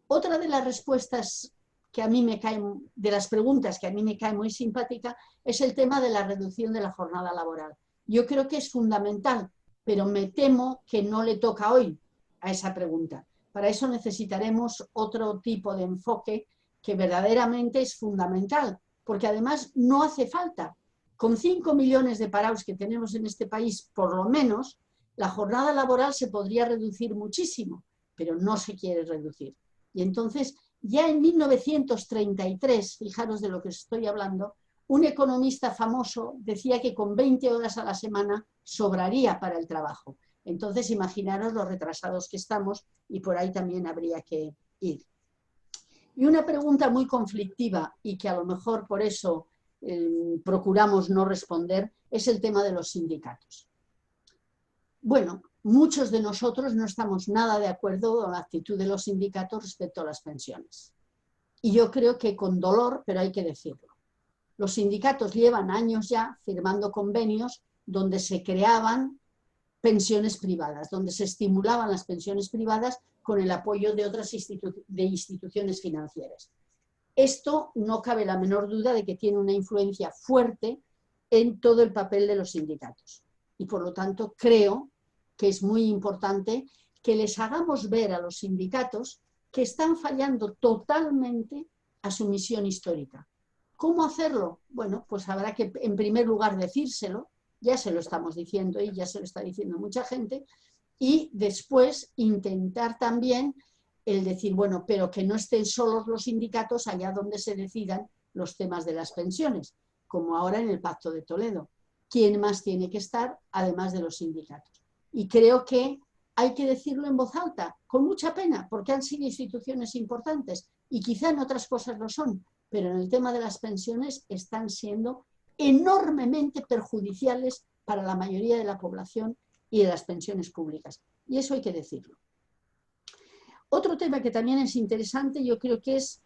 Otra de las respuestas que a mí me cae, de las preguntas que a mí me cae muy simpática, es el tema de la reducción de la jornada laboral. Yo creo que es fundamental, pero me temo que no le toca hoy a esa pregunta. Para eso necesitaremos otro tipo de enfoque que verdaderamente es fundamental, porque además no hace falta. Con 5 millones de parados que tenemos en este país, por lo menos, la jornada laboral se podría reducir muchísimo, pero no se quiere reducir. Y entonces, ya en 1933, fijaros de lo que os estoy hablando, un economista famoso decía que con 20 horas a la semana sobraría para el trabajo. Entonces, imaginaros los retrasados que estamos y por ahí también habría que ir. Y una pregunta muy conflictiva y que a lo mejor por eso procuramos no responder es el tema de los sindicatos. Bueno, muchos de nosotros no estamos nada de acuerdo con la actitud de los sindicatos respecto a las pensiones. Y yo creo que con dolor, pero hay que decirlo. Los sindicatos llevan años ya firmando convenios donde se creaban pensiones privadas, donde se estimulaban las pensiones privadas con el apoyo de otras instituciones financieras. Esto no cabe la menor duda de que tiene una influencia fuerte en todo el papel de los sindicatos. Y por lo tanto creo que es muy importante que les hagamos ver a los sindicatos que están fallando totalmente a su misión histórica. ¿Cómo hacerlo? Bueno, pues habrá que en primer lugar decírselo, ya se lo estamos diciendo y ya se lo está diciendo mucha gente, y después intentar también el decir, bueno, pero que no estén solos los sindicatos allá donde se decidan los temas de las pensiones, como ahora en el Pacto de Toledo. ¿Quién más tiene que estar además de los sindicatos? Y creo que hay que decirlo en voz alta, con mucha pena, porque han sido instituciones importantes y quizá en otras cosas lo son, pero en el tema de las pensiones están siendo enormemente perjudiciales para la mayoría de la población y de las pensiones públicas. Y eso hay que decirlo. Otro tema que también es interesante, yo creo que es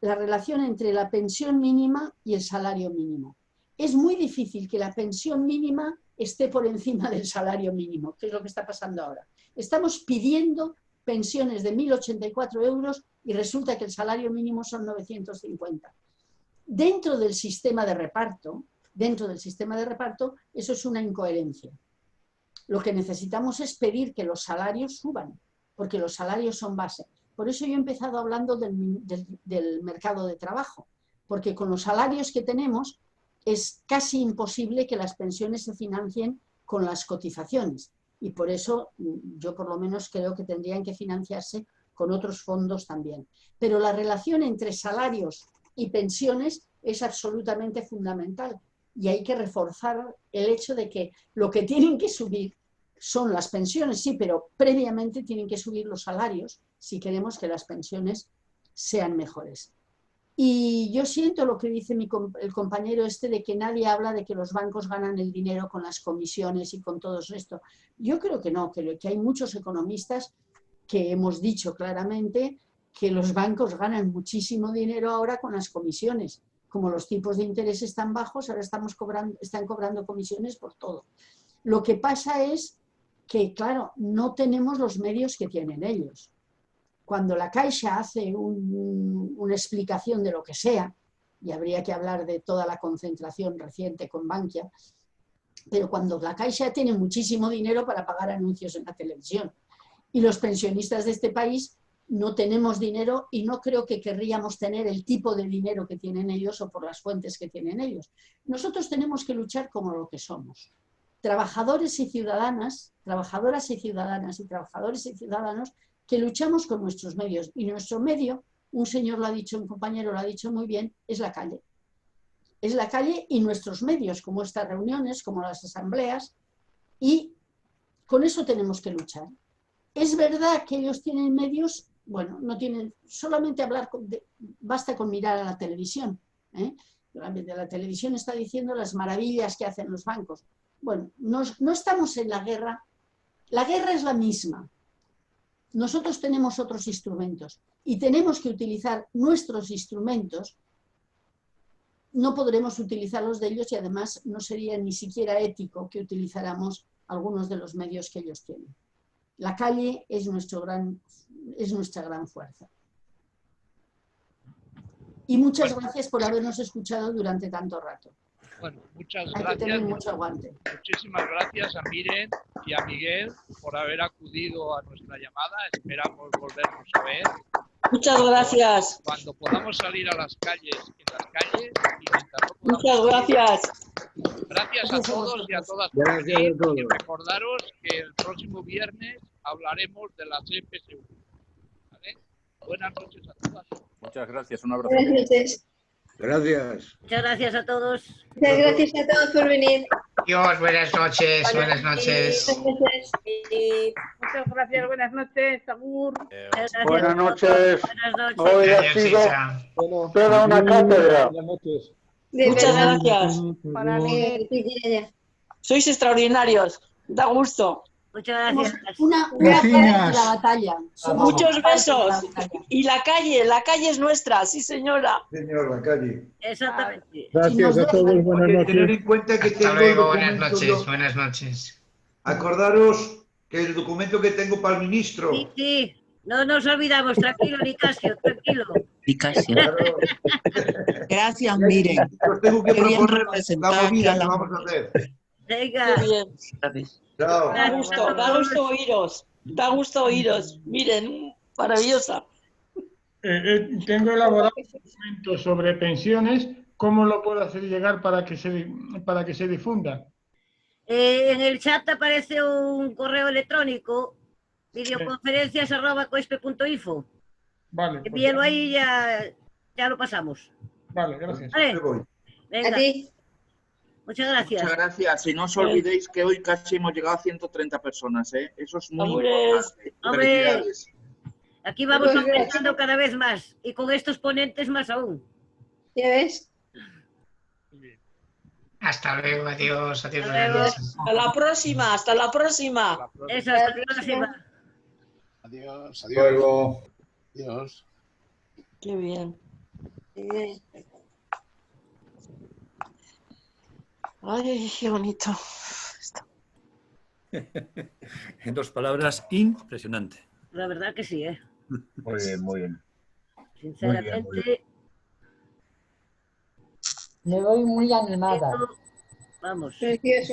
la relación entre la pensión mínima y el salario mínimo. Es muy difícil que la pensión mínima esté por encima del salario mínimo, que es lo que está pasando ahora. Estamos pidiendo pensiones de 1.084 euros y resulta que el salario mínimo son 950. Dentro del sistema de reparto, eso es una incoherencia. Lo que necesitamos es pedir que los salarios suban, porque los salarios son base. Por eso yo he empezado hablando del mercado de trabajo, porque con los salarios que tenemos es casi imposible que las pensiones se financien con las cotizaciones. Y por eso yo por lo menos creo que tendrían que financiarse con otros fondos también. Pero la relación entre salarios y pensiones es absolutamente fundamental. Y hay que reforzar el hecho de que lo que tienen que subir son las pensiones, sí, pero previamente tienen que subir los salarios si queremos que las pensiones sean mejores. Y yo siento lo que dice el compañero este de que nadie habla de que los bancos ganan el dinero con las comisiones y con todo esto. Yo creo que no, que hay muchos economistas que hemos dicho claramente que los bancos ganan muchísimo dinero ahora con las comisiones. Como los tipos de interés están bajos, ahora están cobrando comisiones por todo. Lo que pasa es que, claro, no tenemos los medios que tienen ellos. Cuando la Caixa hace una explicación de lo que sea, y habría que hablar de toda la concentración reciente con Bankia, pero cuando la Caixa tiene muchísimo dinero para pagar anuncios en la televisión, y los pensionistas de este país no tenemos dinero y no creo que querríamos tener el tipo de dinero que tienen ellos o por las fuentes que tienen ellos. Nosotros tenemos que luchar como lo que somos. Trabajadores y ciudadanas, trabajadoras y ciudadanas y trabajadores y ciudadanos que luchamos con nuestros medios. Y nuestro medio, un señor lo ha dicho, un compañero lo ha dicho muy bien, es la calle. Es la calle y nuestros medios, como estas reuniones, como las asambleas, y con eso tenemos que luchar. Es verdad que ellos tienen medios, bueno, no tienen, solamente hablar, basta con mirar a la televisión. La televisión está diciendo las maravillas que hacen los bancos. Bueno, no estamos en la guerra es la misma. Nosotros tenemos otros instrumentos y tenemos que utilizar nuestros instrumentos. No podremos utilizar los de ellos y además no sería ni siquiera ético que utilizáramos algunos de los medios que ellos tienen. La calle es nuestra gran fuerza. Y muchas gracias por habernos escuchado durante tanto rato. Bueno, muchas Hay gracias. que tener mucho aguante. Muchísimas gracias a Miren y a Miguel por haber acudido a nuestra llamada. Esperamos volvernos a ver Muchas gracias. Cuando podamos salir a las calles, y mientras no podamos Muchas gracias. Gracias a todos y a todas. Gracias a todos. Y recordaros que el próximo viernes hablaremos de las EPSU. ¿Vale? Buenas noches a todas. Muchas gracias, un abrazo. Buenas noches. Gracias. Muchas gracias a todos. Muchas gracias a todos por venir. Adiós, buenas noches, buenas noches. Muchas gracias, buenas noches, Agur. Buenas noches. Buenas noches. Hoy ha Adiós, sido Isa. toda una cátedra. De Muchas verdad. gracias. Para mí. Sois extraordinarios. Da gusto. Muchas gracias. Una Gracias. parte de la batalla. Muchos besos. Y la calle es nuestra, sí señora. Señor, la calle. Exactamente. Gracias a todos. Buenas Oye, tener noches. en cuenta que Hasta tengo el luego, buenas documento noches, yo- buenas noches. Acordaros que el documento que tengo para el ministro. Sí, sí. No nos olvidamos. Tranquilo, Nicasio, tranquilo. Claro, Gracias, miren. os tengo que Qué bien proponer la representada movida aquí que a la vamos a hacer. Venga. Qué bien. Chao. Da gusto oíros. Da gusto oíros. Miren, maravillosa. Tengo elaborado un documento sobre pensiones. ¿Cómo lo puedo hacer llegar para que se difunda? En el chat aparece un correo electrónico, videoconferencias@coespe.info. Vale. pues Envíelo ahí y ya lo pasamos. Vale, gracias. ¿Vale? Venga. A ti. Muchas gracias. Muchas gracias. Y no os olvidéis que hoy casi hemos llegado a 130 personas, ¿eh? Eso es muy Amores. importante. Hombre, Felicidades. aquí vamos aumentando cada vez más y con estos ponentes más aún. ¿Ya ves? Hasta luego, adiós, adiós, Hasta buenas luego. noches. Hasta la próxima, hasta la próxima. Eso, hasta la próxima. Adiós, Luego. Adiós. Qué bien. Ay, qué bonito. En dos palabras, impresionante. La verdad que sí, ¿eh? Muy bien, muy bien. Sinceramente. Muy bien. Me voy muy animada. Vamos. Precioso.